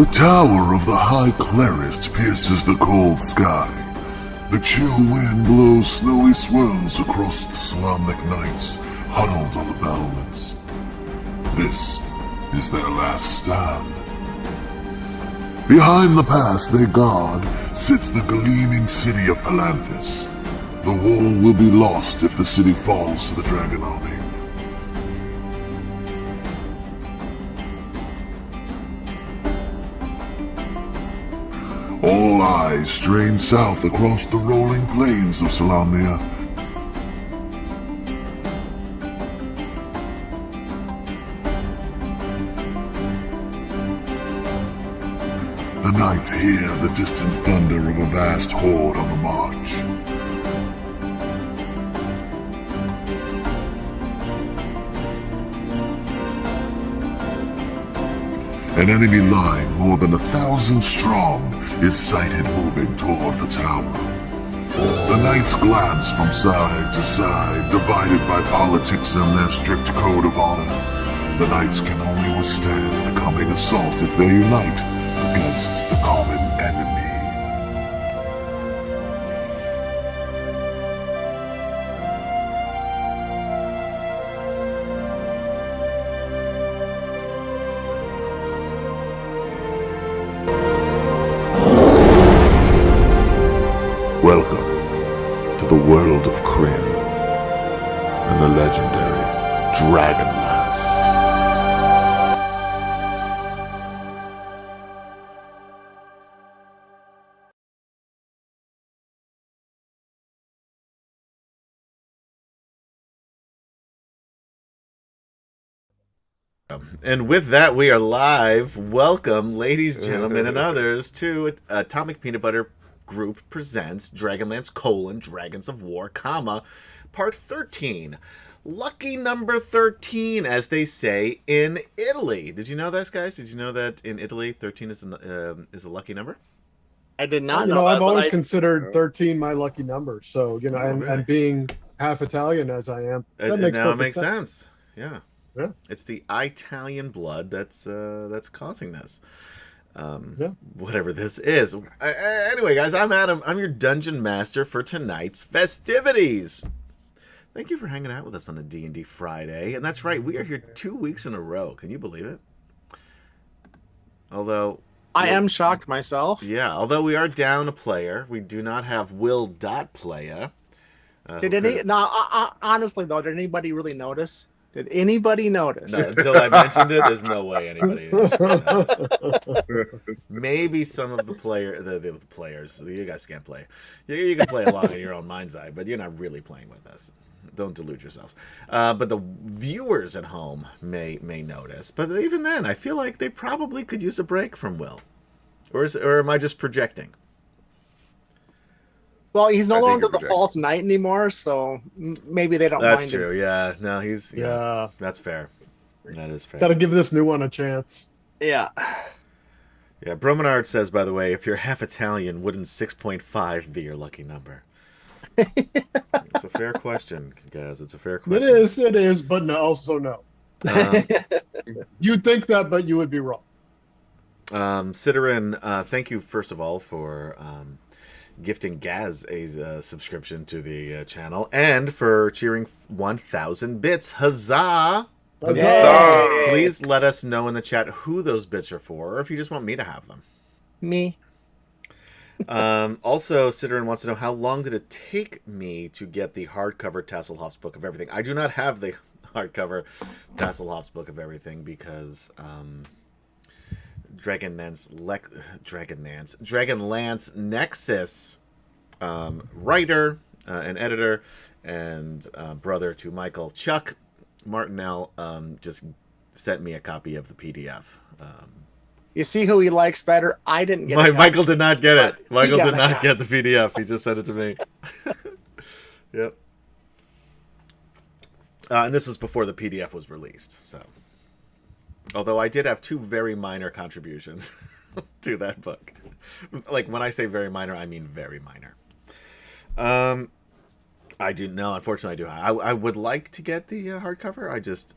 The tower of the High Clerist pierces the cold sky. The chill wind blows snowy swirls across the Slamnik knights huddled on the battlements. This is their last stand. Behind the pass they guard sits the gleaming city of Palanthus. The war will be lost if the city falls to the dragon army. All eyes strain south across the rolling plains of Solamnia. The knights hear the distant thunder of a vast horde on the march. An enemy line more than 1,000 strong is sighted moving toward the tower. The knights glance from side to side, divided by politics and their strict code of honor. The knights can only withstand the coming assault if they unite against the common enemy. Welcome to the world of Kryn and the legendary DragonLance. And with that, we are live. Welcome, ladies, gentlemen, and others, to Atomic Peanut Butter Group presents DragonLance: Dragons of War, Part 13. Lucky number 13, as they say in Italy. Did you know this, guys? Did you know that in Italy, 13 is a lucky number? I did not know. know. I've always considered 13 my lucky number. So, really? and being half Italian as I am, That makes sense. Yeah. Yeah. It's the Italian blood that's causing this. Yeah. Whatever this is. Anyway, guys, I'm Adam. I'm your dungeon master for tonight's festivities. Thank you for hanging out with us on a D&D Friday. And that's right, we are here 2 weeks in a row. Can you believe it? Although I am shocked myself. Yeah, although we are down a player, we do not have Will.playa. Honestly though, did anybody really notice? Did anybody notice? No, until I mentioned it, there's no way anybody noticed. Maybe some of the players. You guys can't play. You can play along in your own mind's eye, but you're not really playing with us. Don't delude yourselves. But the viewers at home may notice. But even then, I feel like they probably could use a break from Will. Or am I just projecting? Well, he's no longer the false knight anymore, so maybe they don't mind That's true, yeah. No, Yeah. That's fair. That is fair. Gotta give this new one a chance. Yeah. Yeah, Bromenard says, by the way, if you're half Italian, wouldn't 6.5 be your lucky number? It's a fair question, guys. It's a fair question. It is, but no, also no. You'd think that, but you would be wrong. Ciderin, thank you, first of all, for gifting Gaz a subscription to the channel, and for cheering 1,000 bits. Huzzah! Huzzah! Please let us know in the chat who those bits are for, or if you just want me to have them. Me. Also, Ciderin wants to know, how long did it take me to get the hardcover Tasselhoff's Book of Everything? I do not have the hardcover Tasselhoff's Book of Everything because DragonLance Nexus writer and editor and brother to Michael, Chuck Martinell, just sent me a copy of the PDF. You see who he likes better? I didn't get it. Michael did not get it. Michael did not it. get the PDF. He just sent it to me. Yep. And this was before the PDF was released, so. Although I did have 2 very minor contributions to that book. Like, when I say very minor, I mean very minor. I do know, unfortunately, I do. I would like to get the hardcover. I just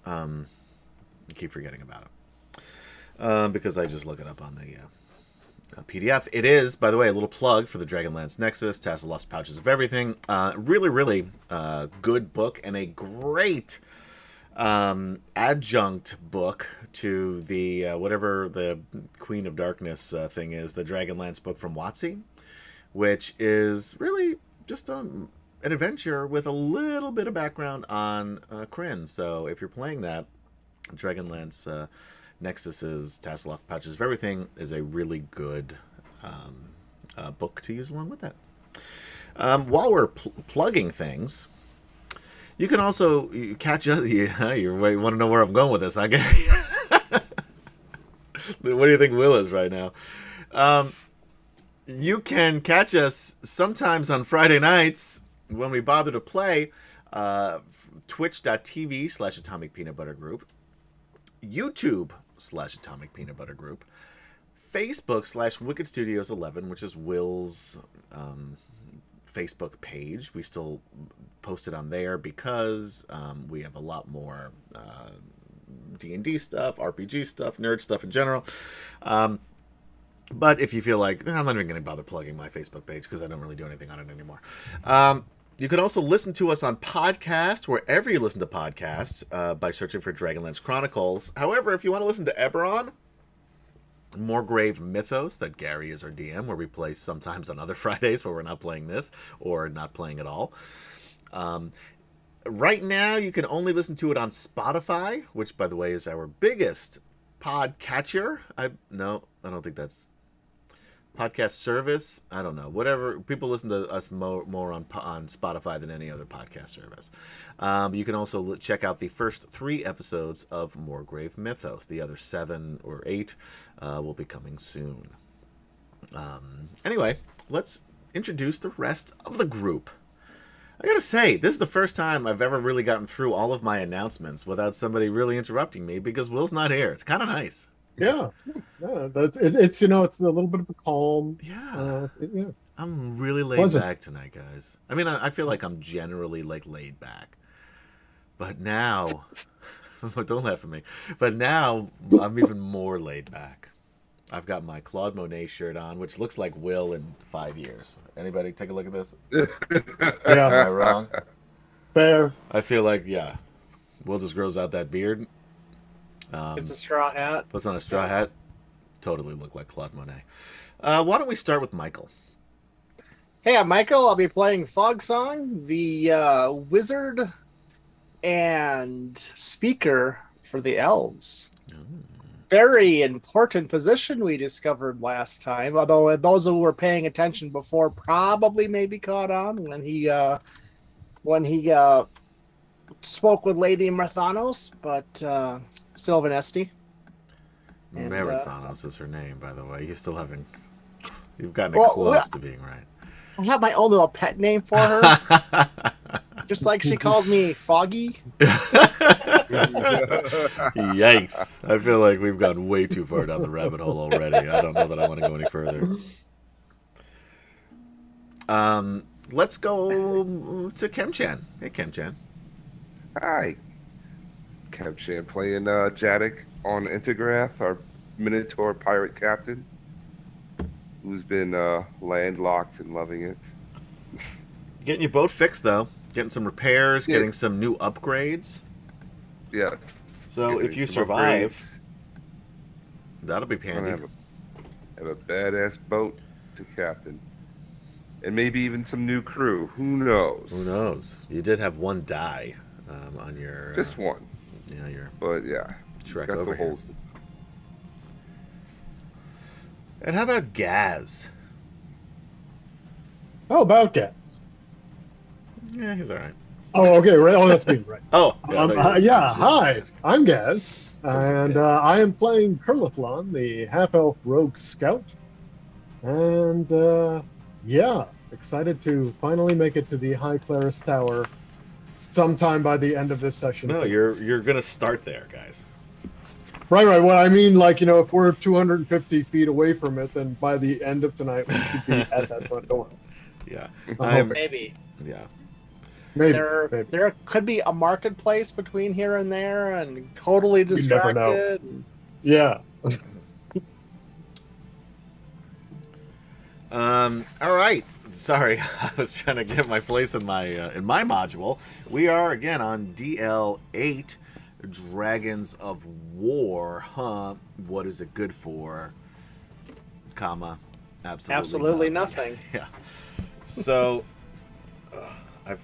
keep forgetting about it. because I just look it up on the PDF. It is, by the way, a little plug for the Dragonlance Nexus, Tassel Lost Pouches of Everything. Really, really good book and a great adjunct book to the whatever the Queen of Darkness thing is, the Dragonlance book from WotC, which is really just an adventure with a little bit of background on Kryn. So if you're playing that, Dragonlance Nexus's Tassel Lost Pouches of Everything is a really good book to use along with that. While we're plugging things, you can also catch us. Yeah, you want to know where I'm going with this, huh, Gary? What do you think Will is right now? You can catch us sometimes on Friday nights when we bother to play. Twitch.tv/Atomic Peanut Butter Group, YouTube/Atomic Peanut Butter Group, Facebook/Wicked Studios 11, which is Will's Facebook page. We still post it on there because we have a lot more D&D stuff, RPG stuff, nerd stuff in general. But if you feel like, I'm not even going to bother plugging my Facebook page because I don't really do anything on it anymore. You can also listen to us on podcast, wherever you listen to podcasts, by searching for Dragonlance Chronicles. However, if you want to listen to Eberron, Moorgrave Mythos, that Gary is our DM, where we play sometimes on other Fridays where we're not playing this or not playing at all. Right now, you can only listen to it on Spotify, which, by the way, is our biggest podcatcher. I don't think that's podcast service. I don't know. Whatever. People listen to us more on Spotify than any other podcast service. You can also check out the first 3 episodes of Moorgrave Mythos. The other 7 or 8 will be coming soon. Anyway, let's introduce the rest of the group. I gotta say, this is the first time I've ever really gotten through all of my announcements without somebody really interrupting me because Will's not here. It's kind of nice. Yeah, that's it's it's a little bit of a calm. Yeah, yeah. I'm really laid back tonight, guys. I mean, I feel like I'm generally laid back, but now, don't laugh at me. But now I'm even more laid back. I've got my Claude Monet shirt on, which looks like Will in 5 years. Anybody take a look at this? Yeah, am I wrong? Fair. I feel like Will just grows out that beard. It's a straw hat. Puts on a straw hat. Totally look like Claude Monet. Why don't we start with Michael? Hey, I'm Michael. I'll be playing Fogsong, the wizard and speaker for the elves. Very important position we discovered last time, although those who were paying attention before probably maybe caught on when he spoke with Lady Marthanos, but Sylvan Esti. Marathonos is her name, by the way. You've gotten it close to being right. I have my own little pet name for her. Just like she calls me Foggy. Yikes. I feel like we've gone way too far down the rabbit hole already. I don't know that I want to go any further. Let's go to Kemchan. Hey, Kemchan. Hi. Kemchan playing Jadek on Intergraph, our Minotaur pirate captain, who's been landlocked and loving it. Getting your boat fixed, though. Getting some repairs, getting some new upgrades. Yeah. So if you survive, that'll be handy. Have a badass boat to captain. And maybe even some new crew. Who knows? Who knows? You did have one die on your... Just one. Yeah, your... But yeah. Trek got over some here. holes. And how about Gaz? How about Gaz? Yeah, he's all right. Oh, okay. Right. Oh, that's me. Right. Oh, Hi, I'm Gaz, and I am playing Curlithlon, the half-elf rogue scout, and excited to finally make it to the High Claris Tower sometime by the end of this session. No, you're gonna start there, guys. Right. Well, I mean, if we're 250 feet away from it, then by the end of tonight we should be at that front door. Yeah, Maybe. Yeah. Maybe. There could be a marketplace between here and there, and totally distracted. Yeah. All right. Sorry, I was trying to get my place in my module. We are again on DL8, Dragons of War. Huh? What is it good for? Comma. Absolutely nothing. Yeah. So, I've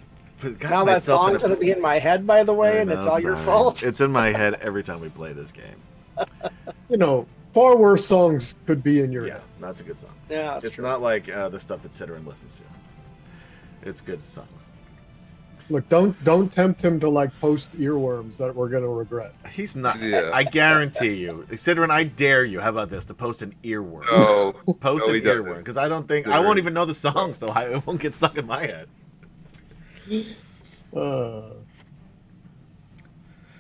got Now that myself song's going to be in my head, by the way, and it's all your fault. It's in my head every time we play this game. You know, far worse songs could be in your Yeah, head. that's a good song. Yeah, that's It's true. not like the stuff that Citterin listens to. It's good songs. Look, don't tempt him to like post earworms that we're gonna regret. He's not. Yeah. I guarantee you, Citterin. I dare you. How about this? To post an earworm. No, Post no, an he doesn't. earworm, because I don't think I won't even know the song, so it won't get stuck in my head.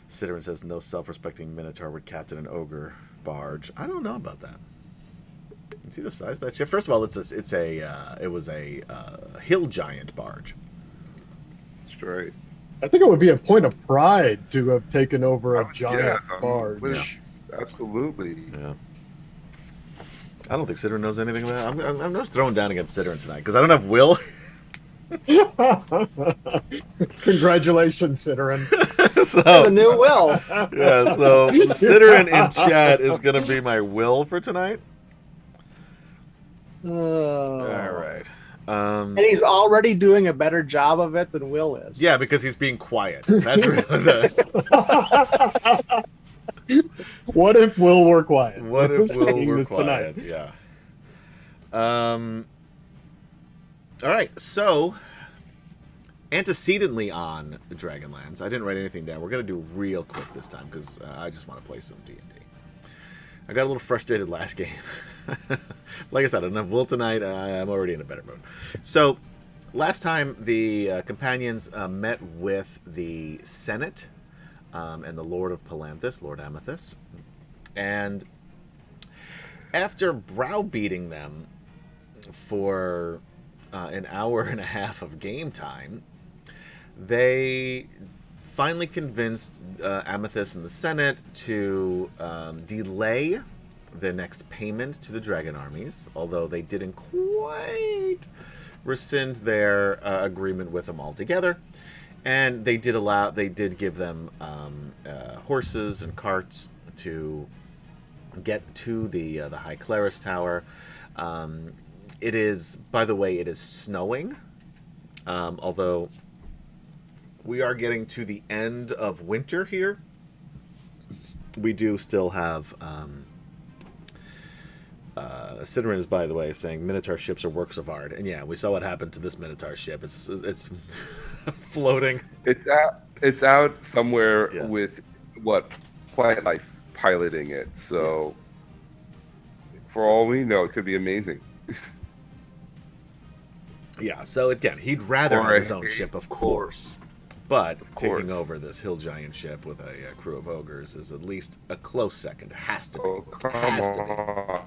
Citterin says no self-respecting Minotaur would captain an ogre barge. I don't know about that. You see the size of that ship? First of all, it was a hill giant barge. Straight. I think it would be a point of pride to have taken over a giant Yeah, barge. Absolutely. Yeah. I don't think Citterin knows anything about it. I'm just throwing down against Citterin tonight because I don't have Will. Congratulations, Citterin. The new Will. Yeah, so Citterin in chat is going to be my Will for tonight. All right. And he's already doing a better job of it than Will is. Yeah, because he's being quiet. That's really the... What if Will were quiet? What if Will Saying were this quiet? tonight. Yeah. All right, so antecedently on Dragonlance, I didn't write anything down. We're going to do real quick this time because I just want to play some D&D. I got a little frustrated last game. Like I said, I don't have Will tonight. I'm already in a better mood. So last time the companions met with the Senate and the Lord of Palanthus, Lord Amethyst. And after browbeating them for an hour and a half of game time, they finally convinced Amethyst and the Senate to delay the next payment to the dragon armies, although they didn't quite rescind their agreement with them altogether. And they did give them horses and carts to get to the High Claris Tower. It is, by the way, it is snowing, although we are getting to the end of winter here. We do still have... Citterin is, by the way, saying Minotaur ships are works of art, and yeah, we saw what happened to this Minotaur ship. It's floating. It's out somewhere Yes. with Quiet Life piloting it. So, for all we know, it could be amazing. Yeah. So again, he'd rather Or have his a- own ship, of course, but taking course. over this hill giant ship with a crew of ogres is at least a close second. Has to be. Oh, come Has to be. on.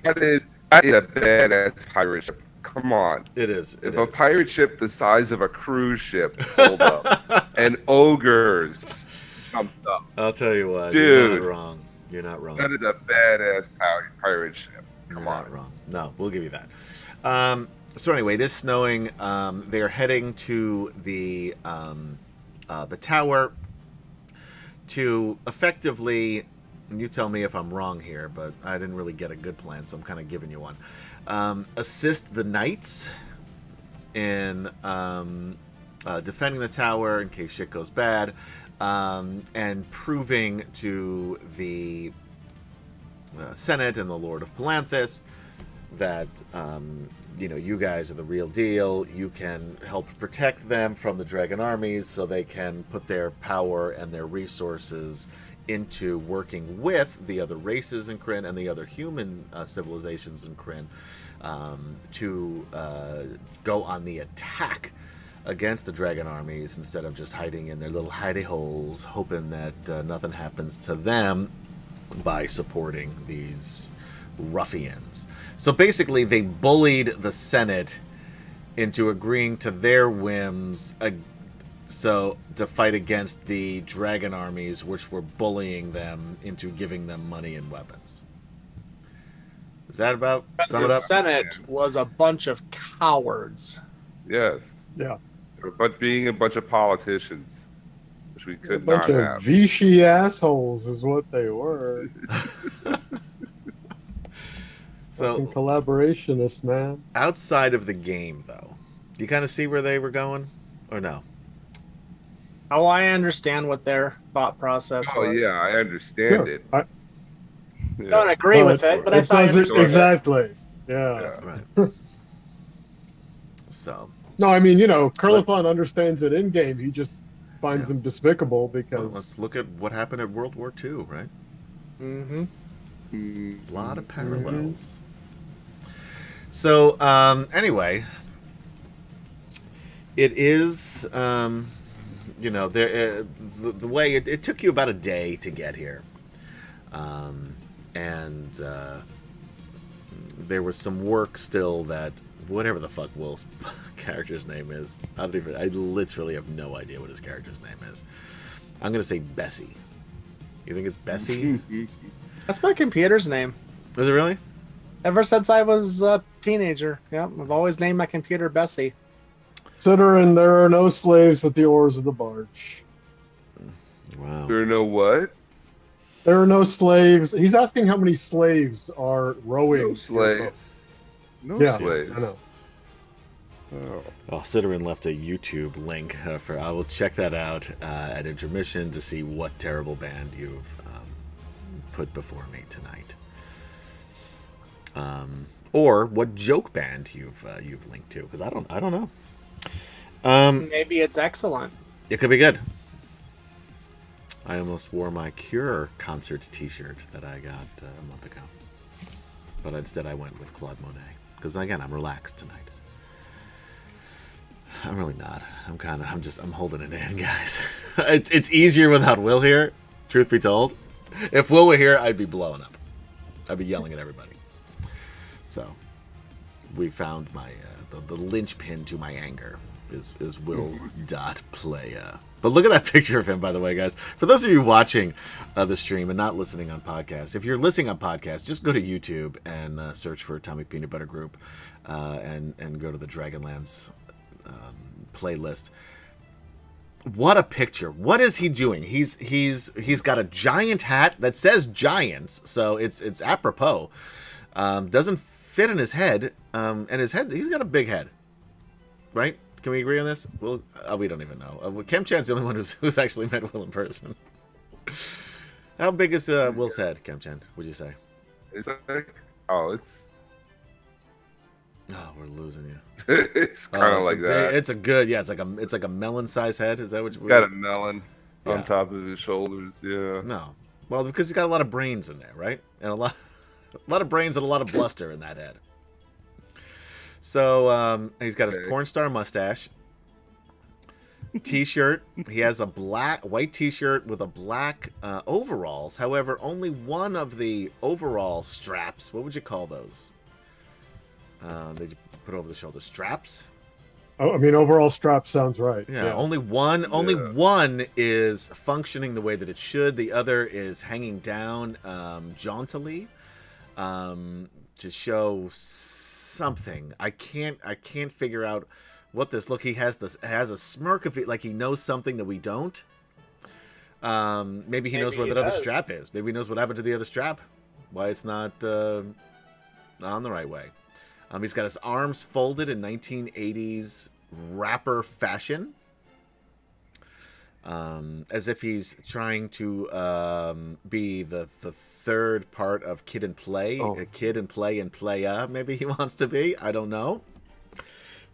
That is a badass pirate ship. Come on. It is. It If a is. pirate ship the size of a cruise ship pulled up and ogres jumped up, I'll tell you what, you're Dude. not wrong. You're not wrong. that is a badass pirate ship. Come You're on. not wrong. No, we'll give you that. So anyway, it is snowing. They are heading to the tower to effectively. And you tell me if I'm wrong here, but I didn't really get a good plan, so I'm kind of giving you one. Assist the knights in defending the tower in case shit goes bad, and proving to the Senate and the Lord of Palanthus that you guys are the real deal. You can help protect them from the dragon armies so they can put their power and their resources into working with the other races in Kryn and the other human civilizations in Kryn to go on the attack against the dragon armies instead of just hiding in their little hidey holes, hoping that nothing happens to them by supporting these ruffians. So basically, they bullied the Senate into agreeing to their whims So to fight against the dragon armies, which were bullying them into giving them money and weapons. Is that about sum The it up? Senate was a bunch of cowards. Yes. Yeah. But being a bunch of politicians, which we A could bunch not of have. Vichy assholes is what they were. Fucking So collaborationists, man. outside of the game, though, do you kind of see where they were going, or no? Oh, I understand what their thought process Oh was. yeah, I understand Yeah, it. I, I don't agree with it, but I it thought I doesn't understood it. exactly. Yeah. Right. So, No, I mean, Curlifon understands it in game. He just finds Yeah. them despicable well, because let's look at what happened at World War II, right? Mm-hmm. A lot of parallels. So, anyway, it is, there, the way it took you about a day to get here, and there was some work still that whatever the fuck Will's character's name is. I literally have no idea what his character's name is. I'm gonna say Bessie. You think it's Bessie? That's my computer's name. Is it really? Ever since I was a teenager. Yep, I've always named my computer Bessie. considering there are no slaves at the oars of the barge. Wow. There are no what? There are no slaves. He's asking how many slaves are rowing. No your slave. boat. No Yeah, slaves. I know. Oh. Oh, Ciderin left a YouTube link for. I will check that out at intermission to see what terrible band you've put before me tonight, or what joke band you've linked to, because I don't know. Maybe it's excellent. It could be good. I almost wore my Cure concert T-shirt that I got a month ago, but instead I went with Claude Monet because again I'm relaxed tonight. I'm really not. I'm holding it in, guys. It's easier without Will here, truth be told. If Will were here, I'd be blowing up. I'd be yelling at everybody. So, we found my the linchpin to my anger is Will .play. But look at that picture of him, by the way, guys. For those of you watching the stream and not listening on podcast, if you're listening on podcast, just go to YouTube and search for Atomic Peanut Butter Group, and go to the DragonLance playlist. What a picture! What is he doing? He's got a giant hat that says Giants, so it's apropos. Doesn't fit in his head, and his head, he's got a big head, right? Can we agree on this? Well, we don't even know. Kem Chan's the only one who's actually met Will in person. How big is Will's head, Kem Chan? Would you say? It's like, oh, it's Oh, we're losing you. it's kind of like that. It's a good, yeah. It's like a melon-sized head. Is that what you Got a melon Yeah. on top of his shoulders. Yeah. No, well, because he's got a lot of brains in there, right? And a lot of brains and a lot of bluster in that head. So he's got his Okay. porn star mustache. T-shirt. He has a white T-shirt with a black overalls. However, only one of the overall straps. What would you call those? That you put over the shoulder straps. Oh, I mean, overall strap sounds right. Yeah, only one is functioning the way that it should. The other is hanging down jauntily to show something. I can't figure out what this. Look, he has a smirk of it, like he knows something that we don't. Maybe he knows where he that other does. strap is. Maybe he knows what happened to the other strap. Why it's not on the right way. He's got his arms folded in 1980s rapper fashion, as if he's trying to be the third part of Kid and Play, Oh. Kid and Play and Playa. Maybe he wants to be. I don't know.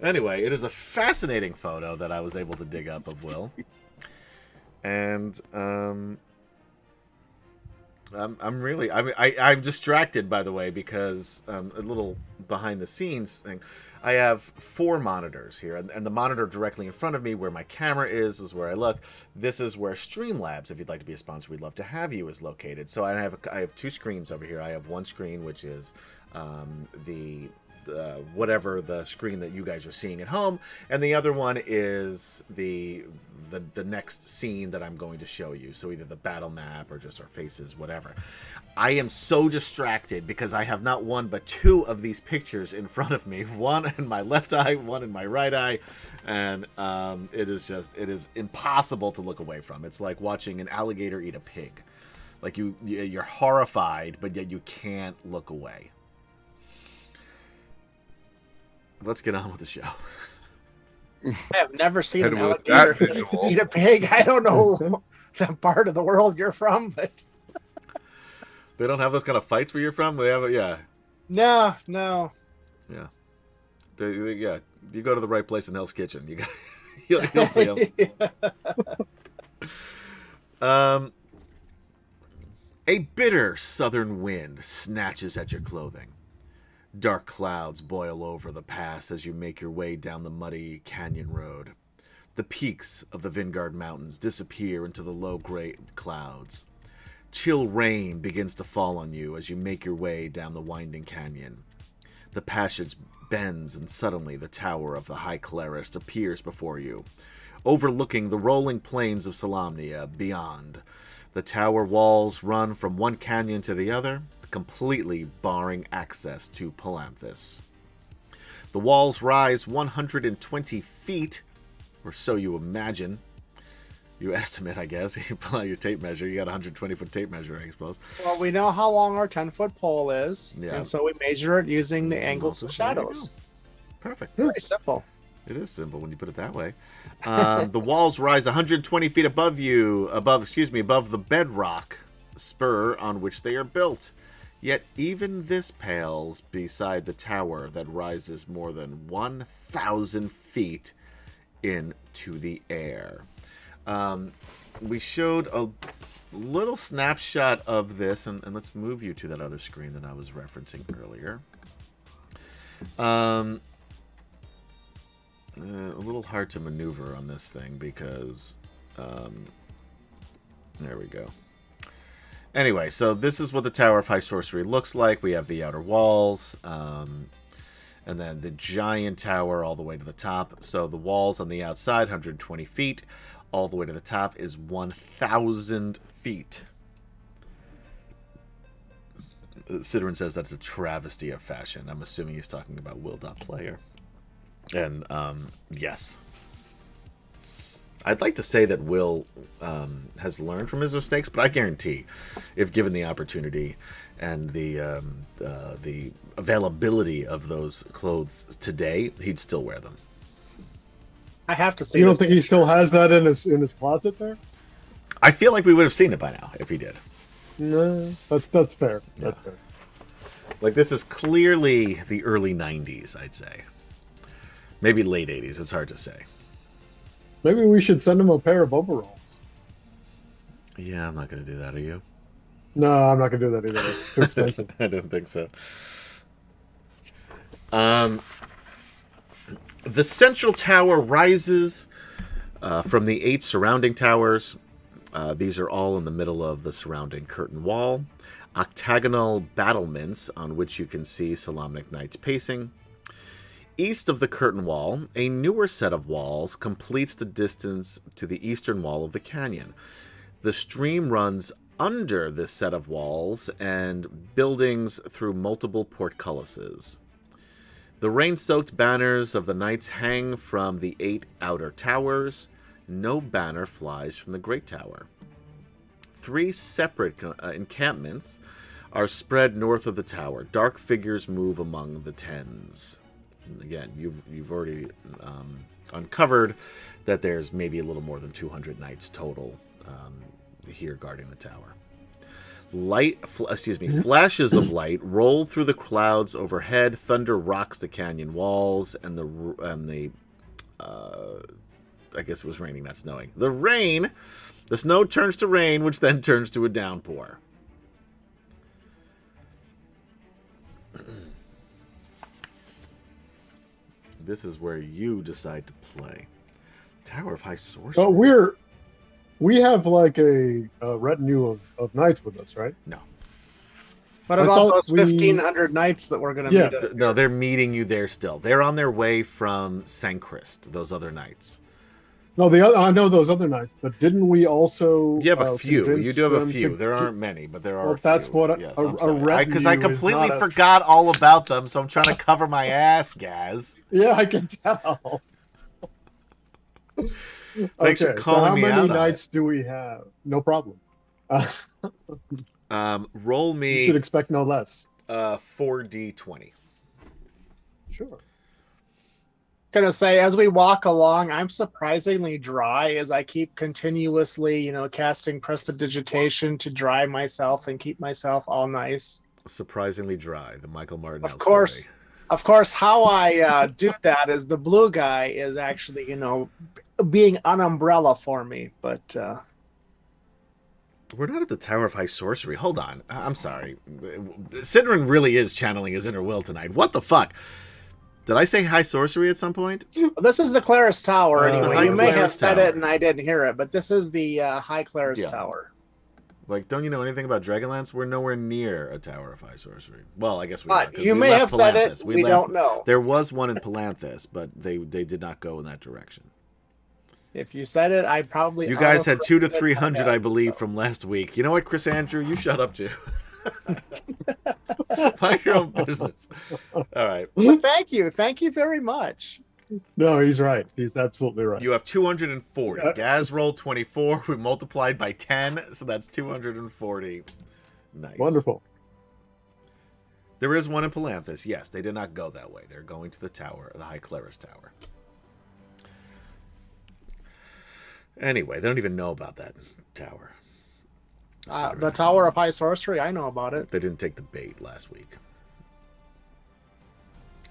Anyway, it is a fascinating photo that I was able to dig up of Will, and I'm distracted, by the way, because a little behind the scenes thing. I have 4 monitors here, and the monitor directly in front of me where my camera is where I look. This is where Streamlabs, if you'd like to be a sponsor, we'd love to have you, is located. So I have 2 screens over here. I have one screen which is the whatever the screen that you guys are seeing at home, and the other one is the next scene that I'm going to show you. So either the battle map or just our faces, whatever. I am so distracted because I have not one but two of these pictures in front of me. One in my left eye, one in my right eye, and it is impossible to look away from. It's like watching an alligator eat a pig. Like you're horrified, but yet you can't look away. Let's get on with the show. I have never seen And an with that alligator visual- eat a pig. I don't know that part of the world you're from, but They don't have those kind of fights where you're from? They have it, yeah. no. Yeah. Yeah. You go to the right place in Hell's Kitchen. You'll see them. A bitter southern wind snatches at your clothing. Dark clouds boil over the pass as you make your way down the muddy canyon road. The peaks of the Vingard Mountains disappear into the low gray clouds. Chill rain begins to fall on you as you make your way down the winding canyon. The passage bends, and suddenly the tower of the High Clerist appears before you, overlooking the rolling plains of Solamnia beyond. The tower walls run from one canyon to the other, completely barring access to Palanthus. The walls rise 120 feet, or so you imagine. You estimate, I guess. You pull out your tape measure. You got a 120-foot tape measure, I suppose. Well, we know how long our 10-foot pole is, Yeah. and so we measure it using the angles of There you shadows. go. Perfect. Very simple. It is simple when you put it that way. The walls rise 120 feet above the bedrock spur on which they are built. Yet even this pales beside the tower that rises more than 1,000 feet into the air. We showed a little snapshot of this, and let's move you to that other screen that I was referencing earlier. A little hard to maneuver on this thing because there we go. Anyway, so this is what the Tower of High Sorcery looks like. We have the outer walls, and then the giant tower all the way to the top. So the walls on the outside, 120 feet, all the way to the top is 1,000 feet. Sidran says that's a travesty of fashion. I'm assuming he's talking about Will.Player. And yes, I'd like to say that Will has learned from his mistakes, but I guarantee, if given the opportunity and the availability of those clothes today, he'd still wear them. I have to see. You don't this think he still has that in his closet there? I feel like we would have seen it by now if he did. No, that's fair. Yeah. That's fair. Like, this is clearly the early 90s, I'd say. Maybe late 80s. It's hard to say. Maybe we should send him a pair of overalls. Yeah, I'm not going to do that. Are you? No, I'm not gonna do that either. It's too expensive. I don't think so. The central tower rises from the 8 surrounding towers. These are all in the middle of the surrounding curtain wall. Octagonal battlements on which you can see Solamnic Knights pacing. East of the curtain wall, a newer set of walls completes the distance to the eastern wall of the canyon. The stream runs under this set of walls and buildings through multiple portcullises. The rain-soaked banners of the knights hang from the 8 outer towers. No banner flies from the Great Tower. 3 separate encampments are spread north of the tower. Dark figures move among the tens. Again, you've already uncovered that there's maybe a little more than 200 knights total here guarding the tower. Flashes of light roll through the clouds overhead. Thunder rocks the canyon walls, and the I guess it was raining, not snowing. The snow turns to rain, which then turns to a downpour. This is where you decide to play. Tower of High Sorcery. But we have like a retinue of knights with us, right? No. What I about thought those we- 1,500 knights that we're going to Yeah. meet? No, they're meeting you there still. They're on their way from Sancrist, those other knights. No, I know those other knights, but didn't we also? You have a few. You convince do have a them few. to- There aren't many, but there are. Well, a few. that's what Yes, a I'm sorry. retinue Because I is completely not a- forgot all about them, so I'm trying to cover my ass, Gaz. Yeah, I can tell. Thanks for calling me how out many on knights do we have? No problem. Roll You me should expect no less. 4d20. Sure. Gonna say, as we walk along, I'm surprisingly dry as I keep continuously, casting prestidigitation to dry myself and keep myself all nice. Surprisingly dry. The Michael Martinell Of course, story. how I do that is the blue guy is actually, being an umbrella for me. But We're not at the Tower of High Sorcery. Hold on. I'm sorry. Sidran really is channeling his inner will tonight. What the fuck? Did I say High Sorcery at some point? this is the Claris Tower. It's the Anyway, High you may have Claris said Tower. it and I didn't hear it, but this is the High Claris Yeah. Tower. Like, don't you know anything about Dragonlance? We're nowhere near a Tower of High Sorcery. Well, I guess we are. But 'cause you we may left have said it. Palanthas. We left- don't know. There was one in Palanthas, but they did not go in that direction. If you said it, I probably. You guys had 2 to autocorrected 300, my I believe, so. from last week. You know what, Chris Andrew? You shut up too. Mind your own business. All right. Well, thank you very much. No, he's right. He's absolutely right. You have 240. Yeah. Gaz rolled 24. We multiplied by 10, so that's 240. Nice. Wonderful. There is one in Palanthas. Yes, they did not go that way. They're going to the tower, the High Claris Tower. Anyway, they don't even know about that tower. The Tower of High Sorcery, I know about it. They didn't take the bait last week.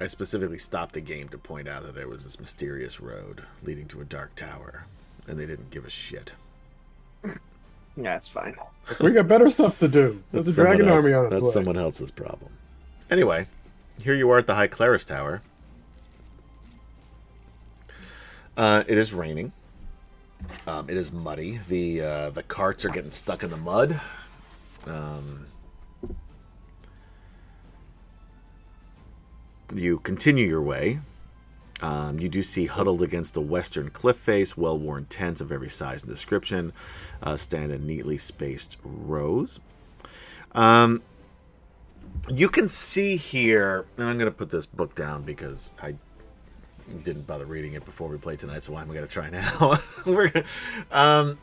I specifically stopped the game to point out that there was this mysterious road leading to a dark tower, and they didn't give a shit. Yeah, it's fine. We got better stuff to do. There's a dragon someone army on its That's way. someone else's problem. Anyway, here you are at the High Claris Tower. It is raining. It is muddy. The carts are getting stuck in the mud. You continue your way. You do see huddled against a western cliff face, well-worn tents of every size and description stand in neatly spaced rows. You can see here, and I'm going to put this book down because I didn't bother reading it before we played tonight, so why am I going to try now? We're gonna,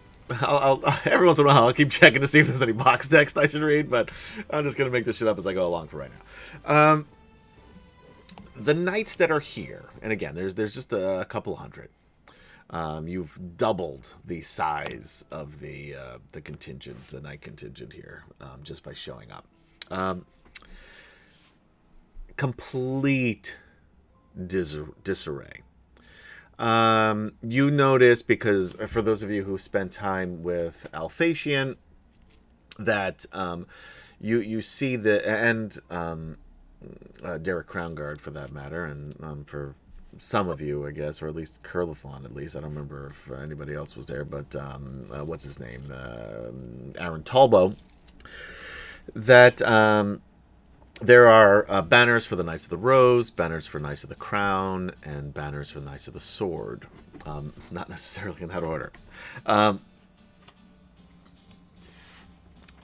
every once in a while I'll keep checking to see if there's any box text I should read, but I'm just going to make this shit up as I go along for right now. The knights that are here, and again, there's just a couple hundred. You've doubled the size of the contingent, the knight contingent here, just by showing up. Complete disarray. You notice, because for those of you who spent time with Alphatian, that you see and Derek Crownguard for that matter, and for some of you, I guess, or at least Curlithon, at least. I don't remember if anybody else was there, but what's his name? Aaron Talbot. That there are banners for the Knights of the Rose, banners for Knights of the Crown, and banners for Knights of the Sword. Not necessarily in that order.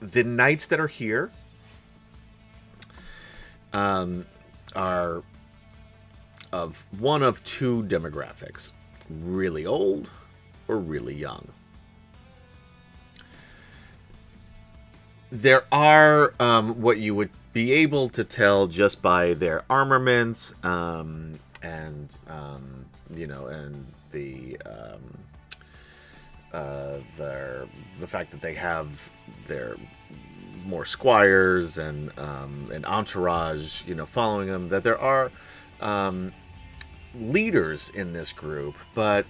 The knights that are here are of one of two demographics: really old or really young. There are what you would be able to tell just by their armaments, and the fact that they have their more squires and an entourage, following them. That there are leaders in this group, but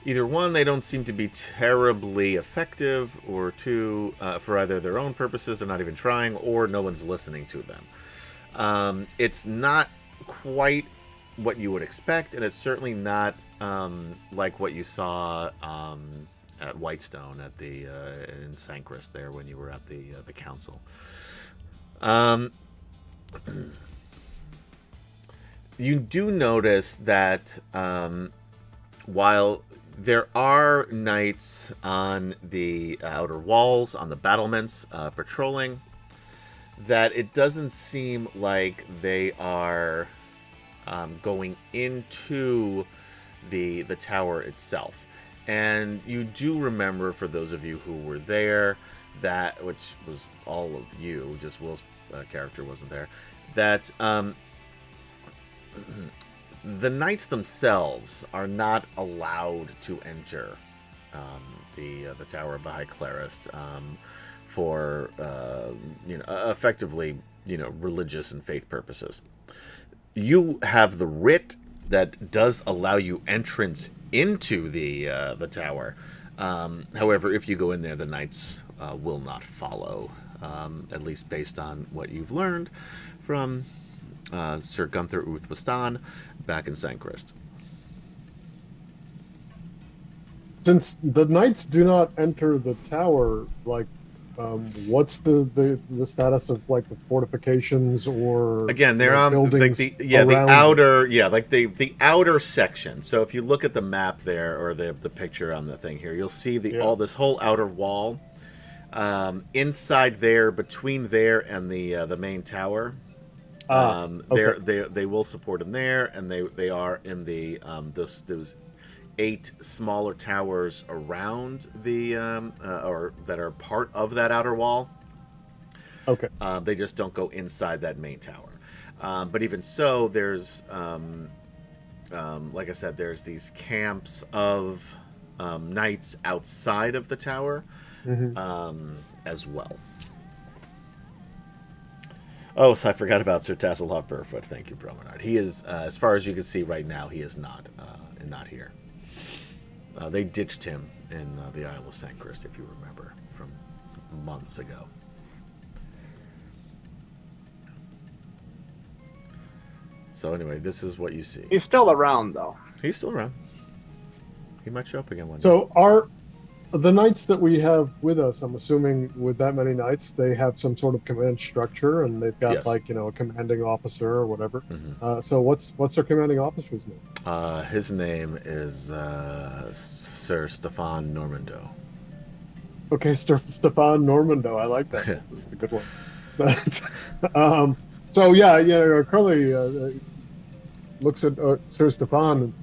either one, they don't seem to be terribly effective, or two, for either their own purposes, they're not even trying, or no one's listening to them. It's not quite what you would expect, and it's certainly not like what you saw at Whitestone in Sancrist there when you were at the council. Um, you do notice that while there are knights on the outer walls, on the battlements, patrolling, that it doesn't seem like they are going into the tower itself. And you do remember, for those of you who were there, that, which was all of you, just Will's character wasn't there, that the knights themselves are not allowed to enter the Tower of the High Clerist for effectively religious and faith purposes. You have the writ that does allow you entrance into the tower. However, if you go in there, the knights will not follow, at least based on what you've learned from Sir Gunther Uthwastan back in Sanchrist. Since the knights do not enter the tower, like, what's the status of like the fortifications or again? They're on buildings the outer section. So if you look at the map there, or the picture on the thing here, you'll see all this whole outer wall. Inside there, between there and the main tower, okay. They will support them there, and they are in the those 8 smaller towers around the or that are part of that outer wall. Okay. They just don't go inside that main tower. But even so, there's like I said, there's these camps of knights outside of the tower, as well. Oh, so I forgot about Sir Tasselhoff Burfoot. Thank you, Promenade. He is, as far as you can see right now, he is not here. They ditched him in the Isle of Sanchrist, if you remember, from months ago. So anyway, this is what you see. He's still around, though. He's still around. He might show up again one day. So are the knights that we have with us, I'm assuming with that many knights, they have some sort of command structure, and they've got a commanding officer or whatever. So what's their commanding officer's name? His name is Sir Stefan Normando. Okay, Stefan Normando. I like that. That's a good one. So Curly looks at Sir Stefan.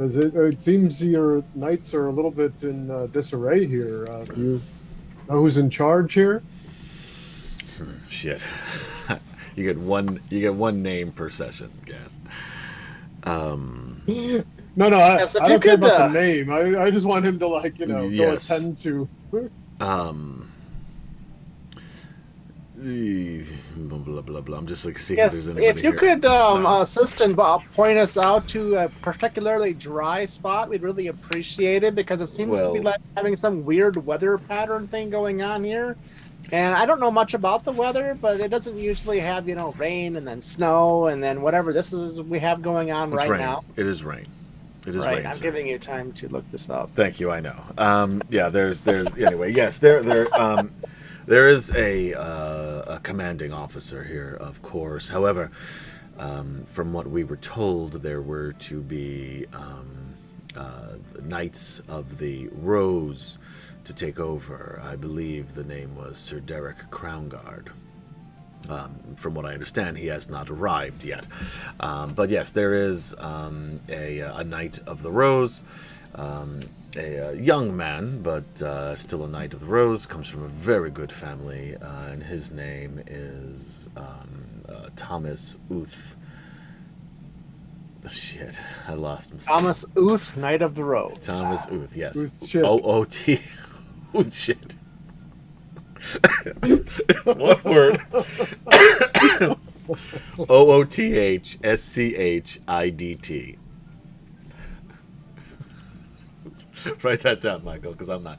It seems your knights are a little bit in disarray here. Do you know who's in charge here? Shit. You get one name per session, guys. No, I don't care about the name. I just want him to go attend to. Blah blah blah. I'm just seeing if there's anybody if you here. could assist and point us out to a particularly dry spot, we'd really appreciate it, because it seems to be like having some weird weather pattern thing going on here. And I don't know much about the weather, but it doesn't usually have rain and then snow and then whatever this is we have going on now. It is rain. It is right. rain. I'm sir. giving you time to look this up. Thank you. I know. There's anyway. Yes, there is a commanding officer here, of course. However, from what we were told, there were to be the Knights of the Rose to take over. I believe the name was Sir Derek Crownguard. From what I understand, he has not arrived yet. But yes, there is a Knight of the Rose. A young man, but still a Knight of the Rose, comes from a very good family, and his name is Thomas Uth. Shit, I lost him. Thomas Uth, Knight of the Rose. Thomas Uth, yes. Uth, O-O-T. Uth, shit. It's one word. O-O-T-H-S-C-H-I-D-T. Write that down, Michael, because I'm not.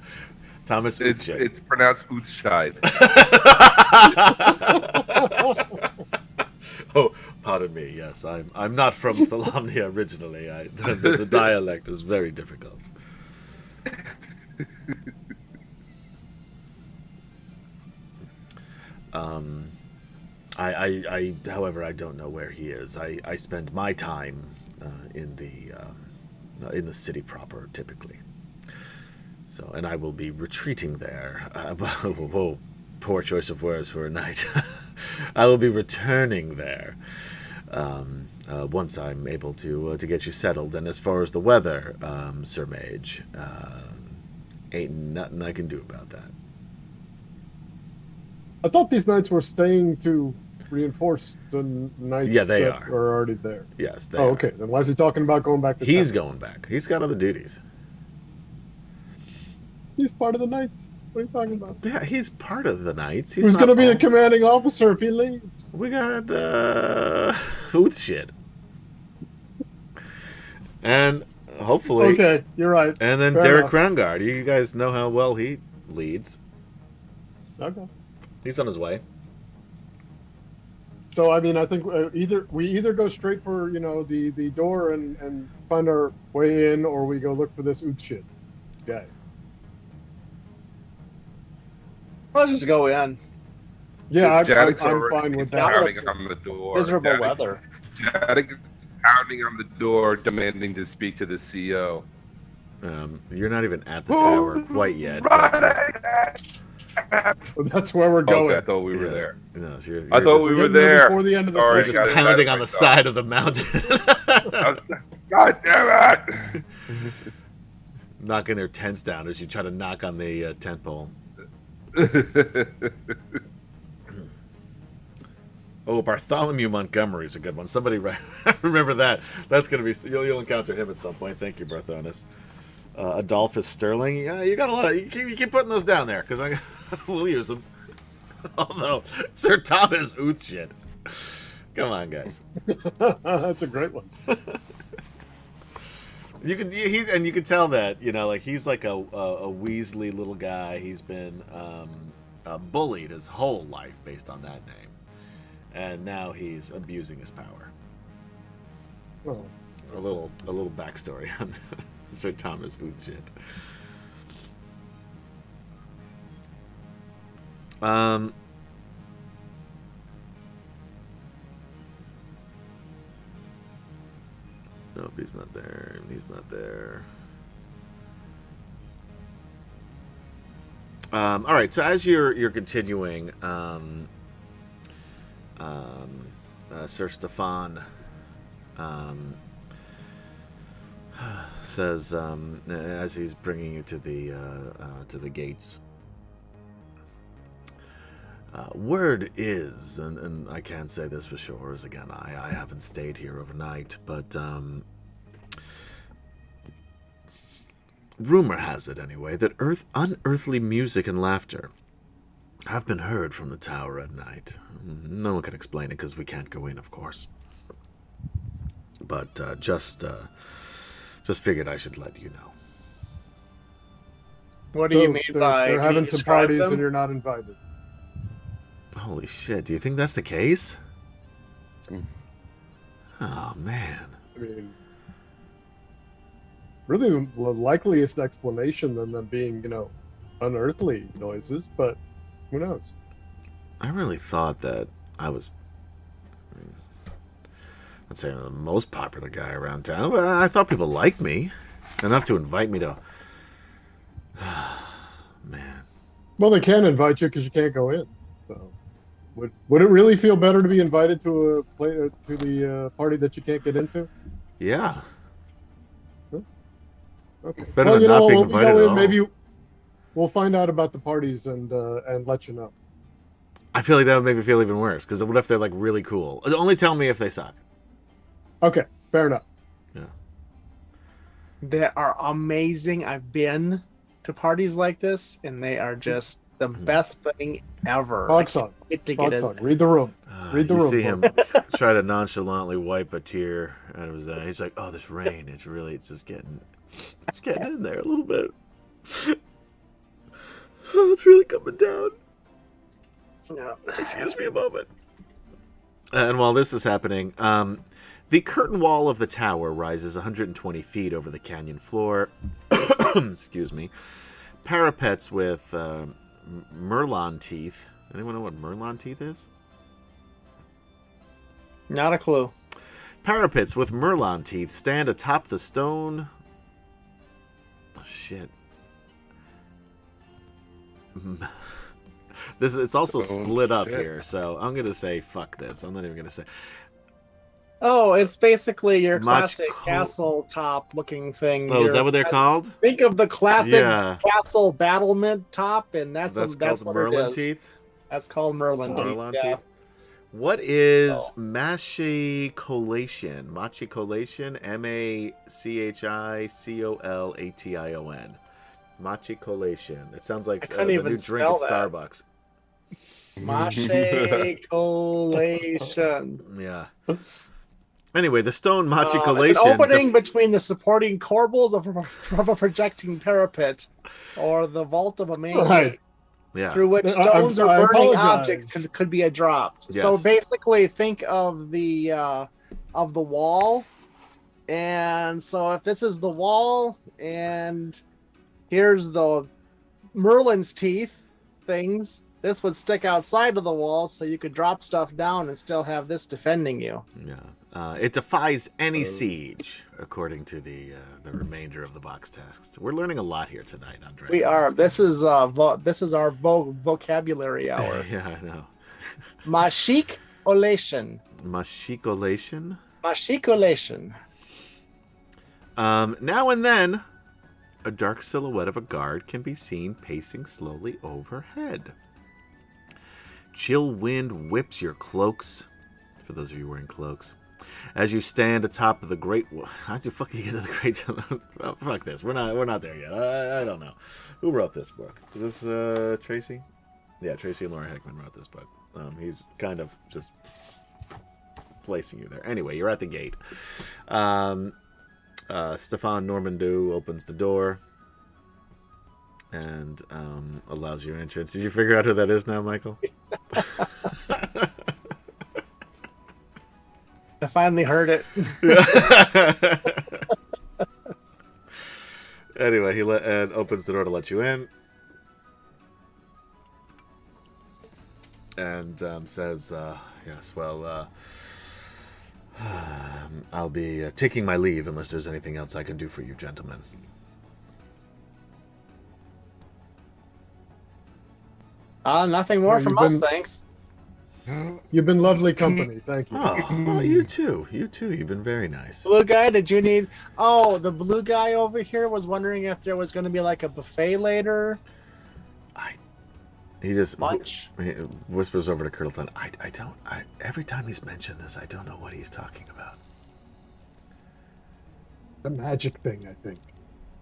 Thomas Uthshade. It's pronounced Uthshide. Oh, pardon me. Yes, I'm not from Solamnia originally. The dialect is very difficult. However, I don't know where he is. I spend my time in the city proper, typically. So, and I will be retreating there. Whoa, poor choice of words for a night. I will be returning there once I'm able to get you settled. And as far as the weather, Sir Mage, ain't nothing I can do about that. I thought these knights were staying to reinforce the knights they that are already there. Yes, they Oh, are. okay. Then why is he talking about going back to He's town? going back. He's got other duties. He's part of the knights. What are you talking about? Yeah, he's part of the Knights. He's Who's not going to be the all- commanding officer if he leaves? We got Booth shit. And hopefully Okay, you're right. and then Fair Derek enough. Crownguard. You guys know how well he leads. Okay. He's on his way. So I mean, I think we either go straight for the door and find our way in, or we go look for this Uth shit guy. Let's just go in. Yeah, Jadek's I'm already fine with that. pounding on the door. Miserable Jadek- weather. Jadek is pounding on the door, demanding to speak to the CEO. You're not even at the tower quite yet. That's where we're Oh, going. I thought we were Yeah. there. No, so you're I thought just, we were Getting there there. before the end of the Sorry, you're session. just got ahead pounding of on the myself. side of the mountain. God damn it! Knocking their tents down as you try to knock on the tent pole. Oh, Bartholomew Montgomery is a good one. Somebody remember that. That's going to be... You'll encounter him at some point. Thank you, Barthonis. Adolphus Sterling. Yeah, you got a lot of... You keep putting those down there, because we'll use them. Although, Sir Thomas Uth shit. Come on, guys. That's a great one. You can tell that, he's like a Weasley little guy. He's been bullied his whole life based on that name. And now he's abusing his power. Oh. A little backstory on Sir Thomas Booth shit. Nope, he's not there. He's not there. All right. So as you're continuing, Sir Stefan says, as he's bringing you to the gates, word is, and I can't say this for sure, as again I haven't stayed here overnight, but rumor has it anyway that unearthly music and laughter have been heard from the tower at night. No one can explain it because we can't go in, of course. But just figured I should let you know. What do you So mean they're, by? they're can having you some describe parties them? and you're not invited? Holy shit! Do you think that's the case? Mm. Oh man. I mean, really the likeliest explanation than them being, unearthly noises, but who knows? I really thought that I was, let's say, the most popular guy around town. But I thought people liked me enough to invite me to. Man, Well, they can invite you because you can't go in. So, would it really feel better to be invited to the party that you can't get into? yeah. Okay. Better well, than not being we'll invited go at in, all. maybe we'll find out about the parties and let you know. I feel like that would make me feel even worse. Because what if they're like really cool? Only tell me if they suck. Okay, fair enough. They are amazing. I've been to parties like this, and they are just the best thing ever. Fog song. Get to get in. Song. Read the room. Read the You room, see him folks. try to nonchalantly wipe a tear out of his eye. He's like, "Oh, this rain. It's just getting in there a little bit. Oh, it's really coming down. No. Excuse me a moment." And while this is happening, the curtain wall of the tower rises 120 feet over the canyon floor. Excuse me. Parapets with Merlon teeth. Anyone know what Merlon teeth is? Not a clue. Parapets with Merlon teeth stand atop the stone. Oh, shit. It's also split up shit. here, so I'm gonna say fuck this. I'm not even gonna say. Oh, it's basically your classic Macho- castle top looking thing. Oh, is that what they're called? Think of the classic Yeah. castle battlement top, and that's called what Merlin it is. teeth. That's called Merlin teeth. Merlon Yeah. teeth. What is Oh. machicolation? Machicolation. Machicolation. Machicolation. It sounds like I couldn't the even new drink at spell that. Starbucks. Machicolation. Yeah. Anyway, the stone It's machicolation. an opening between the supporting corbels of a projecting parapet, or the vault of a main Right. gate, Yeah. through which I'm stones sorry, I or burning apologize. objects could be dropped. So Yes. basically, think of the wall, and so if this is the wall, and here's the Merlin's teeth things, this would stick outside of the wall, so you could drop stuff down and still have this defending you. Yeah. It defies any siege, according to the remainder of the box tasks. We're learning a lot here tonight on Dragon. We are. This is our vocabulary hour. Yeah, I know. Machicolation. Machicolation. Machicolation. Now and then, a dark silhouette of a guard can be seen pacing slowly overhead. Chill wind whips your cloaks. For those of you wearing cloaks. As you stand atop of the great... How'd you fucking get to the great... Oh, fuck this. We're not there yet. I don't know. Who wrote this book? Is this Tracy? Yeah, Tracy and Laura Hickman wrote this book. He's kind of just placing you there. Anyway, you're at the gate. Stefan Normandou opens the door and allows you entrance. Did you figure out who that is now, Michael? I finally heard it. Anyway, he opens the door to let you in, and says, "Yes, well, I'll be taking my leave unless there's anything else I can do for you, gentlemen." Nothing more No, from you've us, been- thanks. You've been lovely company. Thank you. Oh, you too. You too. You've been very nice. Blue guy, did you need... Oh, the blue guy over here was wondering if there was going to be like a buffet later. He just Lunch. he whispers over to Kirtleton. Every time he's mentioned this, I don't know what he's talking about. The magic thing, I think.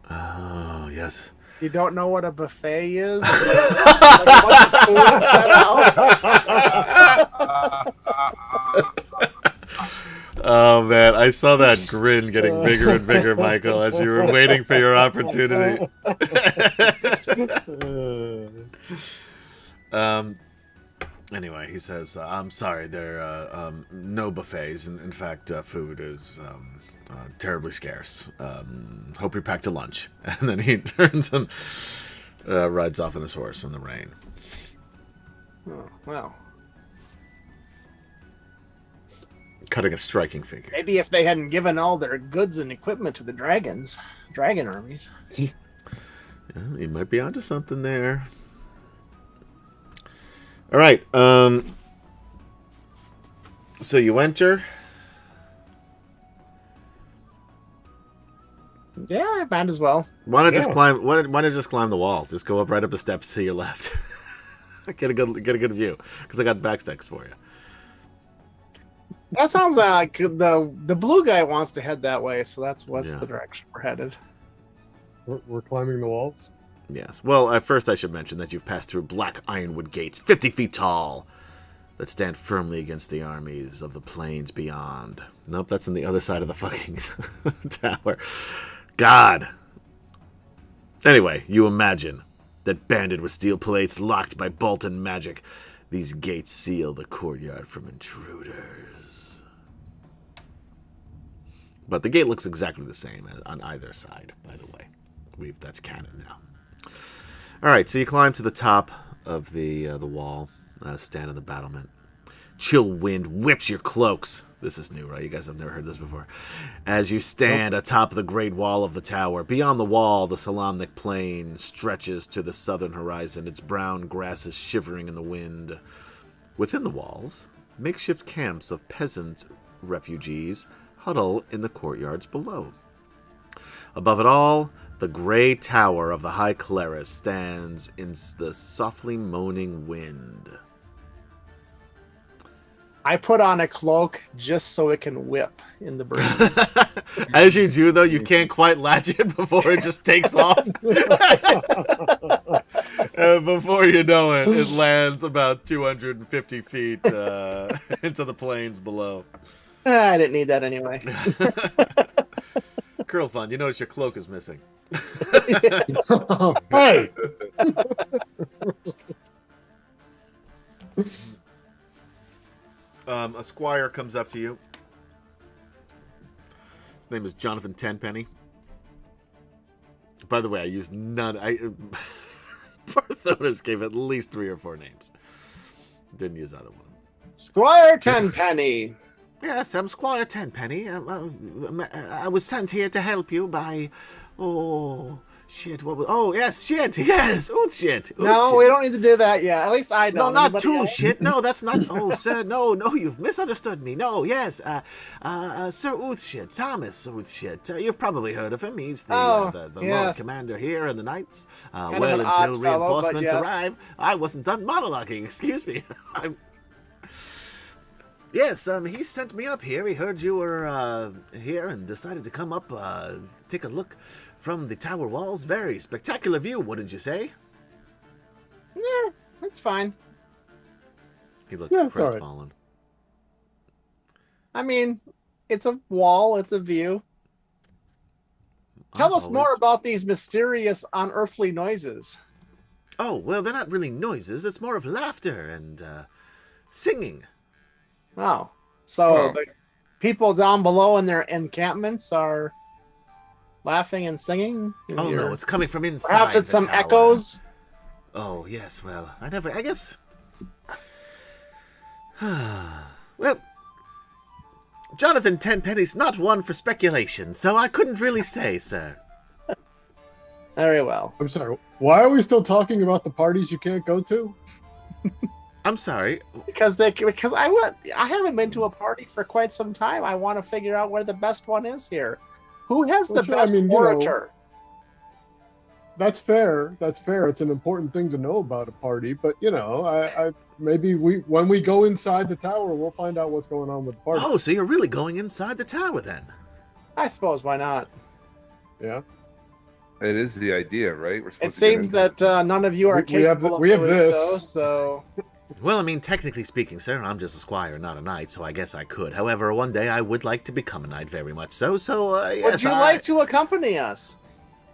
Oh, yes. You don't know what a buffet is? Like a bunch of food set out? Oh, man. I saw that grin getting bigger and bigger, Michael, as you were waiting for your opportunity. Anyway, he says, I'm sorry, there are no buffets. In fact, food is terribly scarce. Hope you're packed to lunch. And then he turns and rides off on his horse in the rain. Oh, well, Cutting a striking figure. maybe if they hadn't given all their goods and equipment to the dragon armies. Yeah, you might be onto something there. All right. So you enter. Yeah, I might as well. Why not just Yeah. climb? Why not just climb the wall? Just go up right up the steps to your left. get a good view because I got backsticks for you. That sounds like the blue guy wants to head that way, so that's what's Yeah. the direction we're headed. We're climbing the walls. Yes. Well, at first I should mention that you've passed through black ironwood gates, 50 feet tall, that stand firmly against the armies of the plains beyond. Nope, that's on the other side of the fucking tower. God. Anyway, you imagine that banded with steel plates, locked by bolt and magic, these gates seal the courtyard from intruders. But the gate looks exactly the same on either side, by the way. That's canon now. All right, so you climb to the top of the wall, stand on the battlement. chill wind whips your cloaks. This is new, right? You guys have never heard this before. As you stand atop the great wall of the tower, beyond the wall, the Solamnic plain stretches to the southern horizon, its brown grasses shivering in the wind. Within the walls, makeshift camps of peasant refugees huddle in the courtyards below. Above it all, the gray tower of the High Clerus stands in the softly moaning wind. I put on a cloak just so it can whip in the breeze. As you do, though, you can't quite latch it before it just takes off. Before you know it, it lands about 250 feet into the plains below. I didn't need that anyway. Curl Fun, you notice your cloak is missing. Hey! A squire comes up to you. His name is Jonathan Tenpenny. By the way, I used none. Barthodus gave at least 3 or 4 names. Didn't use either one. Squire Tenpenny. Yes, I'm Squire Tenpenny. I was sent here to help you by... Oh, shit. Yes, shit. Yes, shit. No, shit. we don't need to do that yet. At least I No, don't. not too shit. No, that's not... Oh, sir, no, you've misunderstood me. No, yes. Sir Oothshit, Thomas Oothshit. You've probably heard of him. He's the Lord yes. Commander here in the Knights. Kind of Well, an until odd fellow, reinforcements but yes. arrive, I wasn't done monologuing. Excuse me. Yes, he sent me up here. He heard you were here and decided to come up, take a look from the tower walls. Very spectacular view, wouldn't you say? Yeah, that's fine. He looked Yeah, it's all right. crestfallen. I mean, it's a wall, it's a view. Tell us more Always- about these mysterious unearthly noises. Oh, well, they're not really noises. It's more of laughter and singing. Oh, so Oh. the people down below in their encampments are laughing and singing? Oh, no, it's coming from inside Perhaps it's the some tower. echoes? Oh, yes, well, I guess... Well, Jonathan Tenpenny's not one for speculation, so I couldn't really say, sir. Very well. I'm sorry. Why are we still talking about the parties you can't go to? I'm sorry. Because I haven't been to a party for quite some time. I want to figure out where the best one is here. Who has Well, the sure, I best mean, you know, orator? That's fair. That's fair. It's an important thing to know about a party. But I maybe when we go inside the tower, we'll find out what's going on with the party. Oh, so you're really going inside the tower, then? I suppose, why not? Yeah. It is the idea, right? We're supposed It to get seems into- that none of you are We have capable we have of doing this. so. Well, I mean, technically speaking, sir, I'm just a squire, not a knight, so I guess I could. However, one day I would like to become a knight very much so, yes, Would you like to accompany us?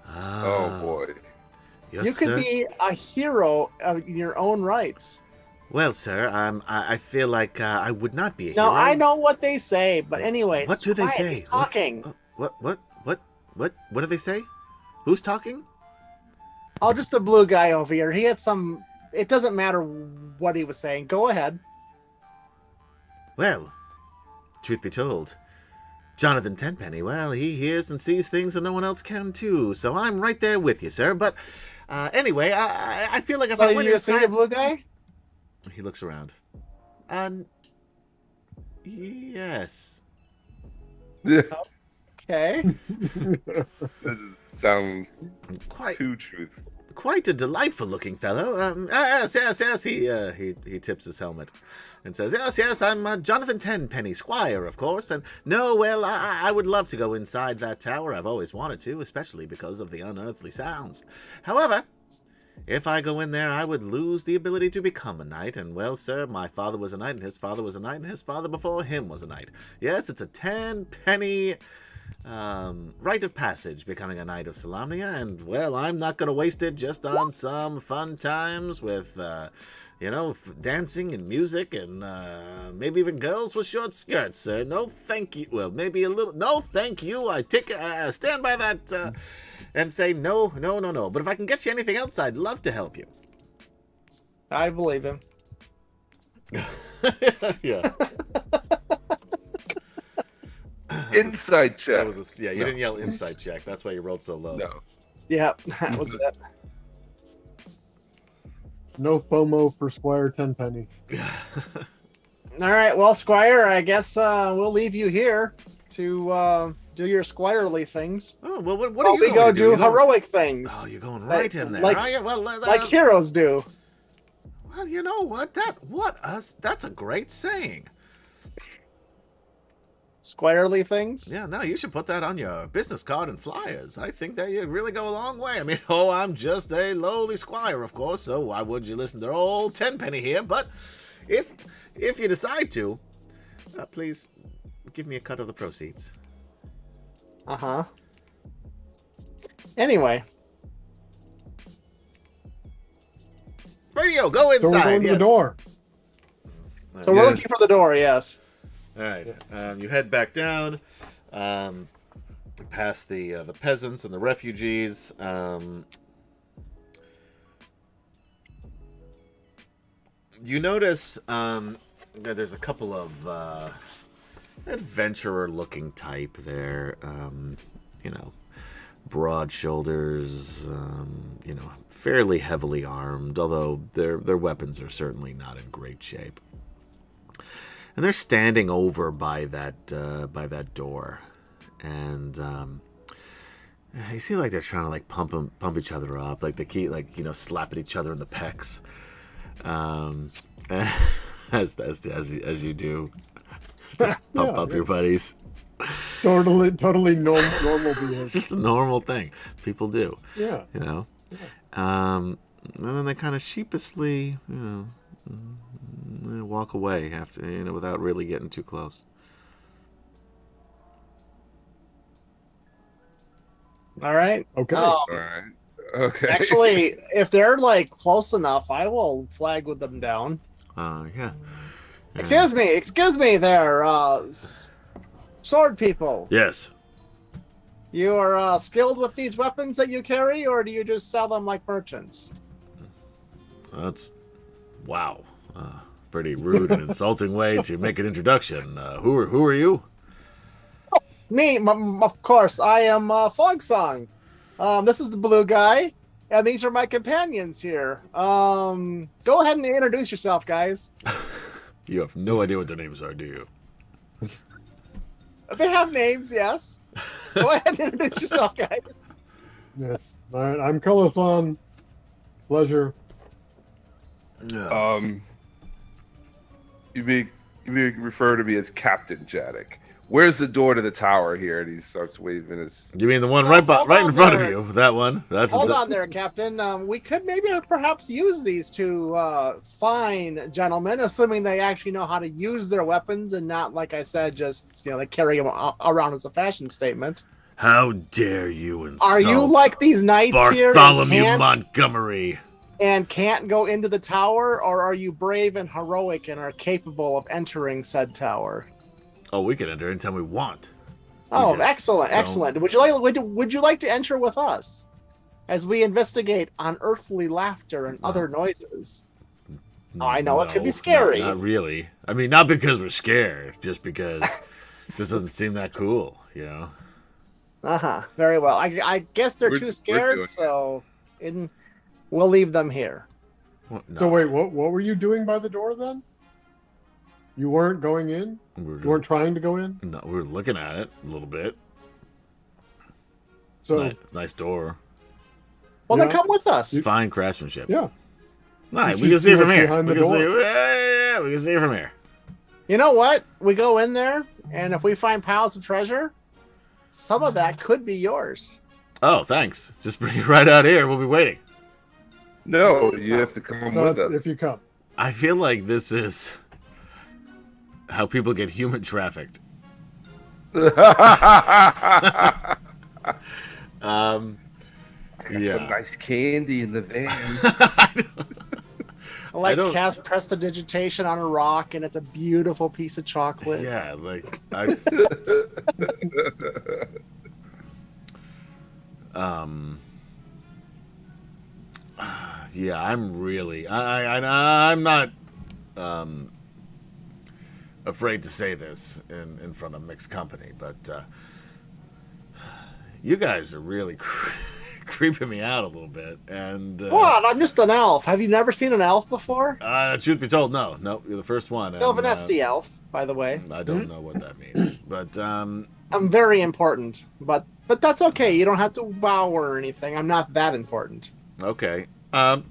Oh boy. Yes, You could sir. be a hero in your own rights. Well, sir, I feel like I would not be a Now, hero. I know what they say, but anyway, What do they quiet, say? he's talking. What do they say? Who's talking? Oh, just the blue guy over here. He had some... It doesn't matter what he was saying. Go ahead. Well, truth be told, Jonathan Tenpenny, well, he hears and sees things that no one else can too, so I'm right there with you, sir. But anyway, I feel like if So I went you see inside... the blue guy? He looks around. Yes. Yeah. Okay. Doesn't sound Quite too truthful. quite a delightful looking fellow. Yes. He tips his helmet and says, yes, I'm Jonathan Tenpenny, squire, of course. And no, well, I would love to go inside that tower. I've always wanted to, especially because of the unearthly sounds. However, if I go in there, I would lose the ability to become a knight. And well, sir, my father was a knight, and his father was a knight, and his father before him was a knight. Yes, it's a 10-penny rite of passage becoming a knight of Solamnia, and well, I'm not going to waste it just on some fun times with dancing and music and maybe even girls with short skirts, sir. No thank you. Well, maybe a little. No thank you. I stand by that and say no. But if I can get you anything else, I'd love to help you. I believe him. Yeah. Inside check. That was you didn't yell inside check. That's why you rolled so low. No. Yeah, that was it. No FOMO for Squire Tenpenny. All right, well, Squire, I guess we'll leave you here to do your squirely things. Oh well, what While are you we going go to do? do heroic things. Oh, you're going right in there. like- are you? Well, like heroes do. well, you know what? That's a great saying. Squirely things. Yeah, no, you should put that on your business card and flyers. I think that you'd really go a long way. I mean, I'm just a lowly squire, of course, so why would you listen to old Tenpenny here? But if you decide to, please give me a cut of the proceeds. Uh-huh. Anyway. Radio, go So inside. we're going to yes. the door. So we're looking for the door, yes. All right, you head back down, past the peasants and the refugees. You notice that there's a couple of adventurer-looking type there. You know, broad shoulders. You know, fairly heavily armed, although their weapons are certainly not in great shape. And they're standing over by that door, and you see like they're trying to like pump each other up, like they keep slapping each other in the pecs, as you do, to pump up your buddies. Totally normal behavior. It's just a normal thing people do. Yeah. You know, and then they kind of sheepishly, walk away after, without really getting too close. All right. Okay. All right. Okay. Actually, if they're like close enough, I will flag with them down. Yeah. Excuse me there, sword people. Yes. You are skilled with these weapons that you carry, or do you just sell them like merchants? That's wow. Pretty rude and insulting way to make an introduction. Who are you? Me, of course. I am Fogsong. This is the blue guy, and these are my companions here. Go ahead and introduce yourself, guys. You have no idea what their names are, do you? They have names, yes. Go ahead and introduce yourself, guys. Yes. All right. I'm Colathon. Pleasure. You may refer to me as Captain Jaddick. Where's the door to the tower here? And he starts waving his. You mean the one right in front of you? That one. That's Hold on there, Captain. We could perhaps use these two fine gentlemen, assuming they actually know how to use their weapons and not, like I said, just like carry them around as a fashion statement. How dare you insult Are you like these knights here? Bartholomew Montgomery? And can't go into the tower, or are you brave and heroic and are capable of entering said tower? Oh, we can enter anytime we want. Oh, just excellent, don't- excellent. Would you like to enter with us as we investigate unearthly laughter and other noises? Oh, I know it could be scary. Not really. I mean, not because we're scared, just because it just doesn't seem that cool, you know? Uh-huh. Very well. I guess they're We're too doing scared, it. so we'll leave them here. What? No. So wait, what were you doing by the door then? You weren't going in? You weren't trying to go in? No, we were looking at it a little bit. So Nice door. Well, Yeah. then come with us. Fine craftsmanship. yeah. Right, You we should can see it see from what's here. behind We the can see, door. yeah, we can see it from here. You know what? We go in there, and if we find piles of treasure, some of that could be yours. Oh, thanks. Just bring it right out here. We'll be waiting. No, you have to come No, with that's us. if you come. I feel like this is how people get human trafficked. Some Yeah. nice candy in the van. I like don't- cast prestidigitation on a rock, and it's a beautiful piece of chocolate. Yeah, like I. Yeah, I'm really. I'm not. afraid to say this in front of mixed company, but you guys are really creeping me out a little bit. And What? I'm just an elf. Have you never seen an elf before? truth be told, no, you're the first one. No, And, an SD elf, by the way. I don't know what that means, but I'm very important, but that's okay. You don't have to wow or anything. I'm not that important. okay. I'm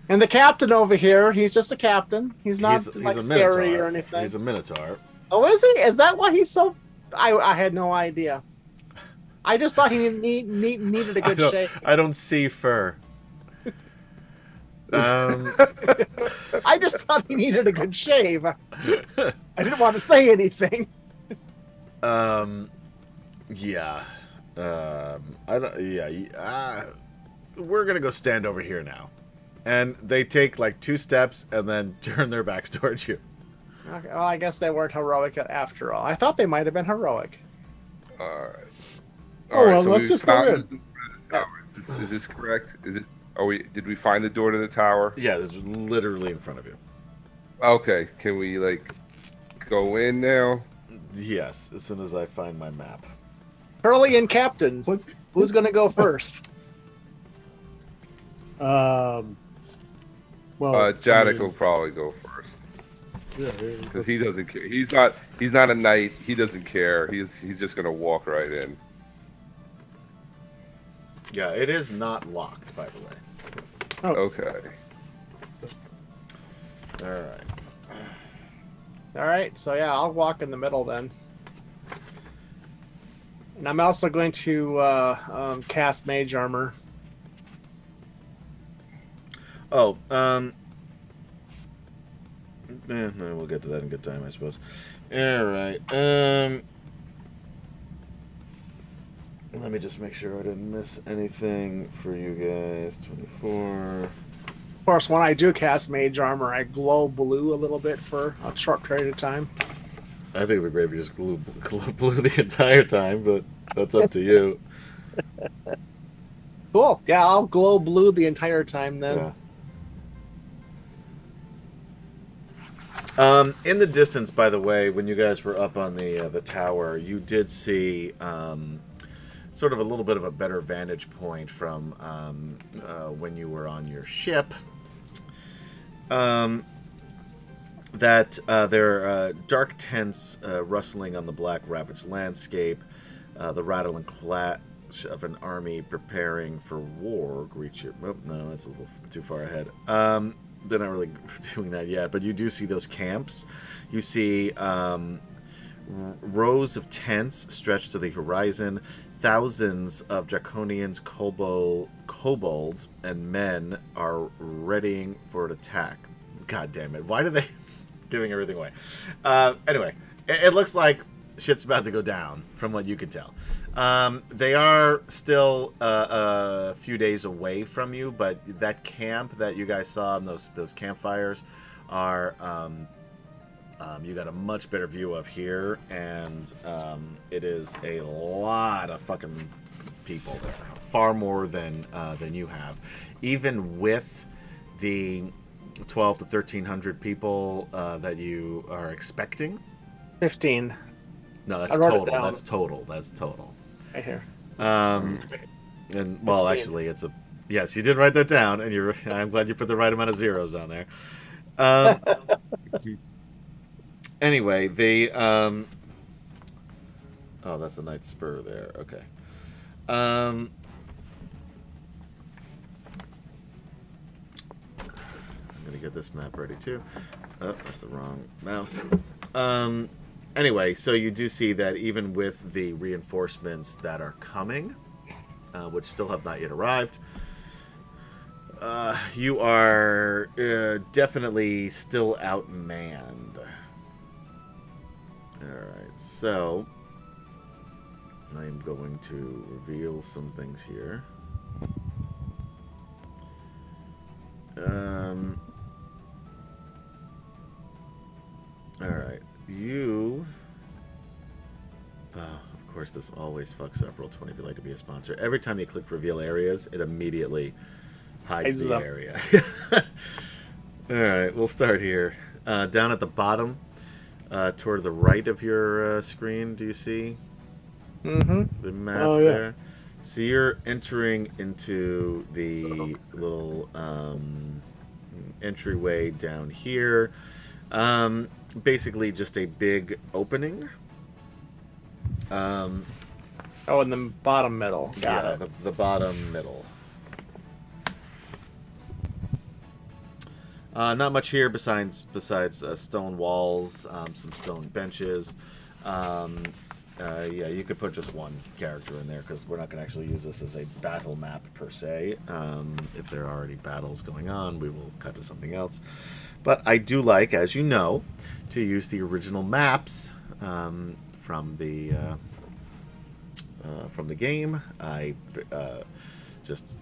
And the captain over here, he's just a captain. He's not he's like a fairy minotaur. or anything. He's a minotaur. Oh, is he? Is that why he's so? I had no idea. I just thought he needed a good shave. I don't see fur. I just thought he needed a good shave. I didn't want to say anything. Yeah. I don't. Yeah. We're gonna go stand over here now, and they take like 2 steps and then turn their backs towards you. Okay, well, I guess they weren't heroic after all. I thought they might have been heroic. All right. Oh, well, so let's we just go found in. the door to the tower. Is this correct? Is it? Did we find the door to the tower? Yeah, it's literally in front of you. Okay. Can we like go in now? Yes, as soon as I find my map. Hurley and Captain, What? who's going to go first? Well, Janik will probably go first yeah, because he doesn't care. He's not a knight. He doesn't care. He's just gonna walk right in. Yeah, it is not locked, by the way. Okay. All right. All right, so yeah, I'll walk in the middle then. And I'm also going to cast Mage Armor. Oh, no, we'll get to that in good time, I suppose. All right. Let me just make sure I didn't miss anything for you guys. 24. Of course, when I do cast Mage Armor, I glow blue a little bit for a short period of time. I think it'd be great if you just glue blue the entire time, but that's up to you. Cool. Yeah, I'll glow blue the entire time then. Yeah. In the distance, by the way, when you guys were up on the tower, you did see sort of a little bit of a better vantage point from when you were on your ship. That there are dark tents rustling on the black ravaged landscape, the rattle and clash of an army preparing for war greets you. Oh, no, that's a little too far ahead. They're not really doing that yet, but you do see those camps. You see rows of tents stretched to the horizon. Thousands of draconians, kobolds, and men are readying for an attack. God damn it. Why do they... giving everything away. Anyway, it looks like shit's about to go down, from what you can tell. They are still a few days away from you, but that camp that you guys saw in those campfires are you got a much better view of here, and it is a lot of fucking people there, far more than you have, even with the 12 to 1,300 people that you are expecting. 15. No, that's I wrote it total. down. That's total. That's total. Right here. And well, 15. actually, it's a yes. You did write that down, and I'm glad you put the right amount of zeros on there. Anyway, the oh, that's a Knight's Spur there. Okay. I'm gonna get this map ready too. Oh, that's the wrong mouse. Anyway, so you do see that even with the reinforcements that are coming, which still have not yet arrived, you are definitely still outmanned. Alright, so I'm going to reveal some things here. Alright, you... of course, this always fucks up Roll20 if you'd like to be a sponsor. Every time you click reveal areas, it immediately hides the them. area. All right, we'll start here. Down at the bottom, toward the right of your screen, do you see Mm-hmm. the map Oh, yeah. there? So you're entering into the little entryway down here. Basically, just a big opening. Oh, in the bottom middle. Got Yeah, it. the bottom middle. Not much here besides stone walls, some stone benches. Yeah, you could put just one character in there because we're not going to actually use this as a battle map per se. If there are already battles going on, we will cut to something else. But I do like, as you know, to use the original maps from the game. I just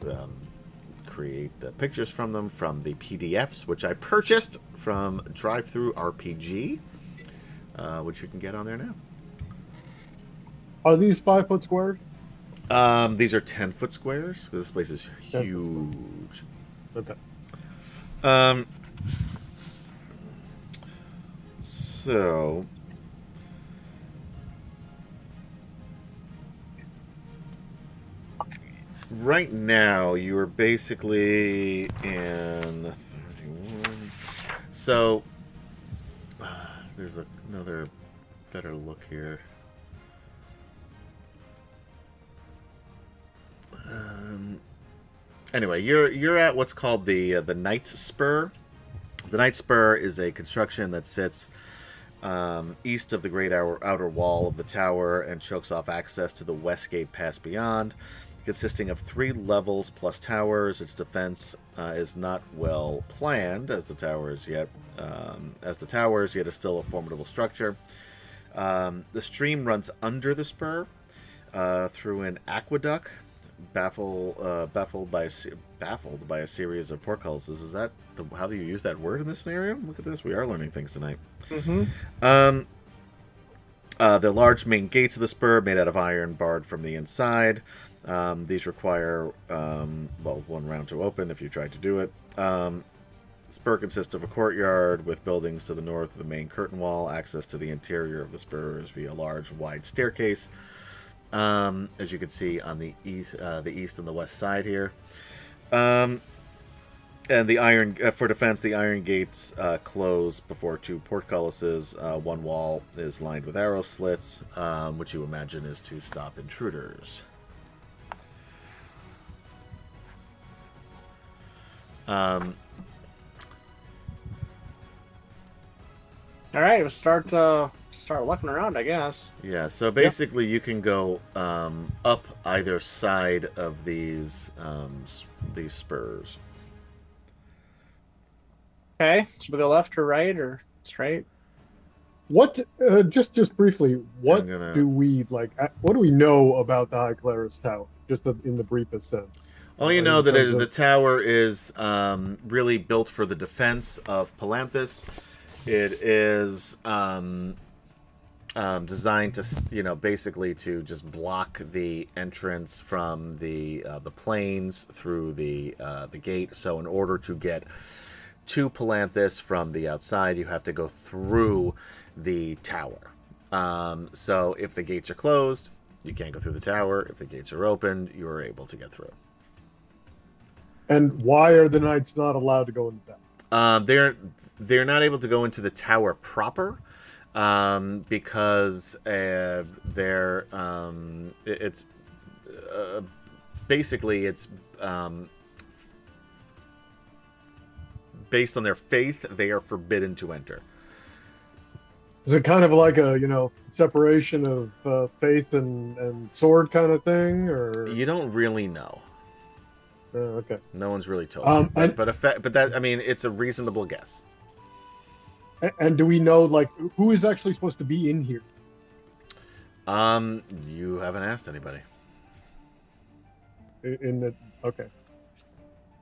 create the pictures from them from the PDFs, which I purchased from Drive-Thru RPG, which you can get on there now. Are these 5-foot squares? These are 10-foot squares because this place is huge. Okay. So right now you are basically in 31. So there's another better look here. Anyway, you're at what's called the Knight's Spur. The Knight's Spur is a construction that sits east of the great outer wall of the tower and chokes off access to the west gate pass beyond. Consisting of 3 levels plus towers, its defense is not well planned, as the towers yet is still a formidable structure. The stream runs under the spur through an aqueduct, baffled by a series of portcullises. Is that how do you use that word in this scenario? Look at this, we are learning things tonight. Mm-hmm. The large main gates of the spur made out of iron, barred from the inside. These require, one round to open if you try to do it. Spur consists of a courtyard with buildings to the north of the main curtain wall. Access to the interior of the spur is via a large, wide staircase, as you can see on the east and the west side here. And the iron for defense, the iron gates close before 2 portcullises. One wall is lined with arrow slits, which you imagine is to stop intruders. All right, we'll start looking around, I guess. Yeah, so basically you can go up either side of these spurs. Okay, should we go left or right or straight? What? Just briefly, what gonna- do we like? What do we know about the High Claris Tower? Just in the briefest sense. All you know In that terms is of- the tower is really built for the defense of Palanthas. It is designed to, basically to just block the entrance from the plains through the gate. So in order to get to Palanthas from the outside, you have to go through the tower. So if the gates are closed, you can't go through the tower. If the gates are opened, you are able to get through. And why are the knights not allowed to go into that? They're not able to go into the tower proper because they're it's basically it's based on their faith. They are forbidden to enter. Is it kind of like a separation of faith and sword kind of thing, or? You don't really know. Okay. No one's really told. It's a reasonable guess. And do we know who is actually supposed to be in here? You haven't asked anybody. Okay.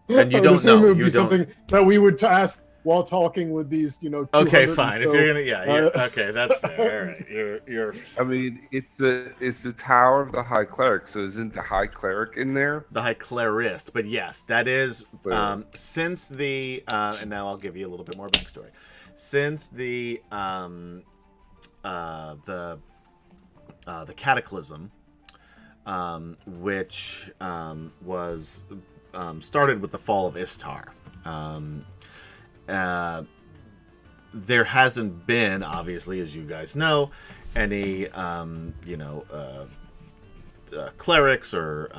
And you I would don't assume know. It would You be don't. something that we would ask while talking with these, Okay, 200 fine. and If so, you're gonna, yeah, okay, that's fair. All right, you're I mean, it's the Tower of the High Cleric, so isn't the High Cleric in there? the High Clerist, but yes, that is Cleric. since the and now I'll give you a little bit more backstory. Since the Cataclysm, which was started with the fall of Istar. There hasn't been, obviously, as you guys know, any clerics or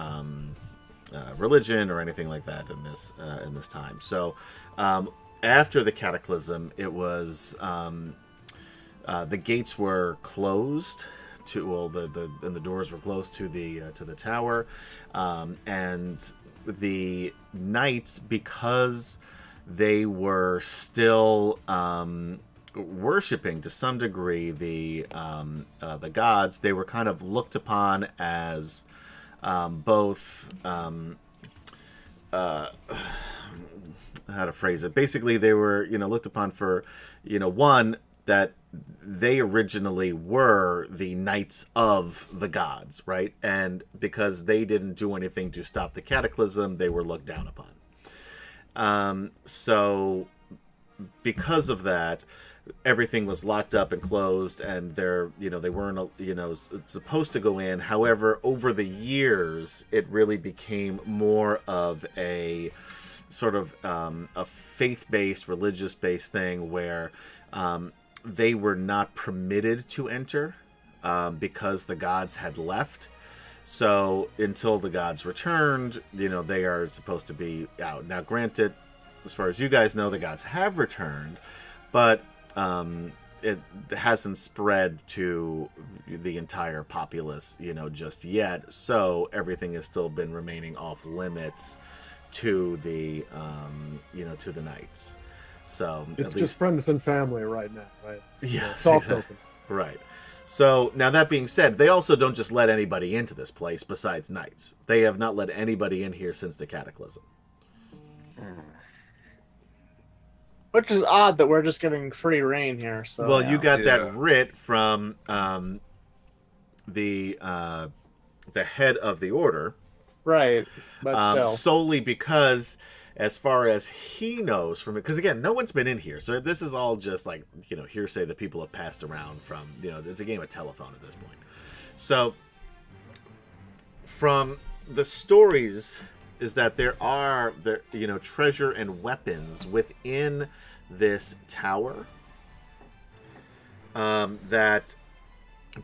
religion or anything like that in this time. So after the Cataclysm, it was the gates were closed to the doors were closed to the tower, and the knights, because they were still worshiping to some degree the gods. They were kind of looked upon as both how to phrase it. Basically, they were looked upon for one, that they originally were the knights of the gods, right? And because they didn't do anything to stop the Cataclysm, they were looked down upon. So because of that, everything was locked up and closed, and they weren't supposed to go in. However, over the years, it really became more of a sort of a faith-based, religious-based thing where they were not permitted to enter because the gods had left. So until the gods returned, they are supposed to be out. Now, granted, as far as you guys know, the gods have returned, but it hasn't spread to the entire populace, just yet. So everything has still been remaining off limits to the, to the knights. So it's at just least friends and family right now, right? yeah, Soft exactly. open. Right. So now that being said, they also don't just let anybody into this place besides knights. They have not let anybody in here since the Cataclysm. Which is odd that we're just getting free reign here. So Well, you got Yeah. that writ from the head of the order, right, but still, solely because, as far as he knows from it, because again, no one's been in here, so this is all just like hearsay that people have passed around from. It's a game of telephone at this point. So, from the stories, is that there are treasure and weapons within this tower that,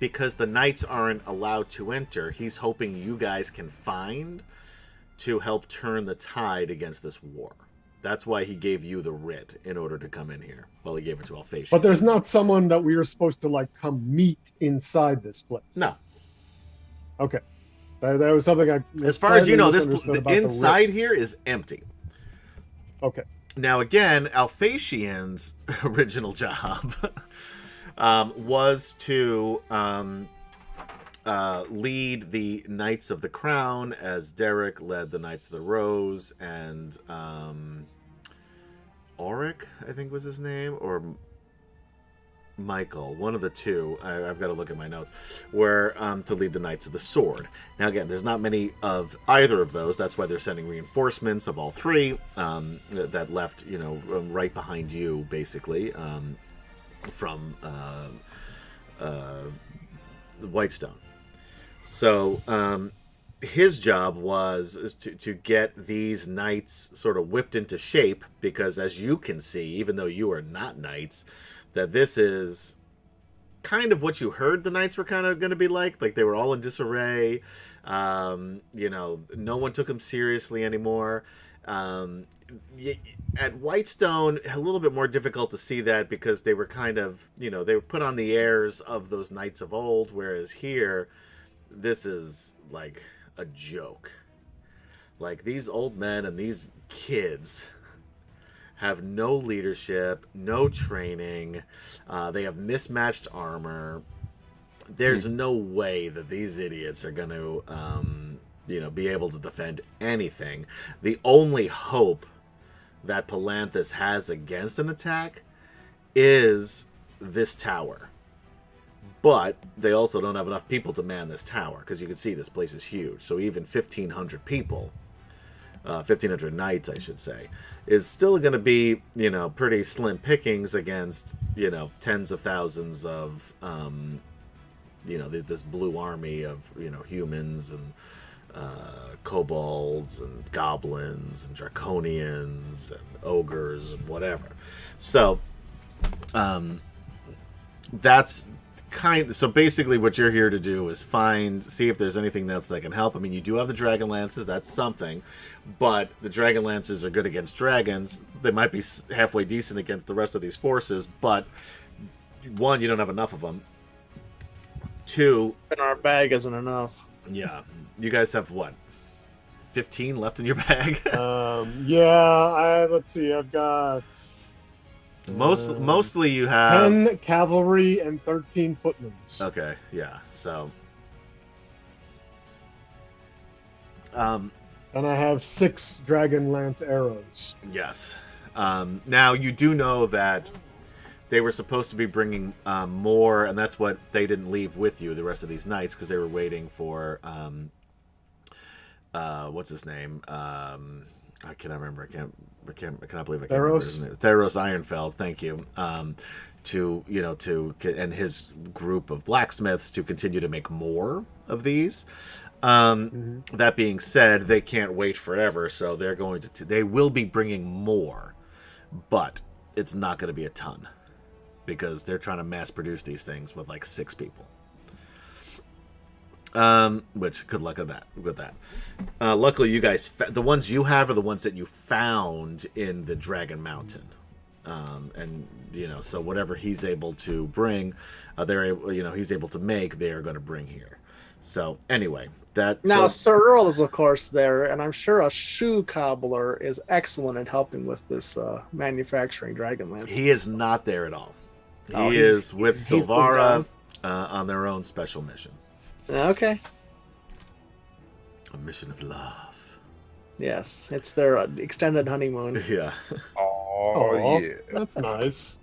because the knights aren't allowed to enter, he's hoping you guys can find to help turn the tide against this war. That's why he gave you the writ, in order to come in here. Well, he gave it to Alphatia. But there's not someone that we are supposed to come meet inside this place. No. Okay. That was something I. As far as you know, misunderstood about the the inside writ. here is empty. Okay. Now, again, Alphatian's original job was to lead the Knights of the Crown, as Derek led the Knights of the Rose, and Auric, I think was his name, or Michael, one of the two, I've got to look at my notes, were to lead the Knights of the Sword. Now, again, there's not many of either of those. That's why they're sending reinforcements of all three that left, right behind you, basically, from Whitestone. So his job was to get these knights sort of whipped into shape, because as you can see, even though you are not knights, that this is kind of what you heard the knights were kind of going to be like they were all in disarray. No one took them seriously anymore. At Whitestone, a little bit more difficult to see that, because they were kind of, they were put on the airs of those knights of old, whereas here, this is like a joke. Like, these old men and these kids have no leadership, no training. They have mismatched armor. There's no way that these idiots are going to, be able to defend anything. The only hope that Palanthas has against an attack is this tower. But they also don't have enough people to man this tower, because you can see this place is huge. So even 1,500 people, 1,500 knights, I should say, is still going to be, pretty slim pickings against, tens of thousands of, this blue army of, humans and kobolds and goblins and draconians and ogres and whatever. So that's so basically what you're here to do is see if there's anything else that can help. I mean, you do have the Dragonlances, that's something, but the Dragonlances are good against dragons. They might be halfway decent against the rest of these forces, but one, you don't have enough of them. Two, And our bag isn't enough. yeah, you guys have what, 15 left in your bag? Let's see, I've got Mostly you have 10 cavalry and 13 footmen. Okay, yeah. So and I have 6 Dragonlance arrows. yes. Now you do know that they were supposed to be bringing more, and that's what they didn't leave with you, the rest of these knights, because they were waiting for what's his name? I cannot remember. I cannot believe I can't remember his name. Theros Ironfeld. Thank you. And his group of blacksmiths to continue to make more of these. That being said, they can't wait forever, so they're going to. They will be bringing more, but it's not going to be a ton because they're trying to mass produce these things with like 6 people. Which good luck with that. Luckily, you guys, the ones you have are the ones that you found in the Dragon Mountain, and so whatever he's able to bring, he's able to make, they are going to bring here. So anyway, now Sir Earl is of course there, and I'm sure a shoe cobbler is excellent at helping with this manufacturing Dragonlance. He is not there at all. He is with Silvara on their own special mission. Okay. A mission of love. Yes, it's their extended honeymoon. Yeah. Oh, yeah. That's nice.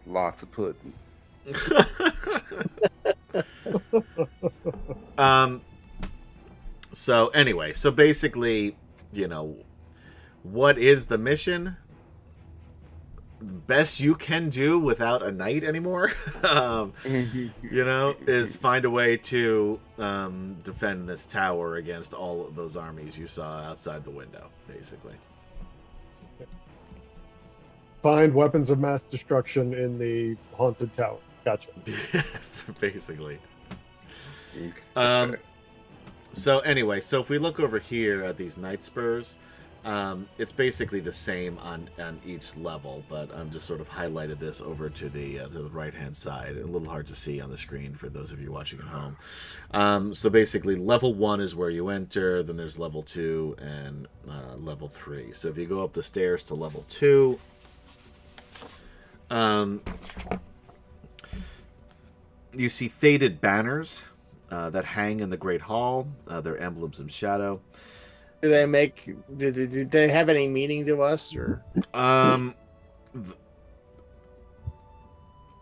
Lots of pudding. So anyway, so basically, what is the mission? Best you can do without a knight anymore, is find a way to defend this tower against all of those armies you saw outside the window, basically. Find weapons of mass destruction in the haunted tower. Gotcha. Basically. Okay. So anyway, so if we look over here at these Knight Spurs, it's basically the same on each level, but I'm just sort of highlighted this over to the right-hand side. A little hard to see on the screen for those of you watching at home. So basically, level 1 is where you enter, then there's level 2 and level 3. So if you go up the stairs to level 2, you see faded banners that hang in the Great Hall. They're emblems of shadow. Do they have any meaning to us, or?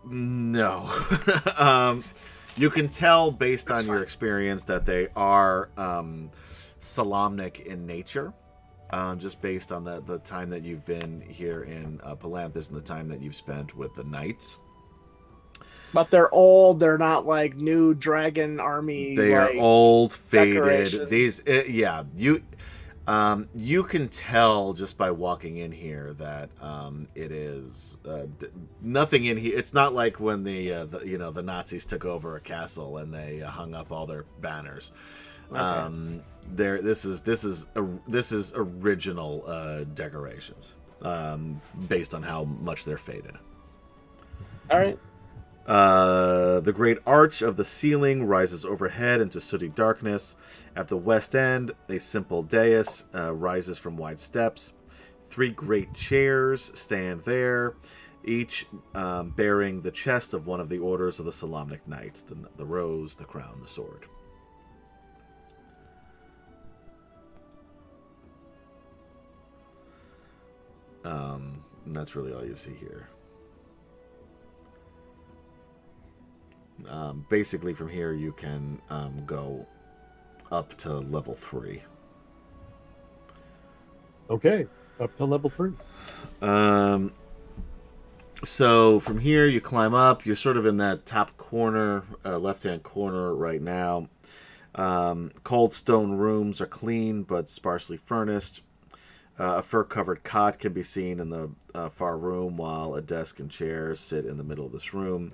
No. You can tell based on your experience that they are Solamnic in nature, just based on the time that you've been here in Palanthas and the time that you've spent with the knights. But they're old. They're not like new dragon army. They are old, faded. Decorations. These, you can tell just by walking in here that it is nothing in here. It's not like when the Nazis took over a castle and they hung up all their banners. Okay. This is original decorations based on how much they're faded. All right. The great arch of the ceiling rises overhead into sooty darkness. At the west end, a simple dais rises from wide steps. 3 great chairs stand there, each bearing the chest of one of the orders of the Solamnic Knights, the rose, the crown, the sword. And that's really all you see here. Basically, from here you can go up to level 3. Okay, up to level 3. So from here you climb up. You're sort of in that top corner, left-hand corner right now. Cold stone rooms are clean but sparsely furnished. A fur-covered cot can be seen in the far room, while a desk and chairs sit in the middle of this room.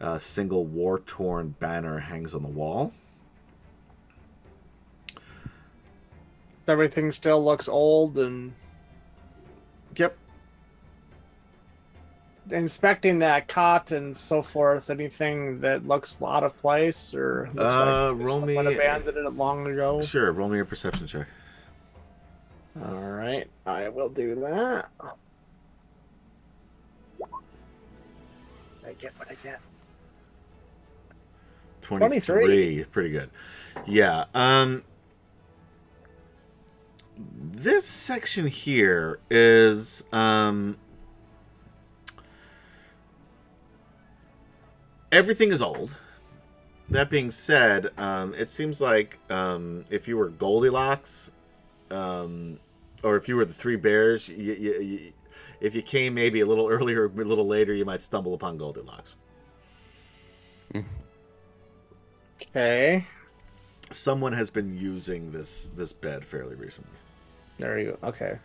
A single war-torn banner hangs on the wall. Everything still looks old and Yep. inspecting that cot and so forth. Anything that looks out of place or looks like Roll someone me. abandoned it long ago. Sure, roll me a perception check. All right, I will do that. I get what I get. 23. Pretty good. Yeah. This section here is everything is old. That being said, it seems like if you were Goldilocks, or if you were the Three Bears, if you came maybe a little earlier or a little later, you might stumble upon Goldilocks. Okay. Someone has been using this bed fairly recently. There you go. Okay.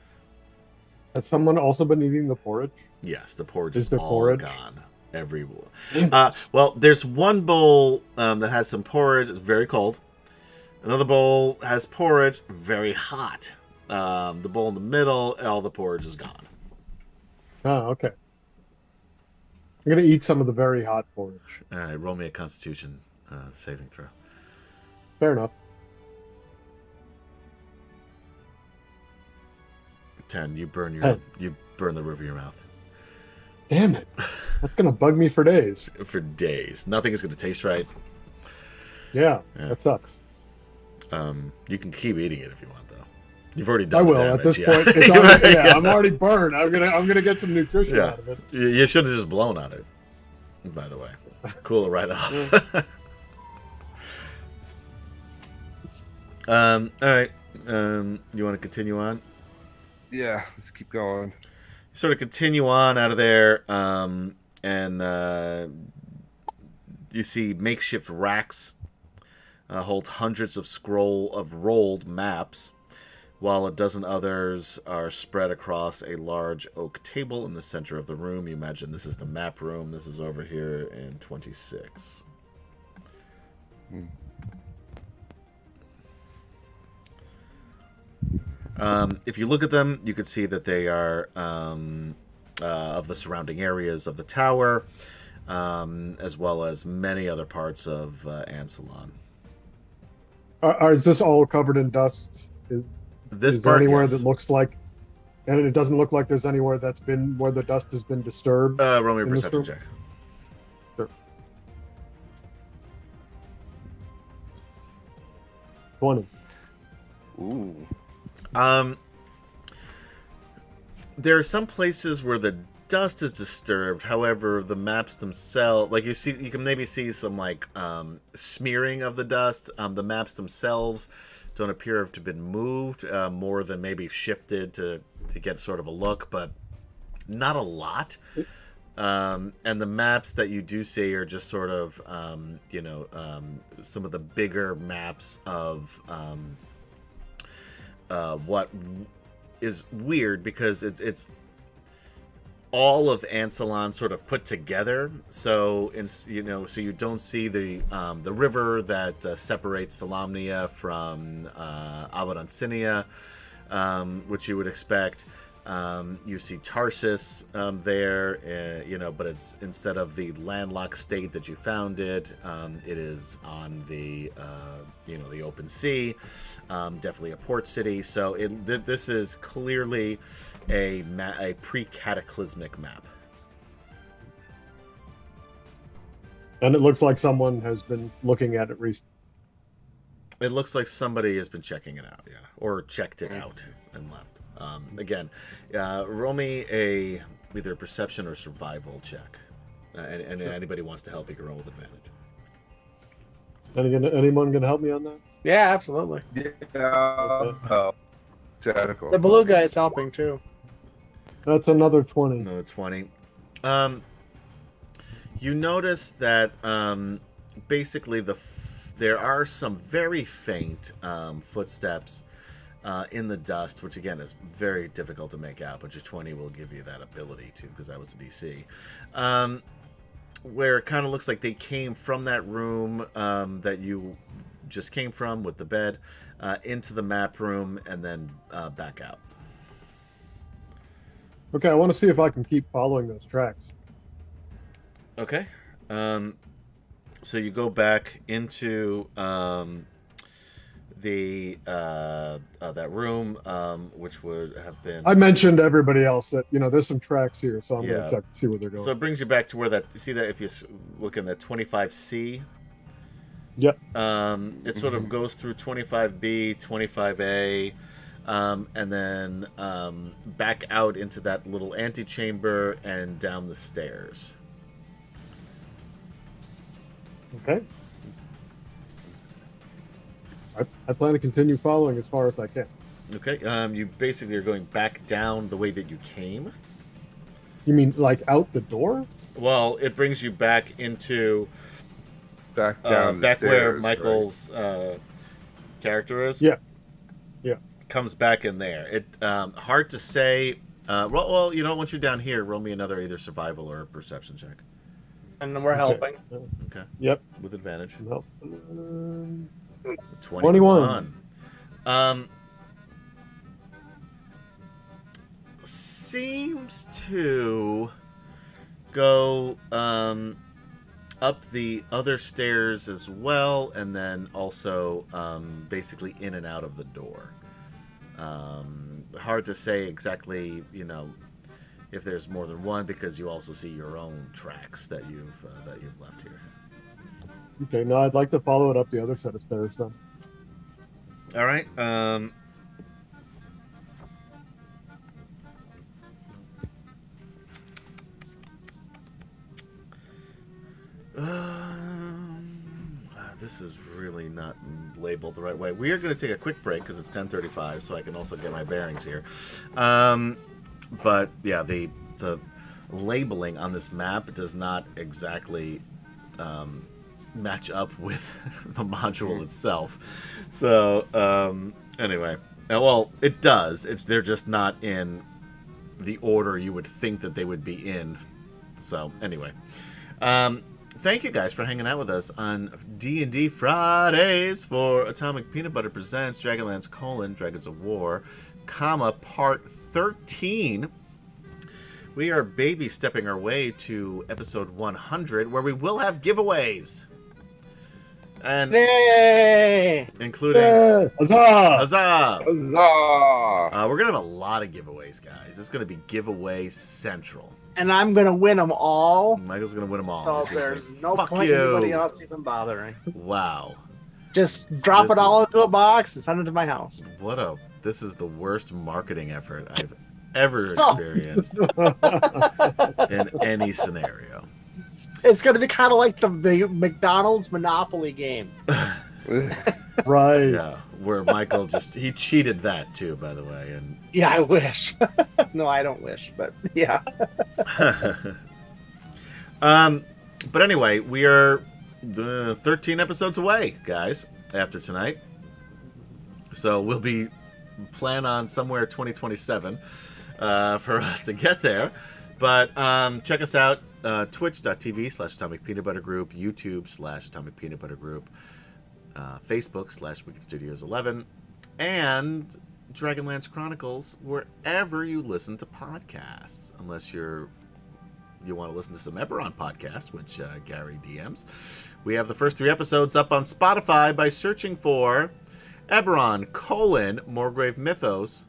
Has someone also been eating the porridge? Yes, the porridge Is is there all porridge? gone. Every well, there's one bowl that has some porridge. It's very cold. Another bowl has porridge, very hot. The bowl in the middle, all the porridge is gone. Oh, okay. I'm gonna eat some of the very hot porridge. All right, roll me a Constitution saving throw. Fair enough. 10. You burn Hey. you burn the roof of your mouth Damn it. That's gonna bug me for days. for days. Nothing is going to taste right. Yeah, Yeah. that sucks. You can keep eating it if you want, though. You've already done. I will. The damage, At this yeah. point, it's already, yeah, I'm already burned. I'm gonna get some nutrition Yeah. out of it. You should have just blown on it. By the way, cool it right off. All right. You want to continue on? Yeah, let's keep going. Sort of continue on out of there, and you see makeshift racks hold hundreds of rolled maps, while a dozen others are spread across a large oak table in the center of the room. You imagine this is the map room. This is over here in 26. If you look at them, you can see that they are of the surrounding areas of the tower, as well as many other parts of Ansalon. Is this all covered in dust? Is This there part, anywhere yes. that looks like, and it doesn't look like there's anywhere that's been where the dust has been disturbed? Roll me a in this perception room? check. Sure. 20. Ooh. There are some places where the dust is disturbed. However, the maps themselves, like you can maybe see some like smearing of the dust. The maps themselves don't appear to have been moved more than maybe shifted to get sort of a look, but not a lot. And the maps that you do see are just sort of some of the bigger maps of what is weird because it's all of Ansalon sort of put together. So so you don't see the river that separates Solamnia from Abaddon-Cinia, which you would expect. You see Tarsus there, but it's instead of the landlocked state that you found it, it is on the the open sea, definitely a port city. So this is clearly a pre-cataclysmic map. And it looks like someone has been looking at it recently. It looks like somebody has been checking it out, yeah, or checked it out and left. Again, roll me either a perception or survival check. And anybody wants to help, you can roll with advantage. Anyone gonna help me on that? Yeah, absolutely. Yeah. Tactical. The blue guy is helping too. That's another 20. Another 20. You notice that basically there are some very faint footsteps in the dust, which again is very difficult to make out, but your 20 will give you that ability to, because that was the DC. Where it kind of looks like they came from that room that you just came from with the bed into the map room and then back out. Okay, I want to see if I can keep following those tracks. Okay. So you go back into that room, which would have been. I mentioned to everybody else that there's some tracks here, so I'm Yeah. gonna check see where they're going. So it brings you back to where you see that if you look in that 25C. Yep. It sort of goes through 25B, 25A, and then back out into that little antechamber and down the stairs. Okay. I plan to continue following as far as I can. Okay. You basically are going back down the way that you came. You mean like out the door? Well, it brings you back into Back down the back stairs, where right? Michael's character is. Yeah. Yeah. Comes back in there. It hard to say. Well, once you're down here, roll me another either survival or a perception check. And we're helping. Okay. Yep. With advantage. No. 21. Seems to go up the other stairs as well, and then also basically in and out of the door. Hard to say exactly, if there's more than one, because you also see your own tracks that you've left here. Okay, no, I'd like to follow it up the other set of stairs then. All right. This is really not labeled the right way. We are going to take a quick break because it's 10:35, so I can also get my bearings here. But yeah, the labeling on this map does not exactly match up with the module itself. So anyway, well, it does. They're just not in the order you would think that they would be in. So anyway, thank you guys for hanging out with us on D&D Fridays for Atomic Peanut Butter Presents DragonLance: Dragons of War, Part 13. We are baby stepping our way to episode 100, where we will have giveaways. And Yay! including Huzzah! Huzzah! Huzzah! We're gonna have a lot of giveaways, guys. It's gonna be giveaway central. And I'm gonna win them all. Michael's gonna win them all. So He's gonna there's say, no "Fuck point you." in anybody else even bothering. Wow, Just drop This it all is- into a box and send it to my house. this is the worst marketing effort I've ever Oh. experienced in any scenario. It's gonna be kind of like the McDonald's Monopoly game. Right. Yeah, where Michael he cheated that too, by the way, and Yeah, I wish. No, I don't wish, but yeah. But anyway, we are 13 episodes away, guys, after tonight. So we'll be plan on somewhere 2027 for us to get there. But check us out, twitch.tv/Atomic Peanut Butter Group, YouTube/Atomic Peanut Butter Group, Facebook/Wicked Studios 11, and Dragonlance Chronicles wherever you listen to podcasts, unless you want to listen to some Eberron podcast, which Gary DMs. We have the first 3 episodes up on Spotify by searching for Eberron: Morgrave Mythos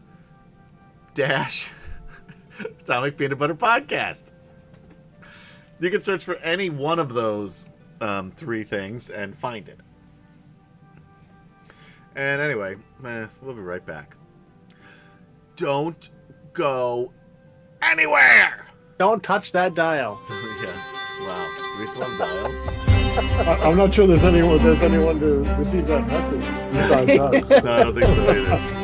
Atomic Peanut Butter Podcast. You can search for any one of those 3 things and find it. And anyway, we'll be right back. Don't go anywhere. Don't touch that dial. Yeah. Wow. Do we still have dials? I'm not sure there's anyone to receive that message besides us. No, I don't think so either.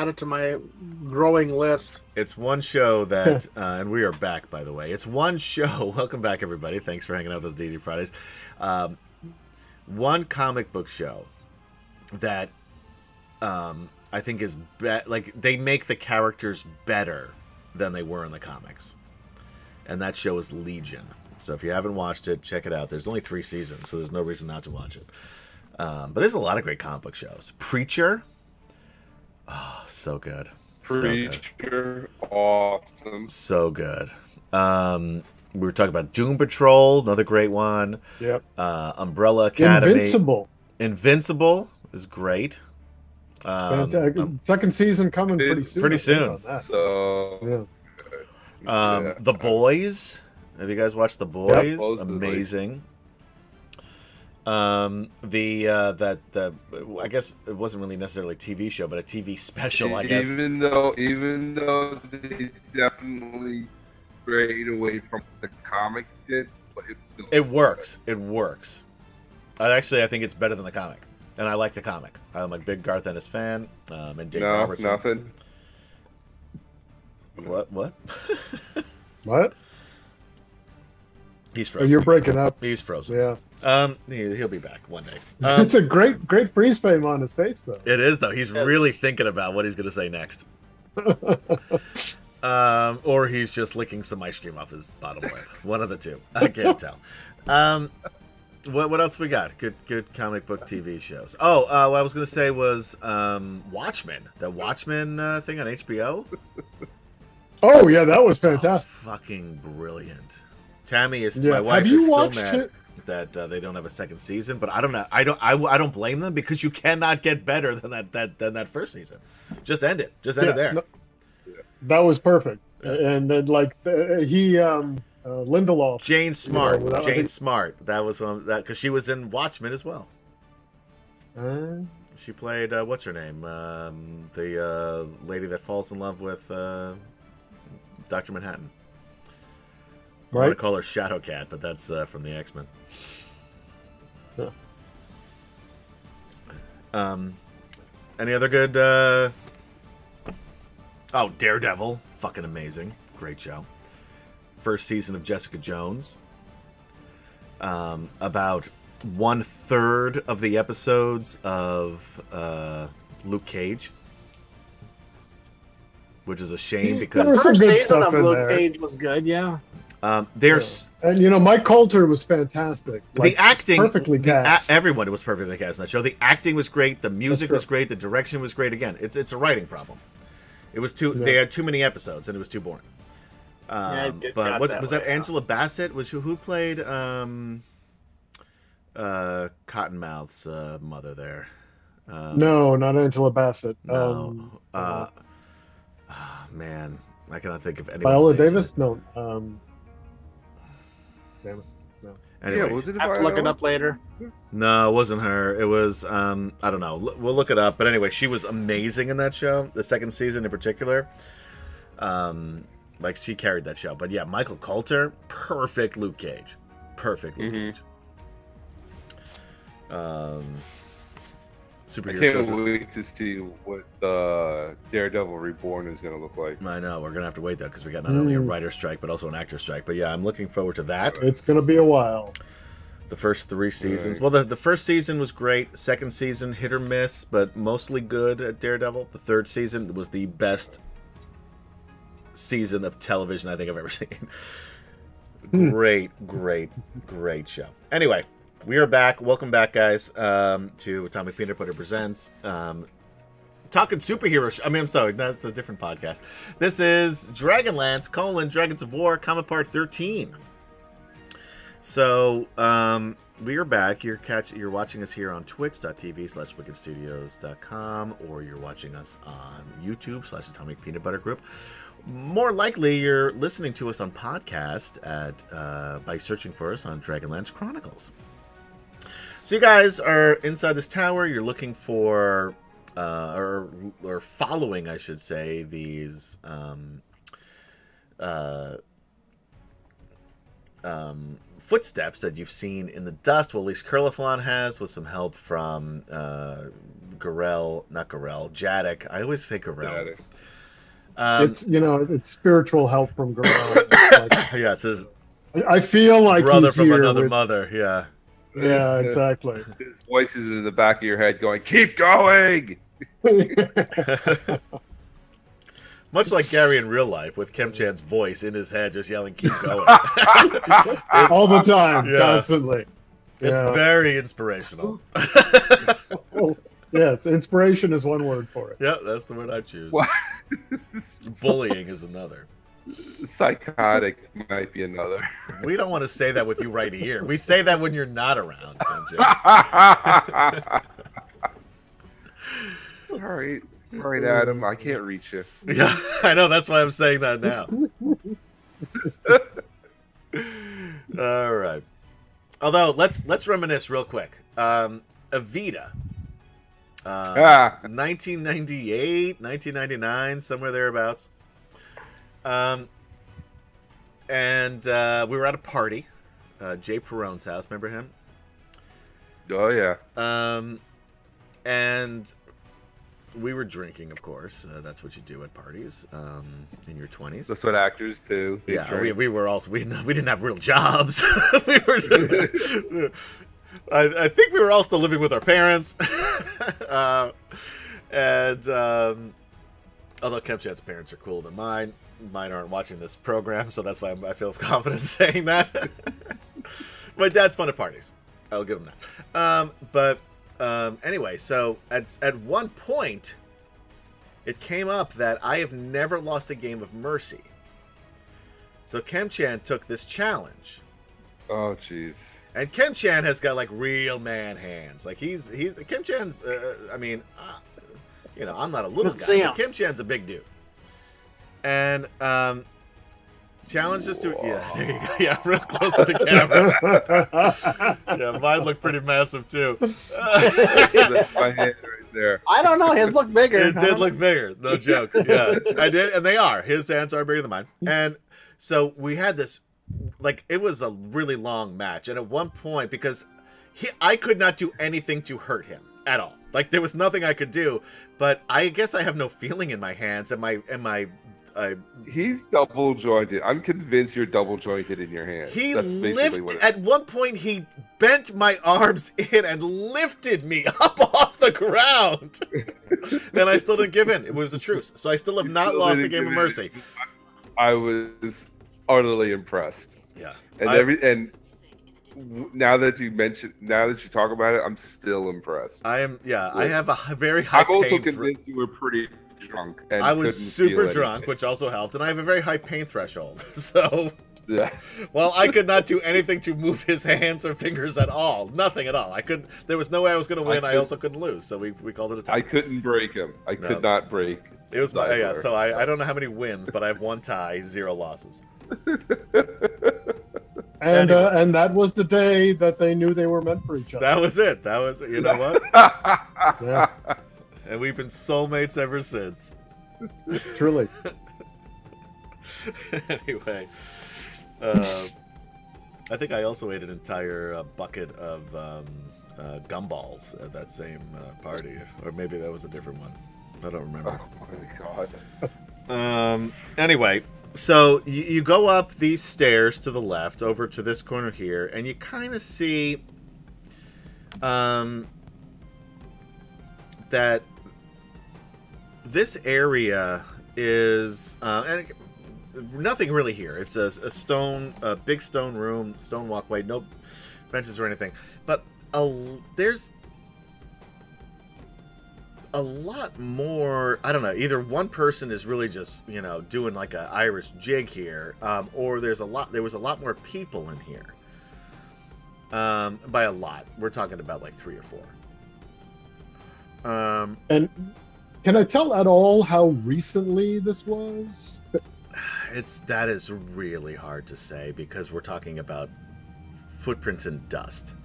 add it to my growing list. It's one show that, and we are back, by the way. It's one show. Welcome back, everybody. Thanks for hanging out with us, D&D Fridays. One comic book show that I think is like they make the characters better than they were in the comics, and that show is Legion. So if you haven't watched it, check it out. There's only 3 seasons, so there's no reason not to watch it. But there's a lot of great comic book shows. Preacher, oh, so good. Preacher, awesome. So good. We were talking about Doom Patrol, another great one. Yep. Umbrella Academy. Invincible is great. Second season coming pretty soon. Pretty soon. On that. So, The Boys. Have you guys watched The Boys? Yep. Amazing. I guess it wasn't really necessarily a TV show, but a TV special, I guess. Even though they definitely strayed away from the comic did, but it works. It works. I think it's better than the comic, and I like the comic. I'm a big Garth Ennis fan, and Dave Robertson. Nothing. What? What? He's Oh, frozen. you're breaking up. He's frozen. Yeah. He'll be back one day. It's a great freeze frame on his face, though. It is, though. He's really thinking about what he's going to say next. Or he's just licking some ice cream off his bottom lip. One of the two. I can't tell. What else we got? Good comic book TV shows. What I was going to say was Watchmen. The Watchmen thing on HBO. Oh yeah, that was fantastic. Oh, fucking brilliant. Tammy is Yeah. my wife. Have you is still watched mad it? that they don't have a second season, but I don't know. I don't blame them because you cannot get better than that first season. Just end it. Just end it there. No, that was perfect. Yeah. And then Lindelof. Jane Smart. You know, Jane Smart. That was that because she was in Watchmen as well. She played what's her name? The lady that falls in love with Dr. Manhattan. I want to call her Shadowcat, but that's from the X-Men. Yeah. Any other good? Daredevil, fucking amazing, great show. First season of Jessica Jones. About 1/3 of the episodes of Luke Cage, which is a shame because There's some First good season stuff of in Luke there. Cage was good, yeah. there's And Mike Coulter was fantastic. the acting, perfectly cast. Everyone was perfectly cast in that show. The acting was great. The music true. was great. The direction was great. Again, it's a writing problem. It was too. They had too many episodes, and it was too boring. It But got what that was way, that? Angela Bassett was who played Cottonmouth's mother there. No, not Angela Bassett. No. Man, I cannot think of anyone. Viola Davis? No. Damn it. No. Anyway, was it I have to look it up later. no, it wasn't her. It was I don't know. We'll look it up. But anyway, she was amazing in that show. The second season in particular. Like she carried that show. But yeah, Michael Coulter, perfect Luke Cage. Perfect Luke Cage. I Superhero can't shows. wait to see what Daredevil Reborn is going to look like. I know we're gonna have to wait though because we got not only a writer strike but also an actor strike. But yeah, I'm looking forward to that. It's going to be a while. The first 3 seasons. Right. Well, the first season was great. Second season hit or miss, but mostly good at Daredevil. The third season was the best season of television I think I've ever seen. Great show. Anyway, we are back. Welcome back, guys, to Atomic Peanut Butter Presents. Talking superhero. I'm sorry, that's a different podcast. This is Dragonlance: Dragons of War, Comic Part 13. So, we are back. You're watching us here on twitch.tv/wickedstudios.com, or you're watching us on YouTube/Atomic Peanut Butter Group. More likely, you're listening to us on podcast by searching for us on Dragonlance Chronicles. So you guys are inside this tower. You're looking for, or following, I should say, these footsteps that you've seen in the dust. Well, at least Curliflon has, with some help from Jadek. I always say Garel. It's it's spiritual help from Garel. Yes, his I feel like brother he's from here another with- mother. Yeah. Yeah, exactly. His voice is in the back of your head going, "Keep going." Much like Gary in real life, with Kemchan's voice in his head, just yelling, "Keep going!" All the time, Yeah. constantly. It's Yeah. very inspirational. Oh, yes, inspiration is one word for it. Yeah, that's the word I choose. What? Bullying is another. Psychotic might be another. We don't want to say that with you right here. We say that when you're not around, Kemchan. All right, Adam. I can't reach you. Yeah, I know. That's why I'm saying that now. All right. Although, let's reminisce real quick. Evita. 1998, 1999, somewhere thereabouts. And we were at a party, Jay Perone's house. Remember him? Oh yeah. And we were drinking, of course. That's what you do at parties in your 20s. That's what actors do. They Yeah, drink. we were also we didn't have real jobs. We were. I think we were all still living with our parents, and although Kemchan's parents are cooler than mine aren't watching this program, so that's why I feel confident saying that. My dad's fun at parties. I'll give him that. But anyway, so at one point, it came up that I have never lost a game of Mercy. So Kemchan took this challenge. Oh jeez. And Kemchan has got like real man hands. Like he's Kemchan's. I'm not a little guy. Damn. But Kemchan's a big dude. And challenged us to there you go. Yeah, real close to the camera. Yeah, mine looked pretty massive too. That's my hand right there. I don't know. His look bigger. It did look bigger, no joke. Yeah, I did, and they are. His hands are bigger than mine. And so we had this, like, it was a really long match. And at one point, because I could not do anything to hurt him at all. Like, there was nothing I could do. But I guess I have no feeling in my hands. He's double jointed. I'm convinced you're double jointed in your hands. He That's basically what lifted, it at one point, he bent my arms in and lifted me up off the ground. And I still didn't give in. It was a truce. So I still have not still lost a didn't game of give in. Mercy. I was utterly impressed. Yeah. And now that you talk about it, I'm still impressed. I am, yeah, I have a very high I'm also pain convinced you were pretty drunk. And I was couldn't super feel drunk, anything. which also helped, and I have a very high pain threshold. So, Yeah. well, I could not do anything to move his hands or fingers at all. Nothing at all. There was no way I was going to win. I also couldn't lose, so we called it a tie. I couldn't break him. I could not break. It was my, yeah. Cypher. So I don't know how many wins, but I have 1 tie, 0 losses. And Anyway. and that was the day that they knew they were meant for each other. That was it. That was, you know what? Yeah, And we've been soulmates ever since. truly. Anyway, I think I also ate an entire bucket of gumballs at that same party, or maybe that was a different one. I don't remember. Oh my god. Anyway, so you go up these stairs to the left, over to this corner here, and you kind of see that this area is and nothing really here. It's a big stone room, stone walkway, no benches or anything, but there's a lot more. I don't know, either one person is really just doing like a Irish jig here, or there was a lot more people in here. By a lot, we're talking about like 3 or 4. And can I tell at all how recently this was? That is really hard to say, because we're talking about footprints in dust.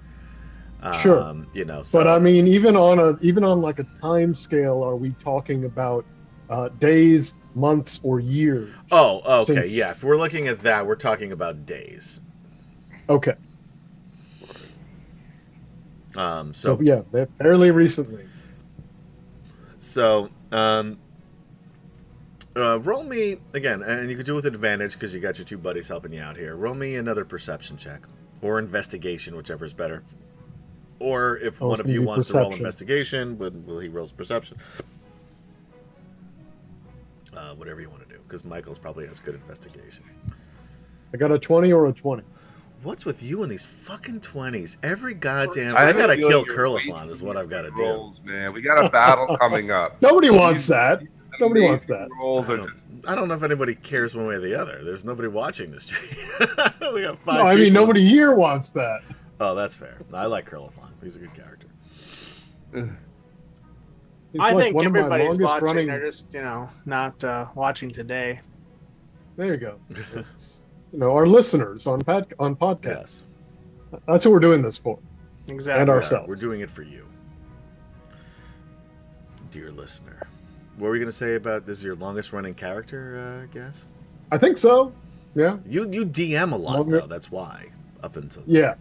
Sure. So, But I mean, even on like a time scale, are we talking about days, months, or years? oh, okay, since- yeah. If we're looking at that, we're talking about days. Okay. So So yeah, they're fairly recently. So, roll me again, and you can do it with advantage because you got your two buddies helping you out here. Roll me another perception check or investigation, whichever is better. Or if Oh, one it's of gonna you be wants to roll perception. investigation, will he rolls perception? Whatever you want to do, because Michael's probably has good investigation. I got a 20 or a 20. What's with you and these fucking 20s? Every goddamn... I I have a gotta feeling kill you're Curlifon wasting is what I've got to do. rolls, man. We got a battle coming up. Nobody wants These that. Nobody wants amazing that. Rolls I are don't, I don't know if anybody cares one way or the other. There's nobody watching this stream. We got 5 No, I mean people. nobody here wants that. Oh, that's fair. I like Curlifon. He's a good character. He's I like think one of my everybody's longest watching. running. They're just, not watching today. There you go. It's, our listeners on podcasts. Yes. That's what we're doing this for. Exactly. And Yeah, ourselves. we're doing it for you, dear listener. What were you going to say about this? Is your longest running character, Gas? I think so. Yeah. You DM a lot, Longer- though. That's why. Up until... Yeah.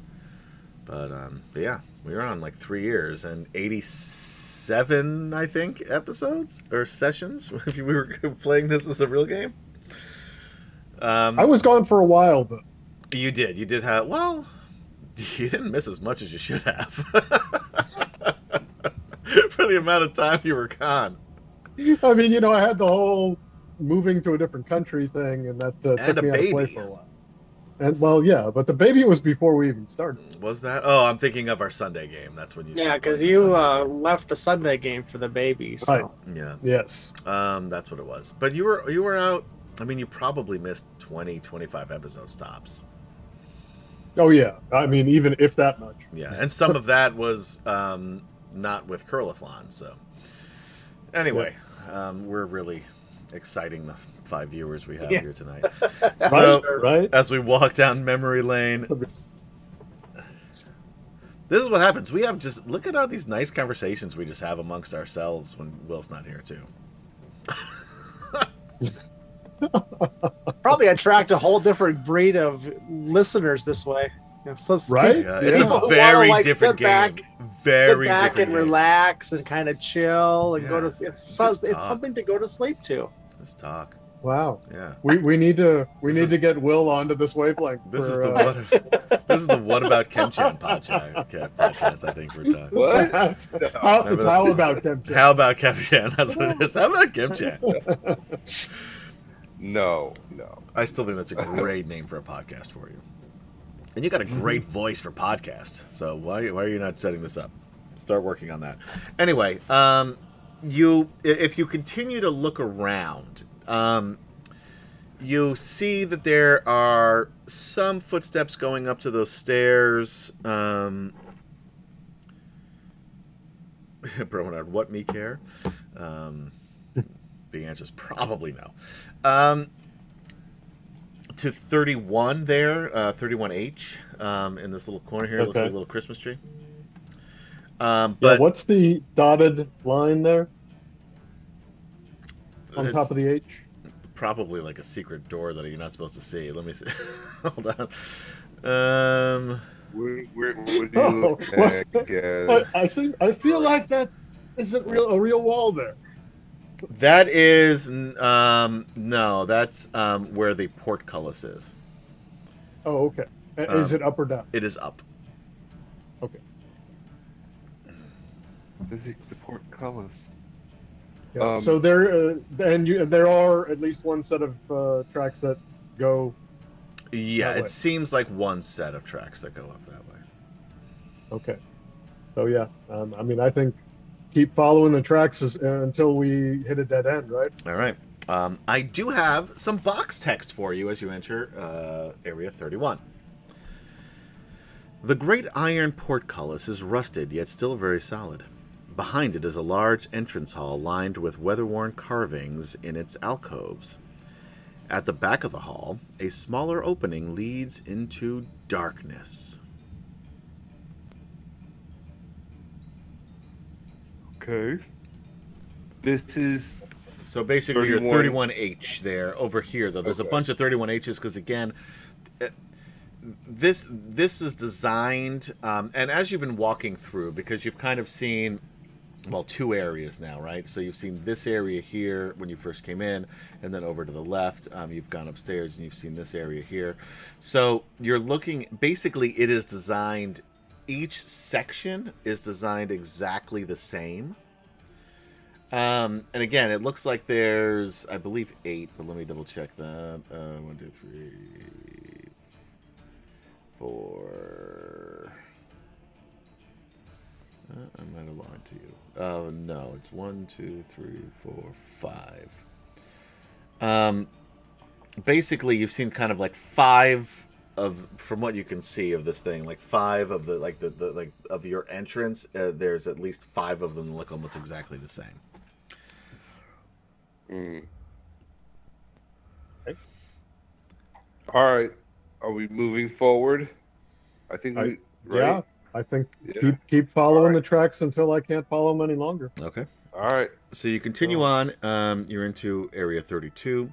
But yeah, we were on like 3 years and 87, I think, episodes or sessions if we were playing this as a real game. I was gone for a while, though. You did have... Well, you didn't miss as much as you should have. For the amount of time you were gone. I mean, I had the whole moving to a different country thing, and that And took a me out of play baby. for a while. And well, yeah, but the baby was before we even started. Was that? Oh, I'm thinking of our Sunday game. That's when you... Yeah, started because playing the you Sunday game. left the Sunday game for the baby. So. Right. Yeah. Yes. That's what it was. But you were out... I mean, you probably missed 20, 25 episodes tops. Oh yeah. I mean, even if that much. Yeah, and some of that was not with Curlifon, so... Anyway, we're really exciting the 5 viewers we have here tonight. So, Right. as we walk down memory lane, this is what happens. We have just... Look at all these nice conversations we just have amongst ourselves when Will's not here, too. Probably attract a whole different breed of listeners this way. Right? Yeah, it's People a who very wanna, different sit back- game. Very sit back different and game. relax and kind of chill and go Yeah. to. It's Just it's talk. something to go to sleep to. Let's talk. Wow. Yeah. We need to is- to get Will onto this wavelength. This for, is the this is the What About Kemchan podcast. I think we're done. What? It's how about Kemchan? How about Kemchan? That's what it is. How about Kemchan? No. I still think that's a great name for a podcast for you. And you got a great voice for podcast. So why are you not setting this up? Start working on that. Anyway, if you continue to look around, you see that there are some footsteps going up to those stairs. Bernard, what me care? The answer is probably no. To 31 there, 31H, in this little corner here. It looks Okay. like a little Christmas tree. Yeah, But what's the dotted line there on it's top of the H? probably like a secret door that you're not supposed to see. Let me see. Hold on. What do you Oh, look I feel like that isn't a real wall there. That is no. That's where the portcullis is. Oh, okay. Is it up or down? It is up. Okay. the portcullis? Yeah. So there, there are at least one set of tracks that go. Yeah, That it way. seems like one set of tracks that go up that way. Okay. So yeah, I mean, I think keep following the tracks until we hit a dead end, right? All right. I do have some box text for you as you enter Area 31. The great iron portcullis is rusted, yet still very solid. Behind it is a large entrance hall lined with weather-worn carvings in its alcoves. At the back of the hall, a smaller opening leads into darkness. Okay. This is So basically, 31. you're 31H there. Over here, though, there's a Okay. bunch of 31Hs because, again, this is designed, and as you've been walking through, because you've kind of seen, well, two areas now, right? So you've seen this area here when you first came in, and then over to the left, you've gone upstairs and you've seen this area here. So you're looking, basically it is designed, each section is designed exactly the same. And again, it looks like there's, I believe, 8, but let me double check that. 1, 2, 3, 4. I might have lied to you. Oh no, it's 1, 2, 3, 4, 5. Basically, you've seen kind of like 5 of, from what you can see of this thing, like 5 of the like of your entrance. There's at least 5 of them that look almost exactly the same. Okay. All right. Are we moving forward? I think we. Right? Yeah, I think keep following the tracks until I can't follow them any longer. Okay. All right. So you continue on. You're into Area 32.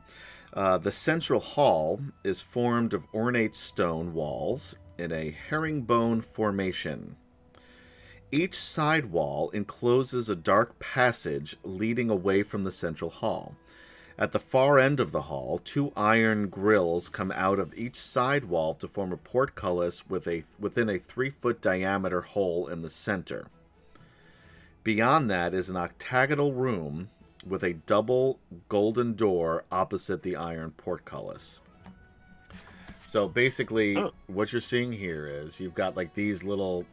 The central hall is formed of ornate stone walls in a herringbone formation. Each side wall encloses a dark passage leading away from the central hall. At the far end of the hall, 2 iron grills come out of each side wall to form a portcullis within a 3-foot diameter hole in the center. Beyond that is an octagonal room with a double golden door opposite the iron portcullis. So basically, what you're seeing here is you've got like these little,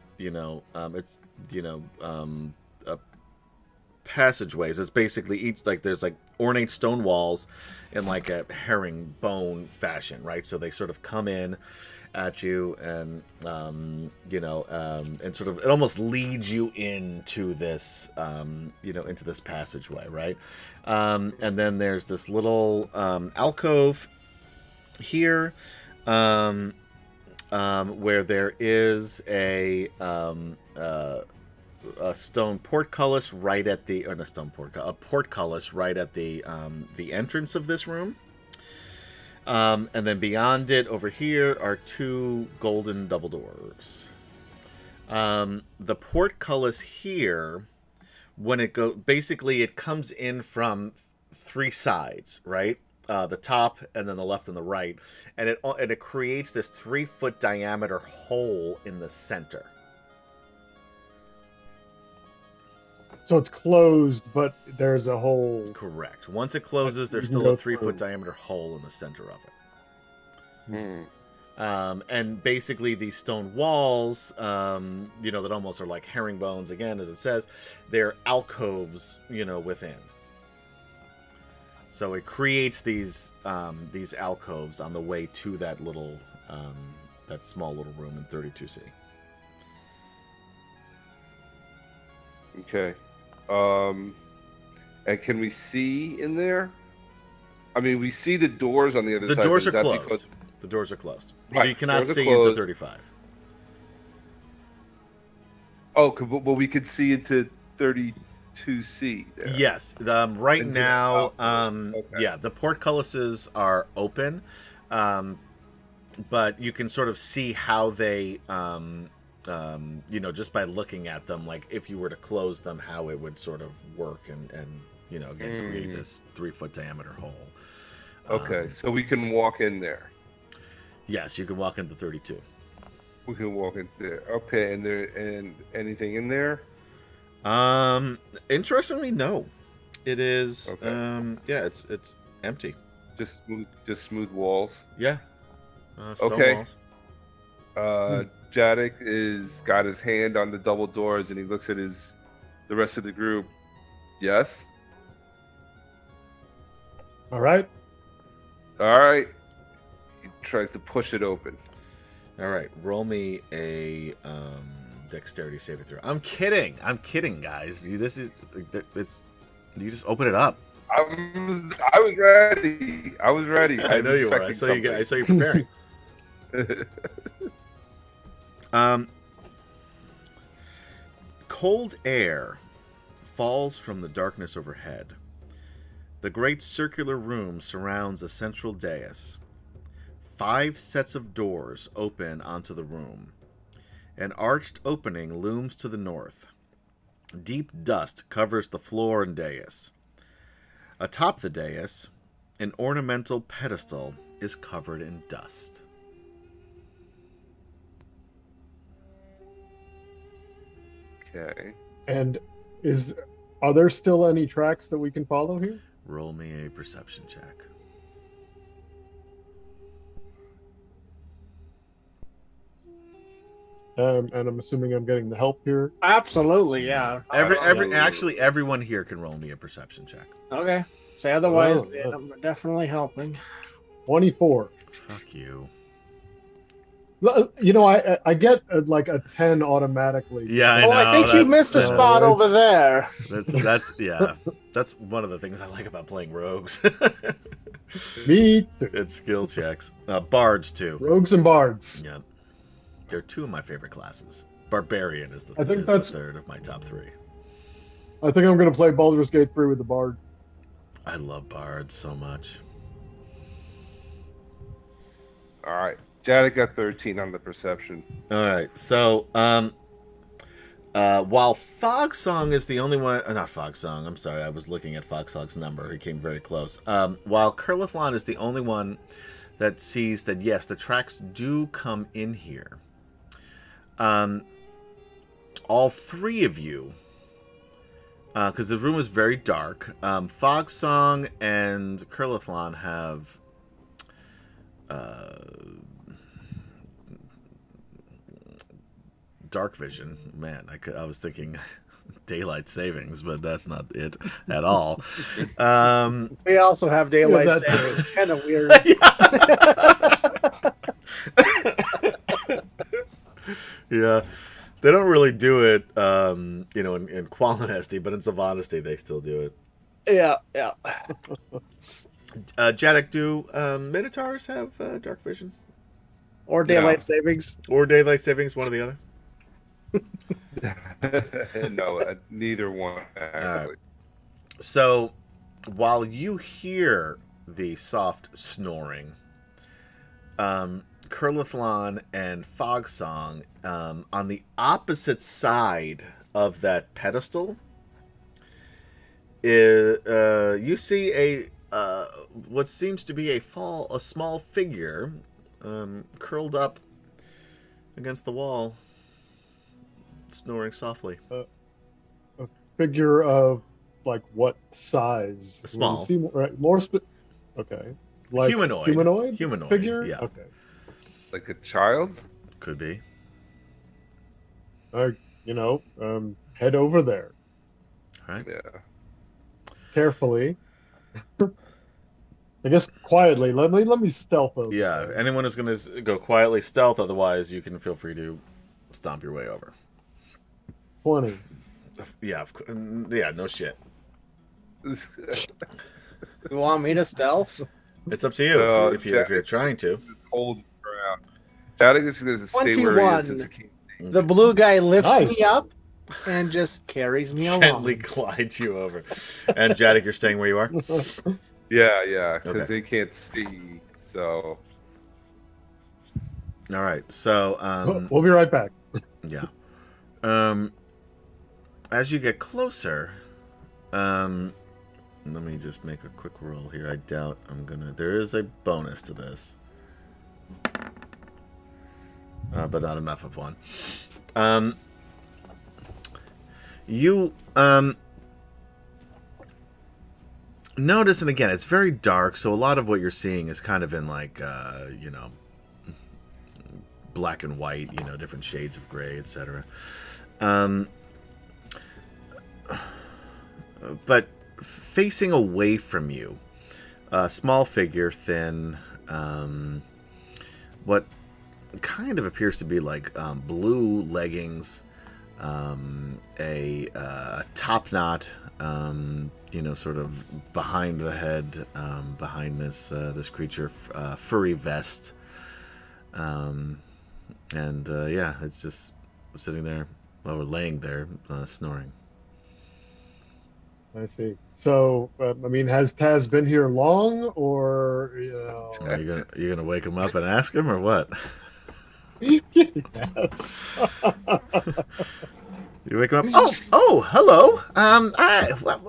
passageways. It's basically each, like, there's like ornate stone walls in like a herringbone fashion, right? So they sort of come in at you, and and sort of it almost leads you into this into this passageway, right? And then there's this little alcove here, where there is a stone portcullis right at the, or not stone portcullis, a portcullis right at the entrance of this room. And then beyond it, over here, are 2 golden double doors. The portcullis here, when it basically it comes in from 3 sides, right? The top, and then the left and the right, and it creates this 3-foot diameter hole in the center. So it's closed, but there's a hole. Correct. Once it closes, there's still a 3-foot diameter hole in the center of it. And basically these stone walls, that almost are like herringbones, again, as it says, they're alcoves, within. So it creates these alcoves on the way to that little, that small little room in 32C. Okay. And can we see in there? I mean, we see the doors on the other side. The doors are closed. The doors are closed. Right. So you cannot see into 35. Oh, well, we could see into 32C there. Yes. Right now, okay. yeah, the portcullises are open, but you can sort of see how they, just by looking at them, like if you were to close them, how it would sort of work and again, create this 3-foot diameter hole. Okay, so we can walk in there. Yes, you can walk into 32. We can walk in there. Okay, and anything in there? Interestingly, no. It is. Okay. Yeah, it's empty. Just smooth walls. Yeah. Stone Okay. walls. Jadek is got his hand on the double doors, and he looks at the rest of the group. Yes. All right. All right. He tries to push it open. All right. Roll me a dexterity saving throw. I'm kidding, guys. This is it's. You just open it up. I was ready. I know you were. I saw you preparing. Cold air falls from the darkness overhead. The great circular room surrounds a central dais. 5 sets of doors open onto the room. An arched opening looms to the north. Deep dust covers the floor and dais. Atop the dais, an ornamental pedestal is covered in dust. Okay. And are there still any tracks that we can follow here? Roll me a perception check. And I'm assuming I'm getting the help here. Absolutely, yeah. Everyone here can roll me a perception check. Okay. Say otherwise, Oh, then I'm definitely helping. 24. Fuck you. You know, I get like a 10 automatically. Yeah, I Oh, know. I think you missed a yeah, spot it's- over there. That's one of the things I like about playing rogues. Me too. It's skill checks. Bards too. Rogues and bards. Yeah, they're 2 of my favorite classes. Barbarian is the, I think is that's- the 3rd of my top 3. I think I'm going to play Baldur's Gate 3 with the bard. I love bards so much. All right. Janet got 13 on the perception. All right, so while Fog Song is the only one, not Fog Song. I'm sorry, I was looking at Fog Song's number. He came very close. While Curlithlon is the only one that sees that yes, the tracks do come in here. All 3 of you, because the room is very dark. Fog Song and Curlithlon have. Dark vision, man. I was thinking daylight savings, but that's not it at all. We also have daylight Yeah, savings. It's kind of weird. Yeah, they don't really do it, in Qualinesti, but in Sylvanesty they still do it. Yeah, yeah. Jadek, do Minotaurs have dark vision Or daylight savings. or daylight savings? One or the other. No, neither one actually. So, while you hear the soft snoring, Curlithlon and Fogsong, on the opposite side of that pedestal, you see a what seems to be a small figure curled up against the wall, snoring softly. A figure of like what size? Small. See more okay. Like Humanoid. Humanoid figure? Yeah. Okay. Like a child? Could be. Head over there All right. Yeah. carefully. I guess quietly. Let me stealth over. Yeah. there. Anyone is going to go quietly stealth. Otherwise, you can feel free to stomp your way over. 20. Yeah. Yeah. No shit. You want me to stealth? It's up to you No, if you're trying to. It's holding around. Janet is going to stay where he 21. is since he can't. The blue guy lifts Nice. me up and just carries me along. Gently glides you over. And Jadek, you're staying where you are. Yeah, because Okay. they can't see. So All right. So We'll be right back. yeah. As you get closer, let me just make a quick roll here. I doubt I'm gonna. There is a bonus to this, but not enough of one. You notice, and again, it's very dark, so a lot of what you're seeing is kind of in like black and white, different shades of gray, etc. But facing away from you, a small figure, thin, what kind of appears to be like blue leggings, a top knot, sort of behind the head, behind this creature, furry vest, and it's just sitting there, or laying there, snoring. I see. So, I mean, has Taz been here long, or Are you gonna wake him up and ask him, or what? yes. You wake him up. Oh, hello.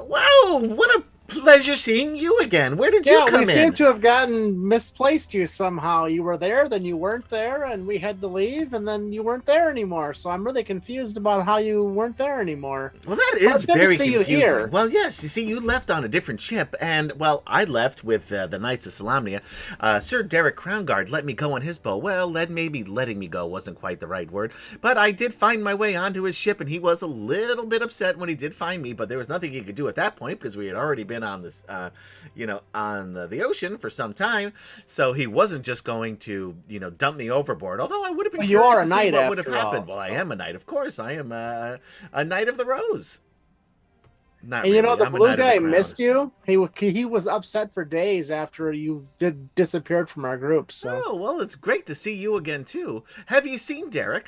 Wow, what a pleasure seeing you again. Where did you Yeah, come we seem in? to have gotten misplaced you somehow. You were there, then you weren't there, and we had to leave, and then you weren't there anymore. So I'm really confused about how you weren't there anymore. Well, that is But I didn't very see you confusing. here. Well, yes, you see, you left on a different ship, and, well, I left with the Knights of Salamnia. Sir Derek Crownguard let me go on his boat. Well, maybe letting me go wasn't quite the right word, but I did find my way onto his ship, and he was a little bit upset when he did find me, but there was nothing he could do at that point, because we had already been on this, on the ocean for some time, so he wasn't just going to, dump me overboard, although I would have been Well, you curious are a to see knight what would have after all, happened. Well, I so. am a knight, of course. I am a Knight of the Rose. Not And really. the I'm a blue Knight of the guy Crown. missed you. He was upset for days after you disappeared from our group. So Oh, well, it's great to see you again, too. Have you seen Derek?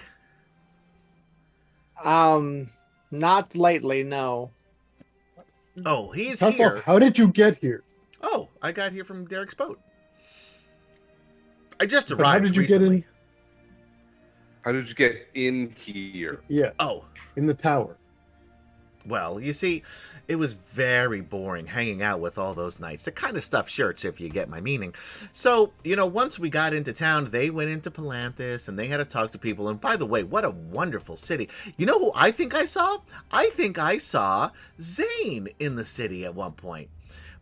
not lately, no. Oh, he's Tesla, here. how did you get here? Oh, I got here from Derek's boat. I just But how arrived did you recently. get in? How did you get in here? Yeah, Oh, in the tower. well, you see, it was very boring hanging out with all those knights. The kind of stuffed shirts, if you get my meaning. So, once we got into town, they went into Palanthas, and they had to talk to people. And by the way, what a wonderful city. You know who I think I saw? I think I saw Zane in the city at one point.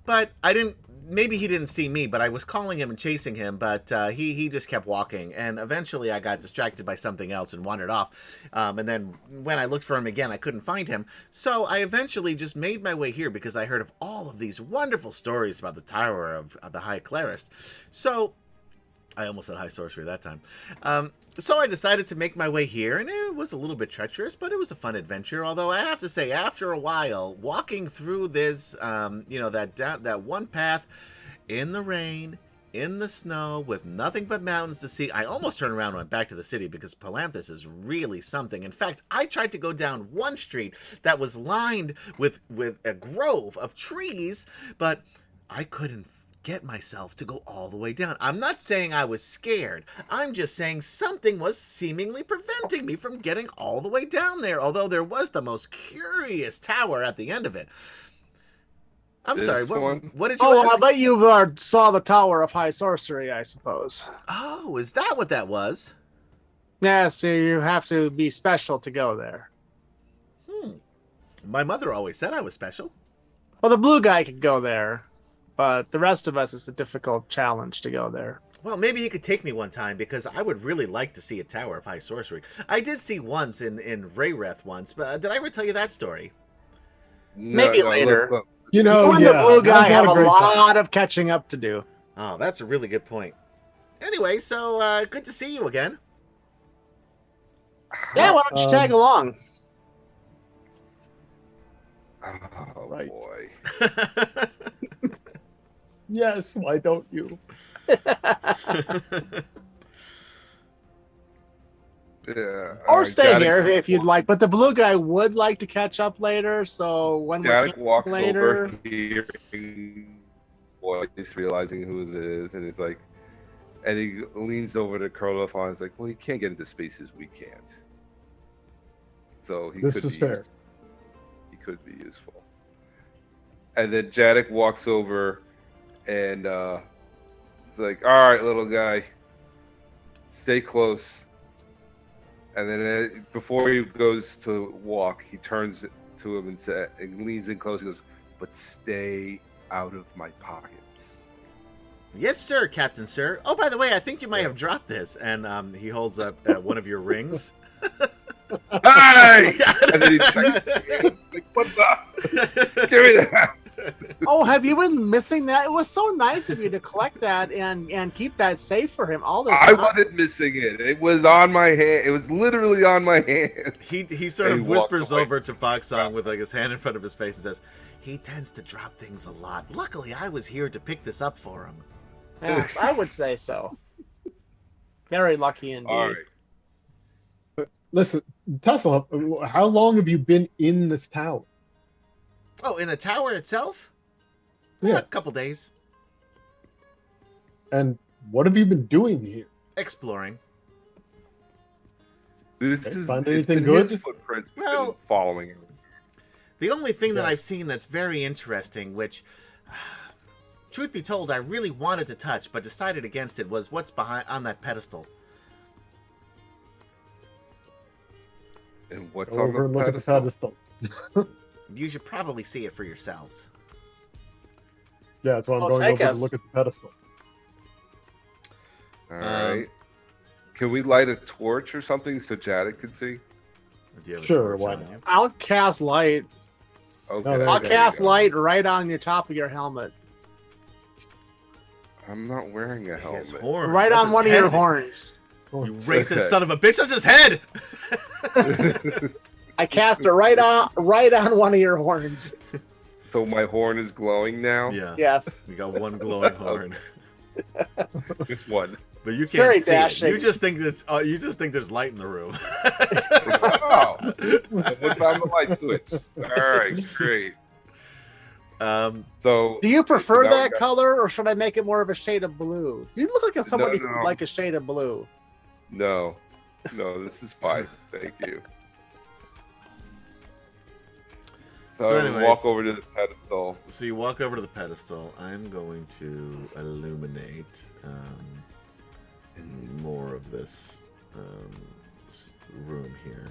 But I didn't... Maybe he didn't see me, but I was calling him and chasing him, but he just kept walking, and eventually I got distracted by something else and wandered off, and then when I looked for him again, I couldn't find him, so I eventually just made my way here because I heard of all of these wonderful stories about the Tower of the High Clerist, so... I almost said High Sorcery that time. So I decided to make my way here, and it was a little bit treacherous, but it was a fun adventure. Although I have to say, after a while, walking through this, that one path in the rain, in the snow, with nothing but mountains to see, I almost turned around and went back to the city because Palanthas is really something. In fact, I tried to go down one street that was lined with a grove of trees, but I couldn't get myself to go all the way down. I'm not saying I was scared. I'm just saying something was seemingly preventing me from getting all the way down there, although there was the most curious tower at the end of it. I'm sorry, what did you Oh, ask? I bet you saw the Tower of High Sorcery, I suppose. Oh, is that what that was? Yeah, so you have to be special to go there. My mother always said I was special. Well, the blue guy could go there, but the rest of us, it's a difficult challenge to go there. Well, maybe he could take me one time, because I would really like to see a Tower of High Sorcery. I did see once in Rayreth once, but did I ever tell you that story? Maybe later. Look. You and yeah, the blue guy I've had have a great time. lot of catching up to do. Oh, that's a really good point. Anyway, so good to see you again. Yeah, why don't you tag along? Oh, Right. boy. Yes, why don't you? Yeah. Or stay Jadik- here if you'd like. But the blue guy would like to catch up later, so when Jadik we're walks later... over, hearing voice, realizing who it is, and he's like, and he leans over to Kurlafon and is like, well, he can't get into spaces we can't. So he This could is be fair. He could be useful. And then Jadik walks over and it's like, all right, little guy, stay close. And then before he goes to walk, he turns to him and leans in close. He goes, but stay out of my pockets. Yes, sir, Captain Sir. Oh, by the way, I think you might have dropped this. And he holds up one of your rings. Hey! And then he checks like, what the? Give me that. Oh, have you been missing that? It was so nice of you to collect that and keep that safe for him all this I time. wasn't missing it. It was on my hand. It was literally on my hand. He sort And of he walks whispers away. over to Foxsong with like his hand in front of his face and says, he tends to drop things a lot. Luckily, I was here to pick this up for him. Yes, I would say so. Very lucky indeed. All right. Listen, Tesla, how long have you been in this tower? Oh, in the tower itself? Yeah. A couple days. And what have you been doing here? Exploring. This Okay, is find it's anything been his good? footprints we've Well- been following him. The only thing that Yeah. I've seen that's very interesting, which, truth be told, I really wanted to touch, but decided against it, was what's behind on that pedestal. And what's Go on over the and look pedestal? at the pedestal. You should probably see it for yourselves. Yeah, that's why I'm Well, going take over us. to look at the pedestal. All right. Can we light a torch or something so Janet can see? Do you have a Sure, torch why on not? you? I'll cast light. Okay. there I'll you cast go. light right on your top of your helmet. I'm not wearing a He has helmet. horns. Right That's on his one of your head. horns. You racist Okay. son of a bitch. That's his head. I cast it right on one of your horns. So my horn is glowing now? Yeah. Yes. You got one glowing horn, Just one. but you It's can't very see dashing. it. You just think that's. You just think there's light in the room. Oh, what's on the light switch? All right, great. So Do you prefer now we that got- color, or should I make it more of a shade of blue? You look like somebody who no. would like a shade of blue. No, this is fine. Thank you. So, So I anyways- walk over to the pedestal. So you walk over to the pedestal. I'm going to illuminate more of this room here,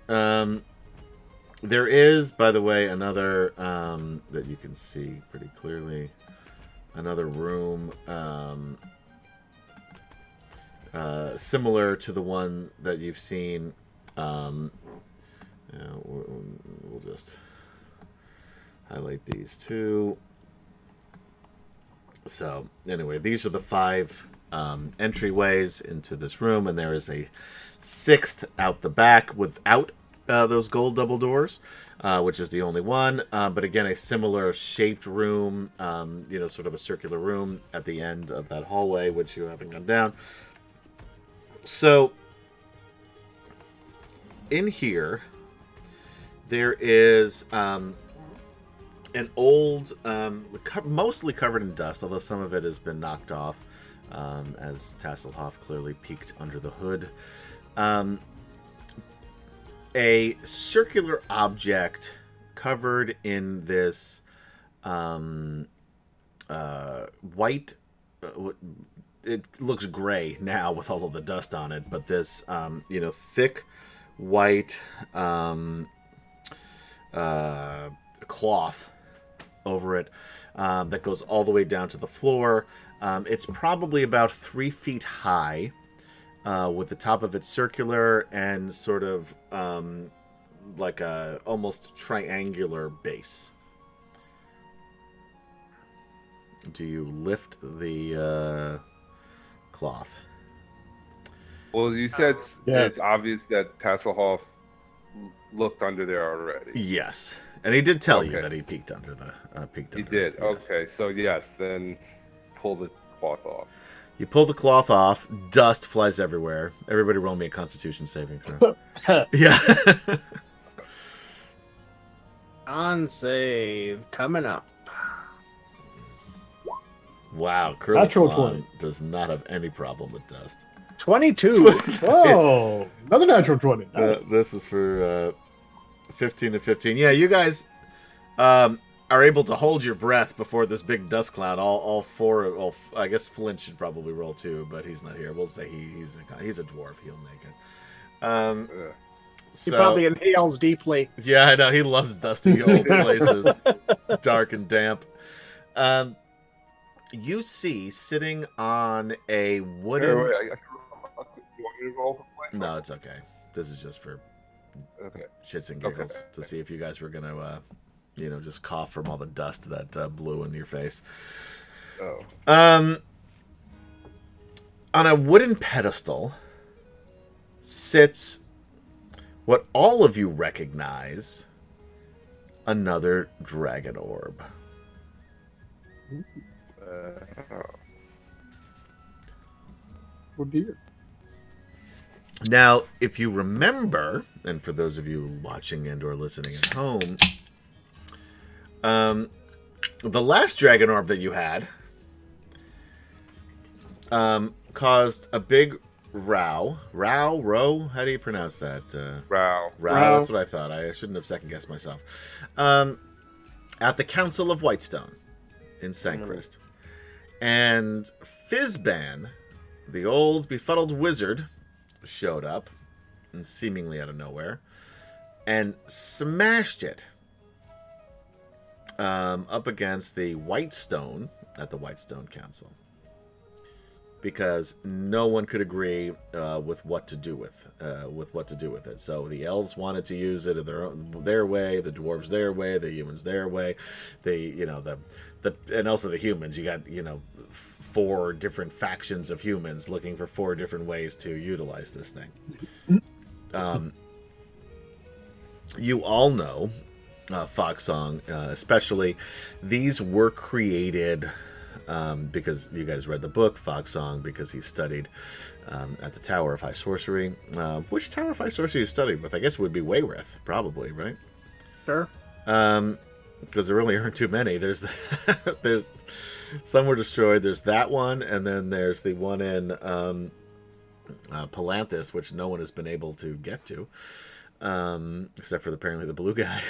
anyway. There is, by the way, another that you can see pretty clearly. Another room similar to the one that you've seen. We'll just highlight these two. So anyway, these are the 5 entryways into this room, and there is a 6th out the back without those gold double doors, which is the only one. But again, a similar shaped room, sort of a circular room at the end of that hallway, which you haven't gone down. So in here, there is an old, mostly covered in dust, although some of it has been knocked off, as Tasselhoff clearly peeked under the hood. A circular object covered in this white. It looks gray now with all of the dust on it, but this thick white cloth over it that goes all the way down to the floor. It's probably about 3 feet high, with the top of it circular and sort of like a almost triangular base. Do you lift the cloth? Well, you said Yeah. it's obvious that Tasselhoff looked under there already. Yes, and he did tell you Okay. that he peeked under the peeked. He under did. it, yes. Okay, so yes, then pull the cloth off. You pull the cloth off. Dust flies everywhere. Everybody, roll me a Constitution saving throw. Yeah. On save coming up. Wow, Natural Curly 20. does not have any problem with dust. 22. Oh, another natural 20. Nice. This is for 15 to 15. Yeah, you guys are able to hold your breath before this big dust cloud. All 4. Well, I guess Flint should probably roll too, but he's not here. We'll say he's a dwarf. He'll make it. Ugh. He So, probably inhales deeply. yeah, I know he loves dusty old places, dark and damp. You see sitting on a wooden. Wait, you want me to roll for play? No, it's okay. This is just for Okay. shits and giggles to see if you guys were gonna, just cough from all the dust that blew in your face. Oh. On a wooden pedestal sits what all of you recognize: another dragon orb. Oh. Oh dear. Now, if you remember, and for those of you watching and or listening at home, the last dragon orb that you had caused a big row. How do you pronounce that? Row. Row. That's what I thought. I shouldn't have second guessed myself. At the Council of Whitestone in Sancrest. And Fizban, the old befuddled wizard, showed up, and seemingly out of nowhere, and smashed it up against the Whitestone at the Whitestone Council, because no one could agree with what to do with it. So the elves wanted to use it their way, the dwarves their way, the humans their way, and also the humans. You got 4 different factions of humans looking for 4 different ways to utilize this thing. You all know Foxsong, especially. These were created because you guys read the book, Foxsong, because he studied at the Tower of High Sorcery. Which Tower of High Sorcery you studied with? I guess it would be Wayreth, probably, right? Sure. Because there really aren't too many. There's some were destroyed. There's that one, and then there's the one in Palanthas, which no one has been able to get to, except for apparently the blue guy.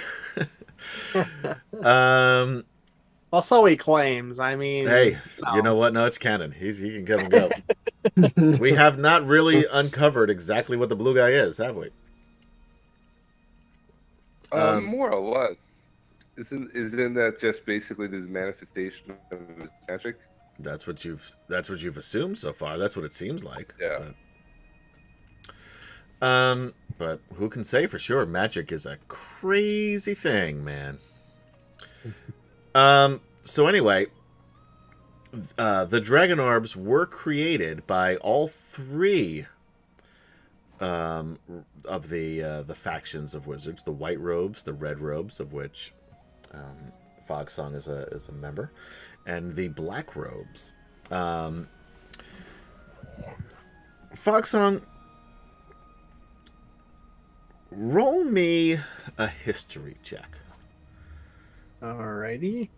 Well, so he claims. I mean, Hey, no. you know what? No, it's canon. He can come and go. We have not really uncovered exactly what the blue guy is, have we? More or less. Isn't that just basically the manifestation of his magic? That's what you've assumed so far. That's what it seems like. Yeah. But who can say for sure? Magic is a crazy thing, man. So anyway, the dragon orbs were created by all 3 of the factions of wizards: the white robes, the red robes, of which Foxsong is a member, and the black robes. Foxsong, roll me a history check. Alrighty.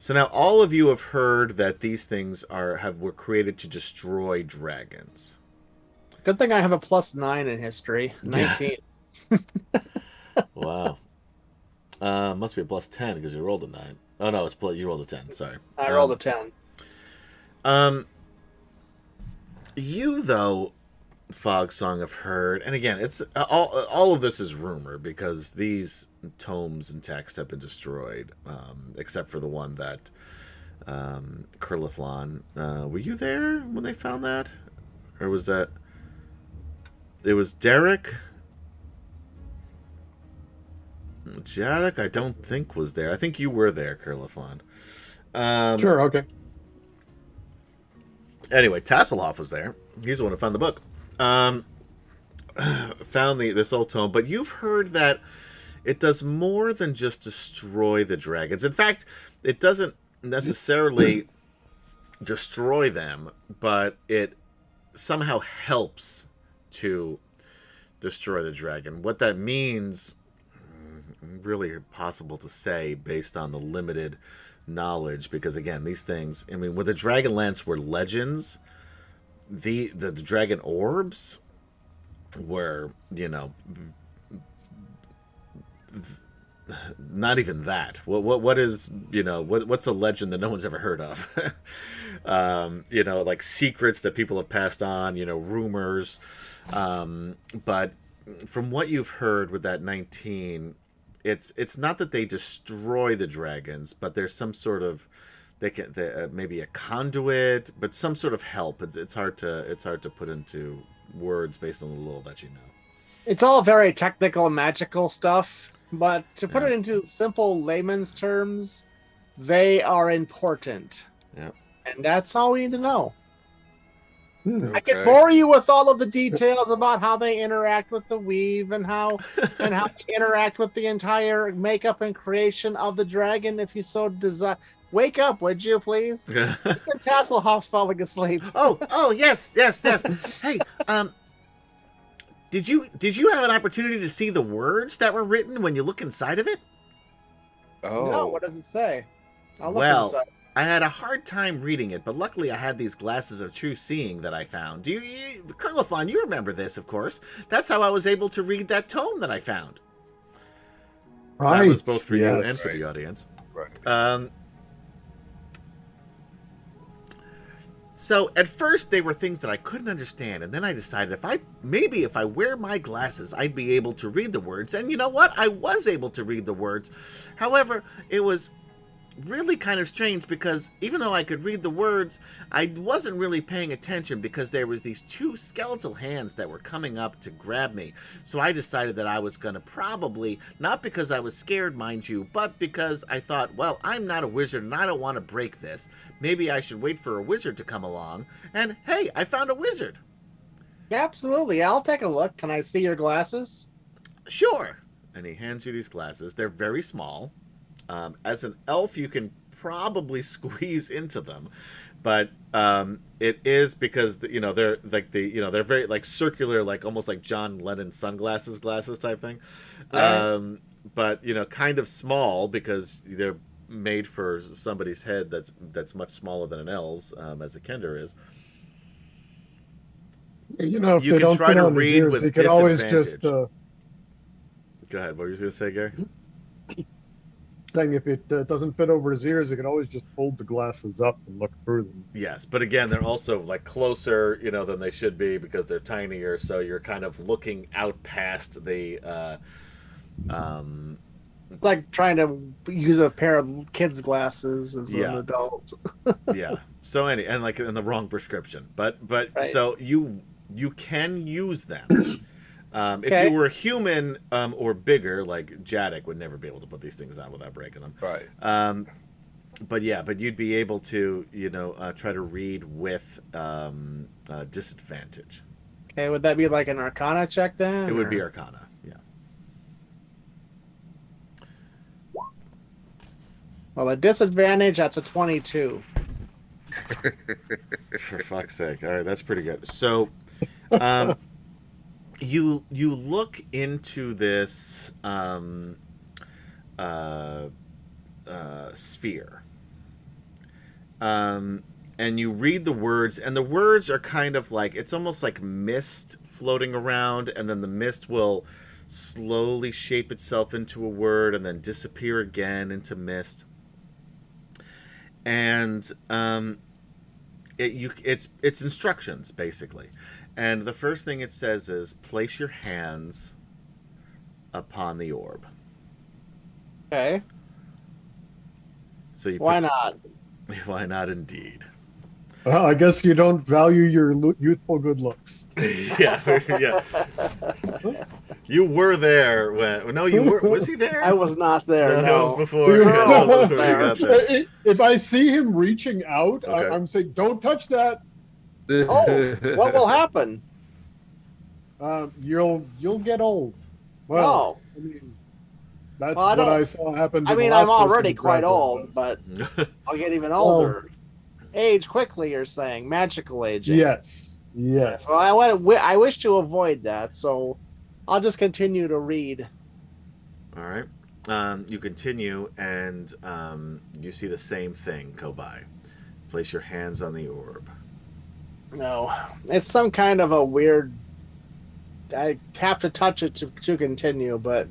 So now all of you have heard that these things were created to destroy dragons. Good thing I have a +9 in history. 19. Wow. Must be a +10 because you rolled a 9. Oh no, you rolled a 10. Sorry. I rolled a 10. You though, Fogsong, have heard, and again, it's all of this is rumor because these tomes and texts have been destroyed, except for the one that Curlithlon. Were you there when they found that, or was that? It was Derek. Jadok, I don't think was there. I think you were there, Curlithlon. Sure, okay. Anyway, Tasselhoff was there. He's the one who found the book. Found this old tome, but you've heard that it does more than just destroy the dragons. In fact, it doesn't necessarily destroy them, but it somehow helps to destroy the dragon. What that means, really impossible to say based on the limited knowledge, because again, these things, I mean, when the DragonLance were legends, the dragon orbs were, not even that. What is, what's a legend that no one's ever heard of? Like secrets that people have passed on, rumors. But from what you've heard with that 19, it's not that they destroy the dragons, but there's some sort of maybe a conduit, but some sort of help. It's hard to put into words based on the little that you know. It's all very technical and magical stuff, but to put it into simple layman's terms, they are important. Yeah. And that's all we need to know. I could bore you with all of the details about how they interact with the weave and how they interact with the entire makeup and creation of the dragon if you so desire. Wake up, would you please? Tasselhoff's falling asleep. Oh, yes. Hey, did you have an opportunity to see the words that were written when you look inside of it? Oh. No, what does it say? I'll look Well, inside. I had a hard time reading it, but luckily I had these glasses of true seeing that I found. Colonel Thon, you remember this, of course. That's how I was able to read that tome that I found. Right. That was both for you and Yes. for the audience. Right. So at first they were things that I couldn't understand, and then I decided if I wear my glasses, I'd be able to read the words. And you know what? I was able to read the words. However, it was really kind of strange because even though I could read the words, I wasn't really paying attention because there was these two skeletal hands that were coming up to grab me. So I decided that I was going to probably, not because I was scared, mind you, but because I thought, well, I'm not a wizard and I don't want to break this. Maybe I should wait for a wizard to come along. And hey, I found a wizard. Yeah, absolutely. I'll take a look. Can I see your glasses? Sure. And he hands you these glasses. They're very small. As an elf, you can probably squeeze into them, but it is because they're like they're very like circular, like almost like John Lennon glasses type thing. Right. But kind of small because they're made for somebody's head that's much smaller than an elf's, as a Kender is. If You they can don't try fit to on his read ears, with he could always just disadvantage. Go ahead. What were you going to say, Gary? saying if it doesn't fit over his ears, he can always just hold the glasses up and look through them. Yes, but again, they're also like closer, than they should be because they're tinier. So you're kind of looking out past the. It's like trying to use a pair of kids' glasses as an adult. Yeah. So and like in the wrong prescription, but Right. so you can use them. If Okay. you were a human or bigger, like Jadek would never be able to put these things on without breaking them. Right. But you'd be able to, try to read with disadvantage. Okay, would that be like an Arcana check then? It would or- be Arcana, yeah. Well, a disadvantage, that's a 22. For fuck's sake! All right, that's pretty good. So, you look into this sphere, and you read the words, and the words are kind of like it's almost like mist floating around, and then the mist will slowly shape itself into a word, and then disappear again into mist. And it's instructions basically, and the first thing it says is place your hands upon the orb. Okay. So Why not? Why not, indeed. Well, I guess you don't value your youthful good looks. Yeah. You were there when? No, you were. Was he there? I was not there. No, No, that was before. You- Yeah, that was before you got there. If I see him reaching out, Okay. I'm saying, don't touch that. Oh, what will happen? You'll get old. Well, Oh, I mean, that's Well, I what don't- I saw happen. To I the mean, last I'm person already who quite grabbed one of old, those. but I'll get even older. Age quickly, you're saying magical aging. Yes. Well, I wish to avoid that, so I'll just continue to read. All right. You continue, and you see the same thing go by. Place your hands on the orb. No, it's some kind of a weird. I have to touch it to continue, but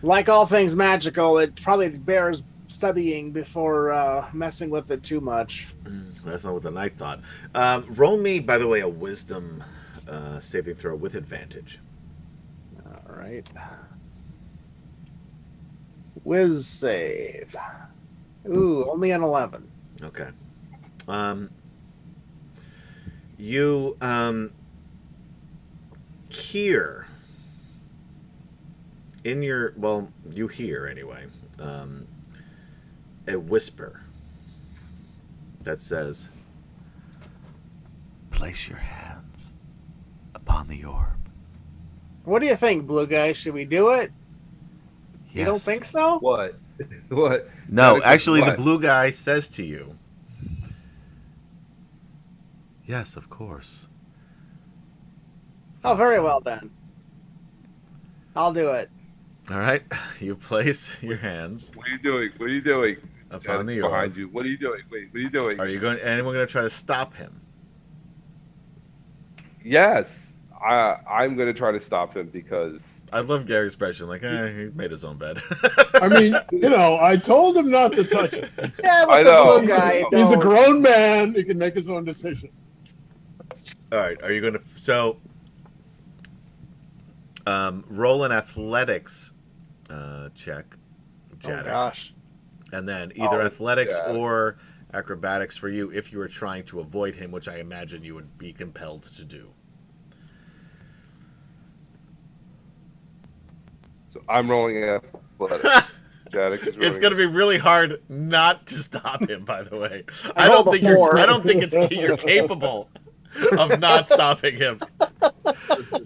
like all things magical, it probably bears studying before messing with it too much. That's not what the knight thought. Roll me, by the way, a wisdom saving throw with advantage. All right. Whiz save. Ooh, only an 11. Okay. You hear in your, well, you hear anyway, a whisper that says, place your hands upon the orb. What do you think, Blue Guy? Should we do it? You don't Yes. think so? What? What? No, Jadek, actually, the what? blue guy says to you, yes, of course. Oh, very well then. I'll do it. All right, you place your hands What are you doing? What are you doing? upon Jadek's the behind orb. you. What are you doing? Wait, what are you doing? Are you going? Anyone going to try to stop him? Yes, I'm going to try to stop him because I love Gary's expression, like, he made his own bed. I mean, I told him not to touch it. Yeah, but I the know. Blue Guy. He's a don't. grown man. He can make his own decision. All right, are you going to? So, roll an athletics check, Oh Jadek, gosh. and then either athletics yeah. or acrobatics for you if you were trying to avoid him, which I imagine you would be compelled to do. so I'm rolling athletics. Jadek is rolling. It's going to be really hard not to stop him. By the way, I I don't rolled a think you're. 4. I don't think you're capable of not stopping him.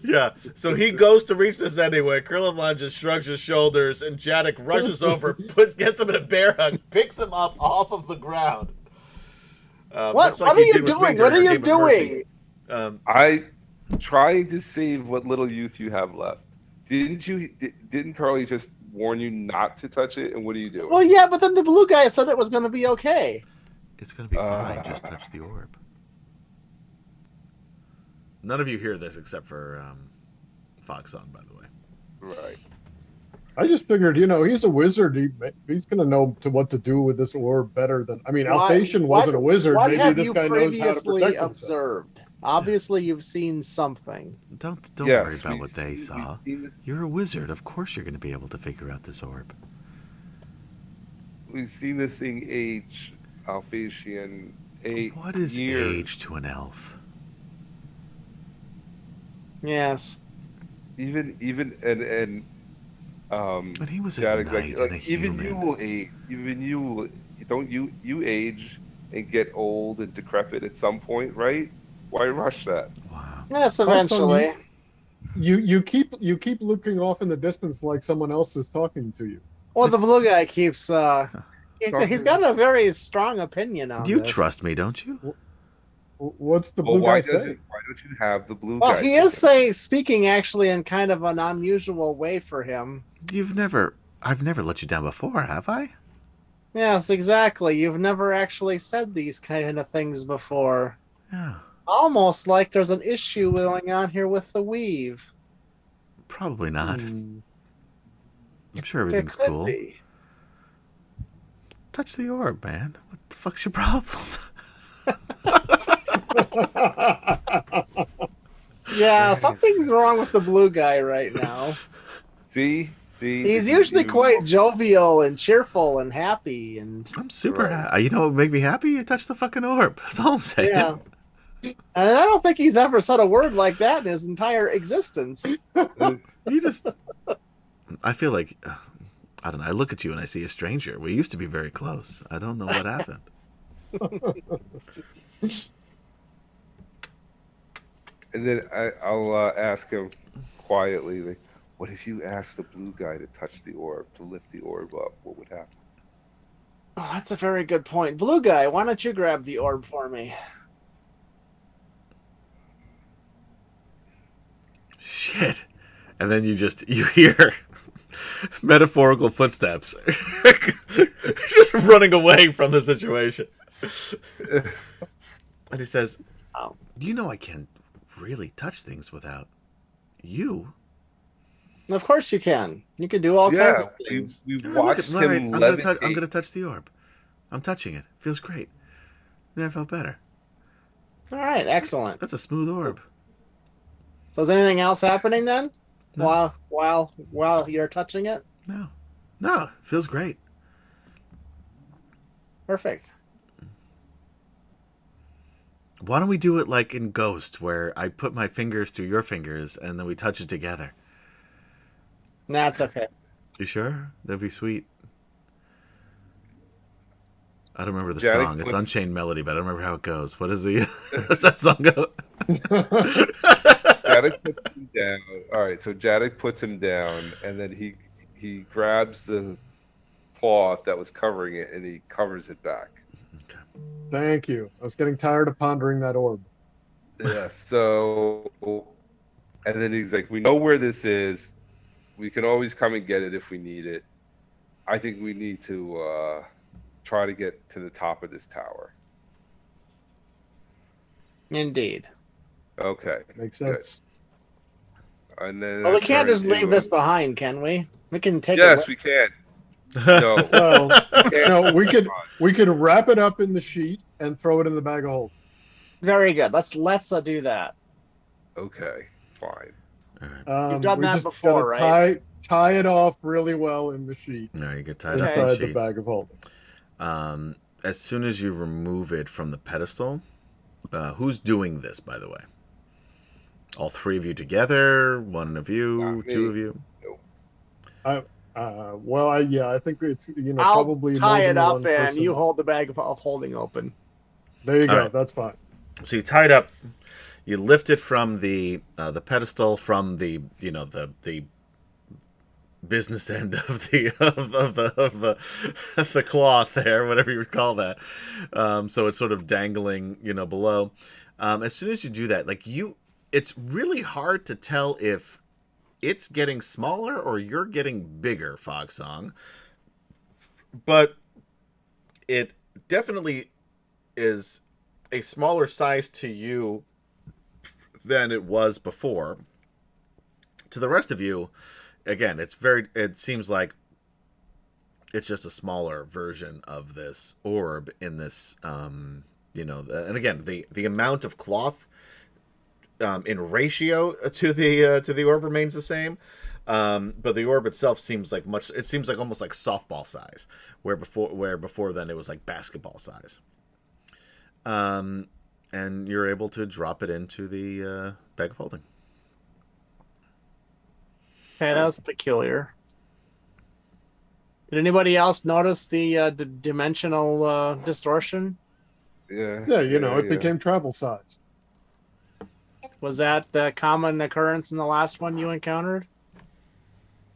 Yeah. So he goes to reach this anyway. Krillin just shrugs his shoulders, and Jadek rushes over, gets him in a bear hug, picks him up off of the ground. What? Much like What are he you did with me doing? during What are our you game of Mercy. doing? I trying to save what little youth you have left. Didn't Carly just warn you not to touch it? And what are you doing? Well, yeah, but then the Blue Guy said it was going to be okay. It's going to be fine. Just touch the orb. None of you hear this except for Fox Song, by the way. Right. I just figured, he's a wizard. He's going to know what to do with this orb better than. I mean, Alphatian wasn't a wizard. What Maybe have this you guy knows how to previously protect himself. observed? Obviously, you've seen something. Don't Yes, worry about what they we've saw. seen this- You're a wizard. Of course you're going to be able to figure out this orb. We've seen this thing age, Alphatian, 8 What is years. age to an elf? Yes. Even But he was a Jadek's knight and a even human. you will age. Even you don't you age and get old and decrepit at some point, right? Why rush that? Wow. Yes, eventually. You keep looking off in the distance like someone else is talking to you. Well, the Blue Guy keeps. He's got a very strong opinion on You this. trust me, don't you? What's the Well, blue why guy say? don't you have the blue Well, guy? he is speaking actually in kind of an unusual way for him. I've never let you down before, have I? Yes, exactly. You've never actually said these kind of things before. Yeah. Almost like there's an issue going on here with the weave. Probably not. Hmm. I'm sure There everything's could cool. be. Touch the orb, man. What the fuck's your problem? Yeah, something's wrong with the Blue Guy right now. See. He's usually quite jovial and cheerful and happy, and I'm super happy. You know what would make me happy? You touch the fucking orb. That's all I'm saying. yeah. And I don't think he's ever said a word like that in his entire existence. You just... I feel like... I don't know. I look at you and I see a stranger. We used to be very close. I don't know what happened. And then I'll ask him quietly, like, what if you asked the blue guy to touch the orb, to lift the orb up? What would happen? Oh, that's a very good point. Blue Guy, why don't you grab the orb for me? Shit. And then you hear metaphorical footsteps. Just running away from the situation. And he says, Oh. you know I can't really touch things without you. Of course you can. You can do all kinds of things. we Look watched at- all right, him I'm levitate. gonna touch the orb. I'm touching it. Feels great. Never felt better. All right, excellent. That's a smooth orb. So is anything else happening then? No. While you're touching it? No, feels great. Perfect. Why don't we do it like in Ghost, where I put my fingers through your fingers and then we touch it together? That's okay. You sure? That'd be sweet. I don't remember the Janet song. It's puts- Unchained Melody, but I don't remember how it goes. What is the? Does that song go? Jadek puts him down. All right, so Jadek puts him down, and then he grabs the cloth that was covering it, and he covers it back. Thank you. I was getting tired of pondering that orb. Yeah. So, and then he's like, "We know where this is. We can always come and get it if we need it. I think we need to try to get to the top of this tower." Indeed. Okay. Makes sense. And then Well, I we can't turn just to, leave this behind, can we? We can take it. Yes, with we us. can. No, Well, can't. no, we could wrap it up in the sheet and throw it in the bag of holding. Very good. Let's do that. Okay, fine. You've done we that just before, gotta right? Tie it off really well in the sheet No, you get tied Okay. up in the inside the sheet. bag of holding. As soon as you remove it from the pedestal, who's doing this, by the way? All three of you together? One of you? Not me. Two of you? Well, I think it's I'll probably tie more it than up, one and person. you hold the bag of holding open. There you All go. right. That's fine. So you tie it up. You lift it from the pedestal, from the business end of the cloth there, whatever you would call that. So it's sort of dangling, below. As soon as you do that, it's really hard to tell if it's getting smaller or you're getting bigger, Fogsong. But it definitely is a smaller size to you than it was before. To the rest of you, again, it seems like it's just a smaller version of this orb in this, and again, the amount of cloth in ratio to the orb remains the same. But the orb itself seems like almost like softball size, where before then it was like basketball size. And you're able to drop it into the bag of holding. Okay, that was peculiar. Did anybody else notice the dimensional distortion? Yeah. Yeah, it became travel sized. Was that the common occurrence in the last one you encountered?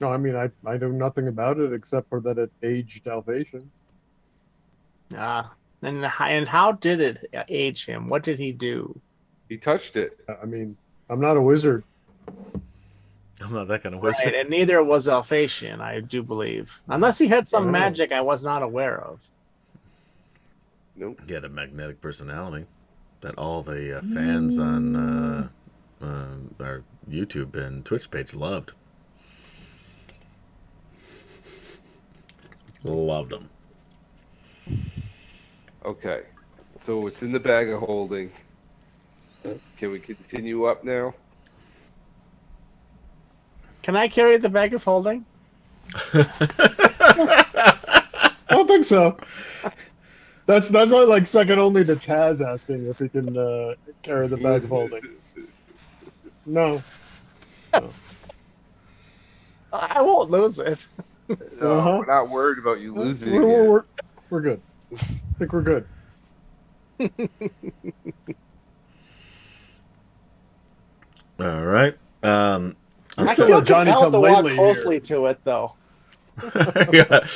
No, I mean I know nothing about it except for that it aged Alvation. And how did it age him? What did he do? He touched it. I mean, I'm not a wizard. I'm not that kind of wizard. Right, and neither was Alphatian, I do believe. Unless he had some Oh. magic I was not aware of. Nope. He had a magnetic personality that all the fans on our YouTube and Twitch page loved. Loved him. Okay. So it's in the bag of holding. Can we continue up now? Can I carry the bag of holding? I don't think so. That's only like second only to Taz asking if he can carry the bag of holding. No. I won't lose it. No, Uh-huh. we're not worried about you losing it. We're good. I think we're good. All right. I Still feel a Johnny compelled to come walk lately closely to it, though. Yeah.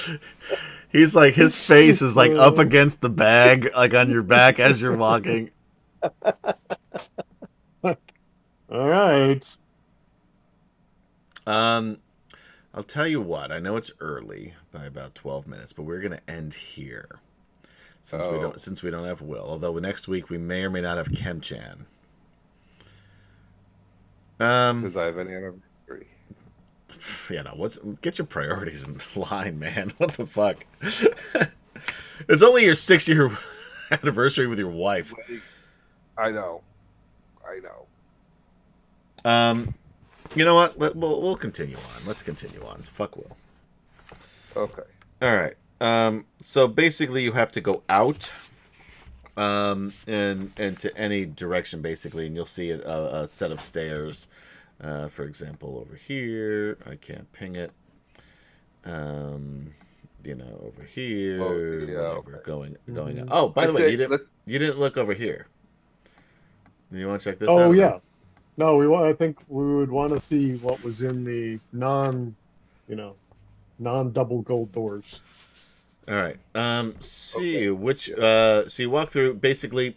He's like, his face is like up against the bag, like on your back as you're walking. All right. I'll tell you what. I know it's early by about 12 minutes, but we're gonna end here since we don't have Will. Although next week we may or may not have Kemchan. Because I have an anniversary. Get your priorities in line, man. What the fuck? It's only your 6-year anniversary with your wife. I know. You know what? We'll continue on. Let's continue on. Fuck Will. Okay. All right. So basically, you have to go out, and to any direction basically, and you'll see a set of stairs. For example, over here, I can't ping it. over here, Oh, yeah, whatever, okay. going. Mhm. Oh, by the Let's way, say- let's- you didn't look over here. You want to check this Oh out? or no? yeah. No, I think we would want to see what was in the non-double gold doors. All right. See Okay. which. So you walk through basically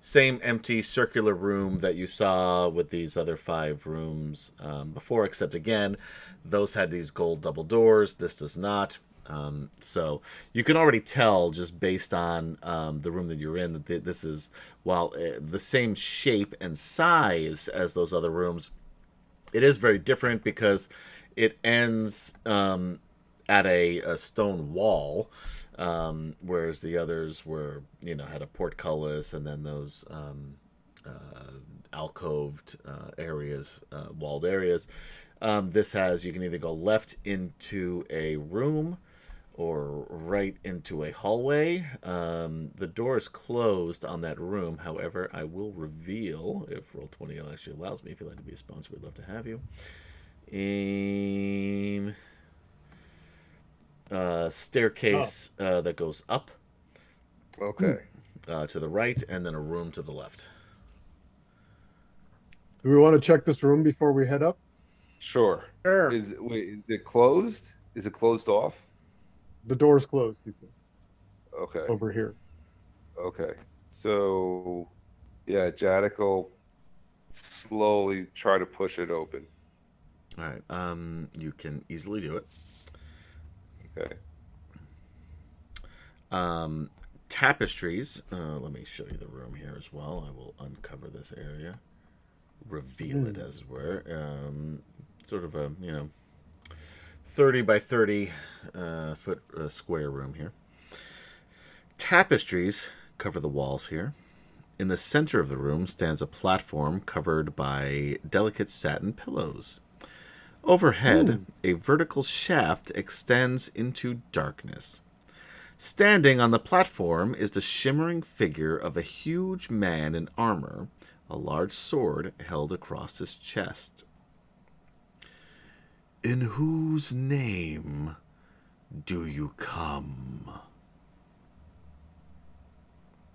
same empty circular room that you saw with these other 5 rooms before, except again, those had these gold double doors. This does not. So you can already tell just based on the room that you're in that this is, while the same shape and size as those other rooms, it is very different because it ends at a stone wall, whereas the others were, had a portcullis and then those alcoved areas, walled areas. This has, you can either go left into a room or right into a hallway. The door is closed on that room. However, I will reveal, if Roll20 actually allows me, if you'd like to be a sponsor, we'd love to have you. Staircase that goes up Okay. to the right, and then a room to the left. Do we want to check this room before we head up? Sure. Sure. Is it closed? Is it closed off? The door's closed, he said, Okay. over here. Okay. So, yeah, Jadic will slowly try to push it open. All right. You can easily do it. Okay. Tapestries. Let me show you the room here as well. I will uncover this area, reveal it as it were. Sort of a 30 by 30 foot square room here. Tapestries cover the walls here. In the center of the room stands a platform covered by delicate satin pillows. Overhead, a vertical shaft extends into darkness. Standing on the platform is the shimmering figure of a huge man in armor, a large sword held across his chest. In whose name do you come?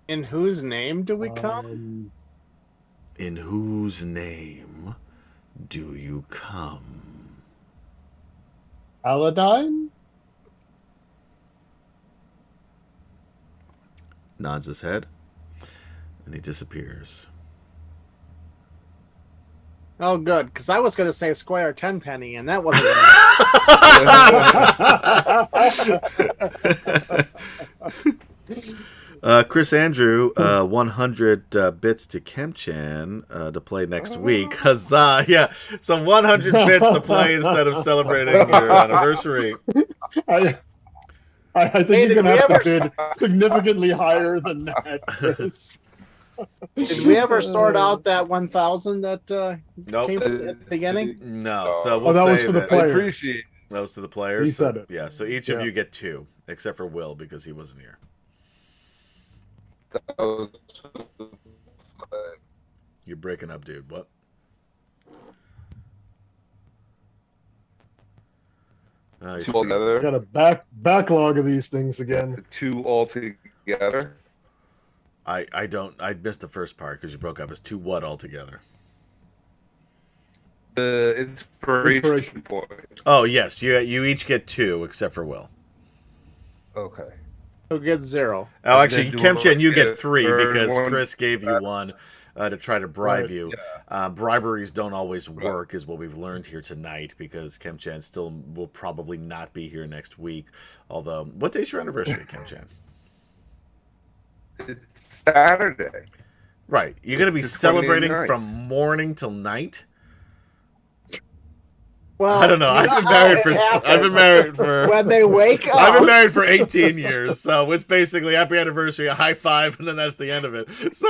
In whose name do we come? In whose name do you come? Aladine? Nods his head, and he disappears. Oh, good, because I was going to say Squire Tenpenny, and that wasn't. Chris Andrew, 100 bits to Kemchan to play next week. Huzzah! Yeah, some 100 bits to play instead of celebrating your anniversary. I think Hey, you're did going to we have to ever- bid significantly higher than that, Chris. Did we ever sort out that 1,000 that Nope. came from the beginning? No, so we'll that was say for the that I player. appreciate that was to the players. He so- said it. Yeah, so each of you get 2, except for Will because he wasn't here. that was You're breaking up, dude. What? Oh, he's two freezing. altogether. Got a backlog of these things again. The 2 altogether. I missed the first part because you broke up. It's 2 what altogether? The inspiration point. Oh yes, you each get 2 except for Will. Okay. Who gets 0? Oh, And actually, then do Kemchan, you a get 3 third because one. Chris gave you 1 to try to bribe Right, you. Briberies don't always work, is what we've learned here tonight, because Kemchan still will probably not be here next week. Although, what day's your anniversary, Kemchan? It's Saturday. Right, you're going to be It's the celebrating 29th. from morning till night. Well, I don't know. I've been married for. when they wake up. I've been married for 18 years, so it's basically happy anniversary, a high five, and then that's the end of it. So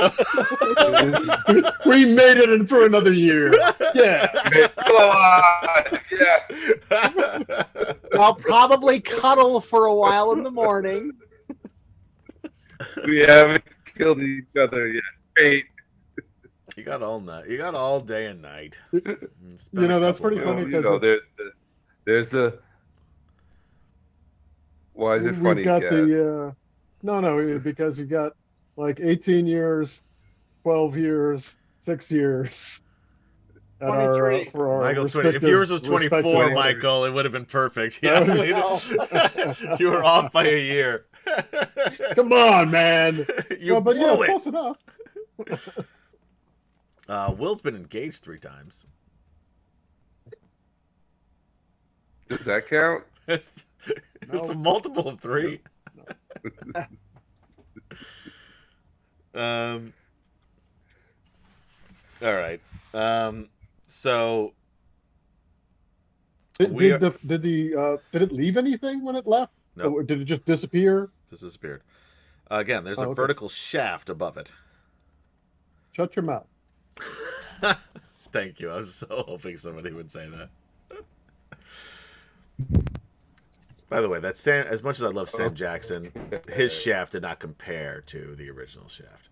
We made it in for another year. Yeah. Yes. I'll probably cuddle for a while in the morning. We haven't killed each other yet. Wait. You got all night. You got all day and night. You know, that's pretty funny. You know, there's the Why is it We've funny, got Gaz? no, because you got like 18 years, 12 years, 6 years at our 23. for our Michael's 20. If respective yours was respective 24, orders. Michael, it would have been perfect. That Yeah, would- you were off by a year. Come on, man. You Well, but yeah, blew it. close enough. Will's been engaged 3 times. Does that count? It's No. a multiple of 3. All right. So Did, We did did it leave anything when it left? No. Or did it just disappear? this disappeared. Again, there's a okay. vertical shaft above it. Shut your mouth. Thank you. I was so hoping somebody would say that. By the way, that Sam, as much as I love Sam Jackson, his shaft did not compare to the original shaft.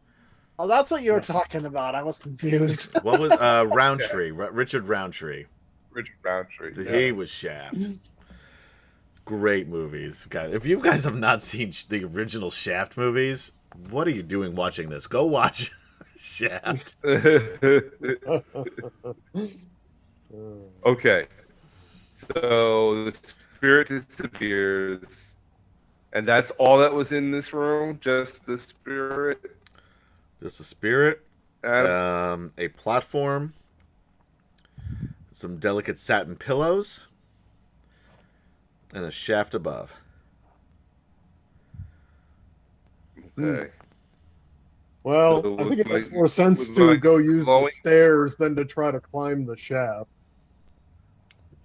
Oh, that's what you were talking about. I was confused. What was Roundtree? Richard Roundtree. Richard Roundtree. He was Shaft. Great movies, guys. If you guys have not seen the original Shaft movies, what are you doing watching this? Go watch Shaft. Okay. So the spirit disappears. And that's all that was in this room? Just the spirit? Just a spirit, Adam? a platform, some delicate satin pillows, and a shaft above. Okay. Well, So I think it with makes my- more sense with to my go use the glowing- stairs than to try to climb the shaft.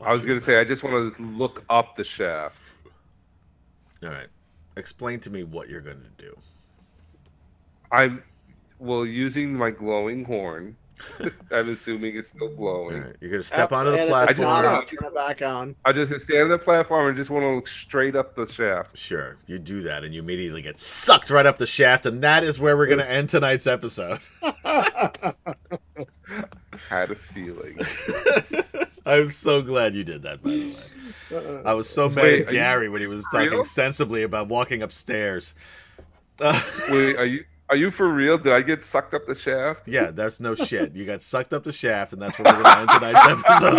I was going to say, I just want to look up the shaft. All right. Explain to me what you're going to do. Using my glowing horn. I'm assuming it's still All glowing. right. You're going to step onto And the if it's platform. not, wanna- I'll turn it back on. I'm just going to stand on the platform and just want to look straight up the shaft. Sure, you do that, and you immediately get sucked right up the shaft, and that is where we're going to end tonight's episode. Had a feeling. I'm so glad you did that, by the way. I was so mad Wait, at are you Gary when he was for talking real? sensibly about walking upstairs. Wait, are you for real? Did I get sucked up the shaft? Yeah, that's no shit. You got sucked up the shaft, and that's where we're going to end tonight's episode.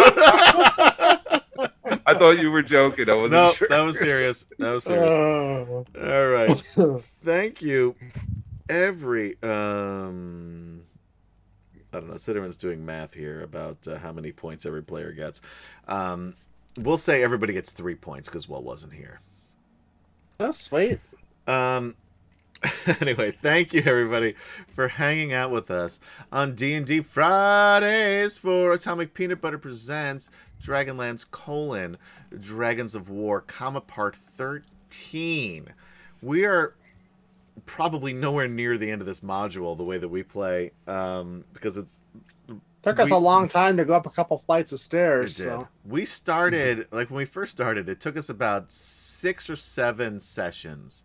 I thought you were joking. I wasn't No, sure. that was serious. That was serious. All right. Thank you, I don't know. Sitterman's doing math here about how many points every player gets. We'll say everybody gets 3 points because Will wasn't here. Oh, sweet. Anyway, thank you everybody for hanging out with us on D&D Fridays for Atomic Peanut Butter Presents Dragonlance: Dragons of War, Part 13. We are probably nowhere near the end of this module the way that we play, because it's Took us a long time to go up a couple flights of it stairs. did. So We started, like when we first started, it took us about 6 or 7 sessions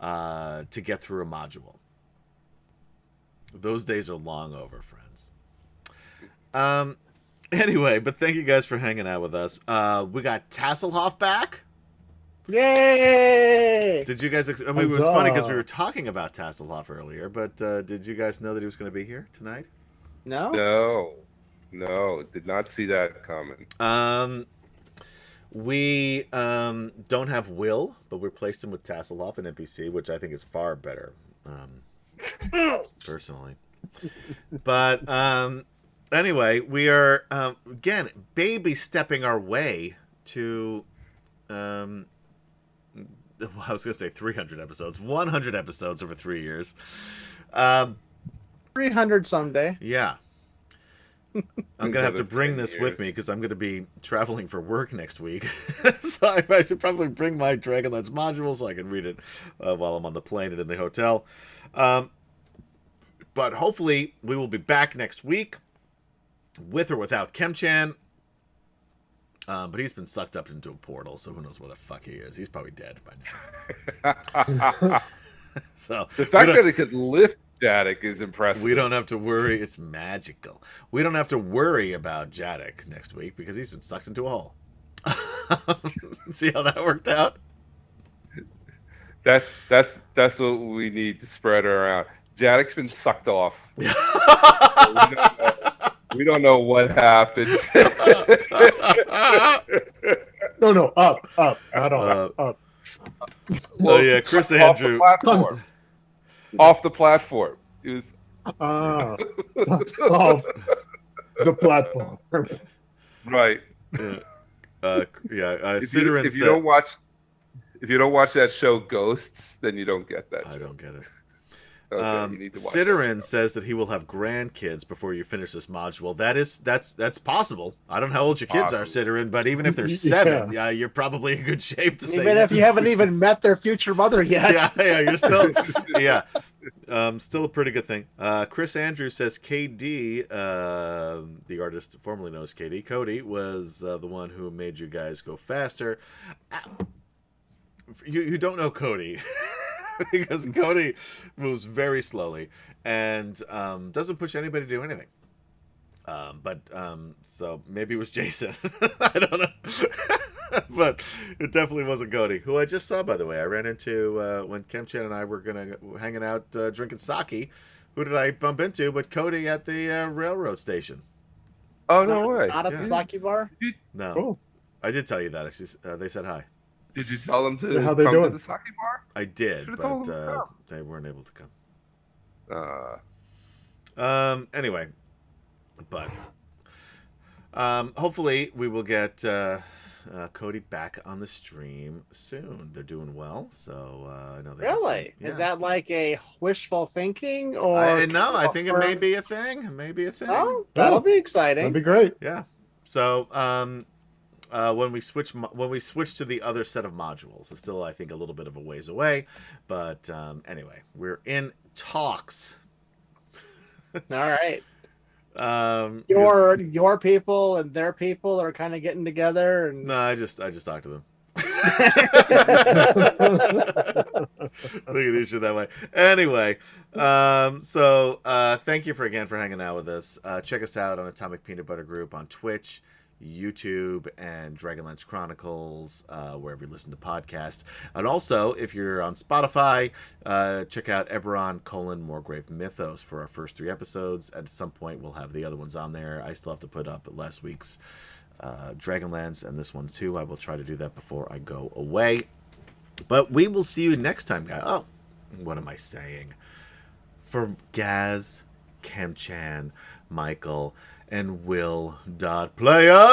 to get through a module. Those days are long over, friends. Anyway, but thank you guys for hanging out with us. We got Tasselhoff back. yay! Did you guys? I mean, it was funny because we Huzzah. were talking about Tasselhoff earlier, but did you guys know that he was going to be here tonight? No. No, did not see that coming. We don't have Will, but we replaced him with Tasselhoff, an NPC, which I think is far better, personally. But anyway, we are again baby stepping our way to. I was going to say 300 episodes, 100 episodes over 3 years. 300 someday. Yeah. I'm going to have to Another bring 10 this years. with me because I'm going to be traveling for work next week. So I should probably bring my Dragonlance module so I can read it while I'm on the plane and in the hotel. But hopefully we will be back next week with or without Kemchan. But he's been sucked up into a portal, so who knows where the fuck he is. He's probably dead by now. So The fact that it could lift Jadek is impressive. we don't have to worry. It's magical. We don't have to worry about Jadek next week because he's been sucked into a hole. See how that worked out? That's what we need to spread around. Jadek's been sucked off. We don't know what happened. No, up, not on, up. Oh yeah, Chris off the Andrew. platform. Off the platform. It was Off the platform. right. Sidorin If said, you don't watch that show Ghosts, then you don't get that. I don't get it. Okay, you need to watch Sidorin says that he will have grandkids before you finish this module. That's possible. I don't know how old your kids are, Sidorin, but even if they're 7, you're probably in good shape to say. Even if you haven't even met their future mother yet. You're still, still a pretty good thing. Chris Andrew says KD, the artist formerly known as KD, Cody was the one who made you guys go faster. You don't know Cody. Because Cody moves very slowly and doesn't push anybody to do anything. So maybe it was Jason. I don't know. But it definitely wasn't Cody, who I just saw, by the way. I ran into when Kemchan and I were hanging out drinking sake. Who did I bump into but Cody at the railroad station? Oh, no way. Not at the sake bar? No. Cool. I did tell you that. Actually, they said hi. Did you tell them to How they come doing? to the sake bar? I did, Should've but told them to they weren't able to come. come. Anyway, but hopefully we will get Cody back on the stream soon. They're doing well, so I know they Really? yeah. Is that like a wishful thinking, or no? I think it may be a thing. It may be a thing. Oh, that'll be exciting. That'd be great. Yeah. So when we switch to the other set of modules, it's still I think a little bit of a ways away, but anyway, we're in talks. All right. Your Your people and their people are kind of getting together, and no, I just talked to them. Look at issue that way. Anyway, thank you again for hanging out with us. Check us out on Atomic Peanut Butter Group on Twitch, YouTube, and DragonLance Chronicles, wherever you listen to podcasts. And also, if you're on Spotify, check out Eberron: Morgrave Mythos for our first 3 episodes. At some point, we'll have the other ones on there. I still have to put up last week's Dragonlance and this one too. I will try to do that before I go away. But we will see you next time, guys. Oh, what am I saying? For Gaz, Kemchan, Michael, and Will Player,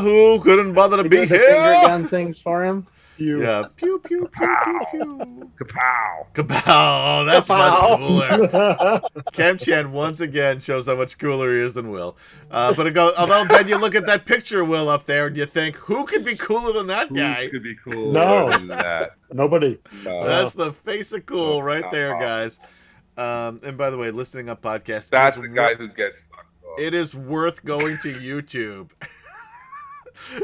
who couldn't bother to be the here. finger gun things for him. Yeah, pew pew pew pew pew. Kapow! Kapow! Oh, that's much Kapow. cooler. Kemchan once again shows how much cooler he is than Will. Although then you look at that picture of Will up there and you think, who could be cooler than that guy? Who could be cool No. than that? Nobody. No. That's the face of cool right there, guys. And by the way, listening up podcast. That's the guy who gets stuck. It is worth going to YouTube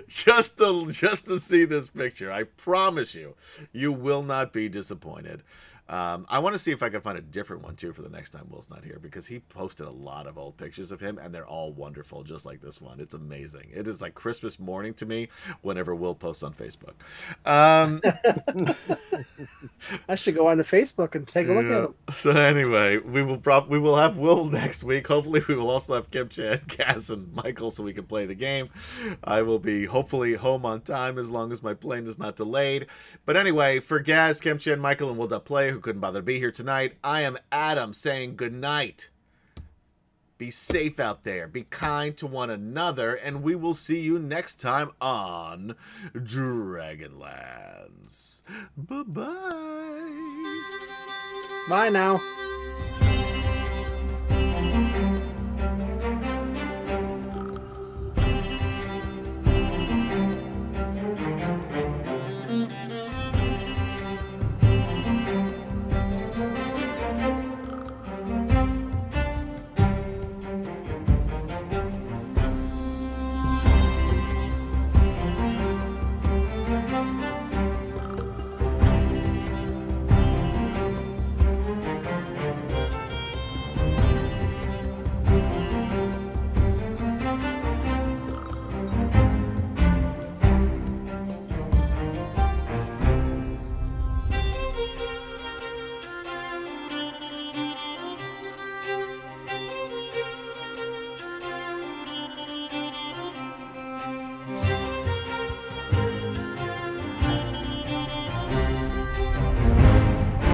just to see this picture. I promise you, you will not be disappointed. I want to see if I can find a different one too for the next time Will's not here, because he posted a lot of old pictures of him and they're all wonderful, just like this one. It's amazing. It is like Christmas morning to me whenever Will posts on Facebook. I should go onto Facebook and take a look at him. So anyway, we will have Will next week. Hopefully we will also have Kim, Chad, Cass, and Michael so we can play the game. I will be hopefully home on time as long as my plane is not delayed. But anyway, for Gaz, Kim, Chad, Michael, and Will Play, who couldn't bother to be here tonight, I am Adam saying good night. Be safe out there. Be kind to one another, and we will see you next time on Dragonlance. Bye-bye. Bye now.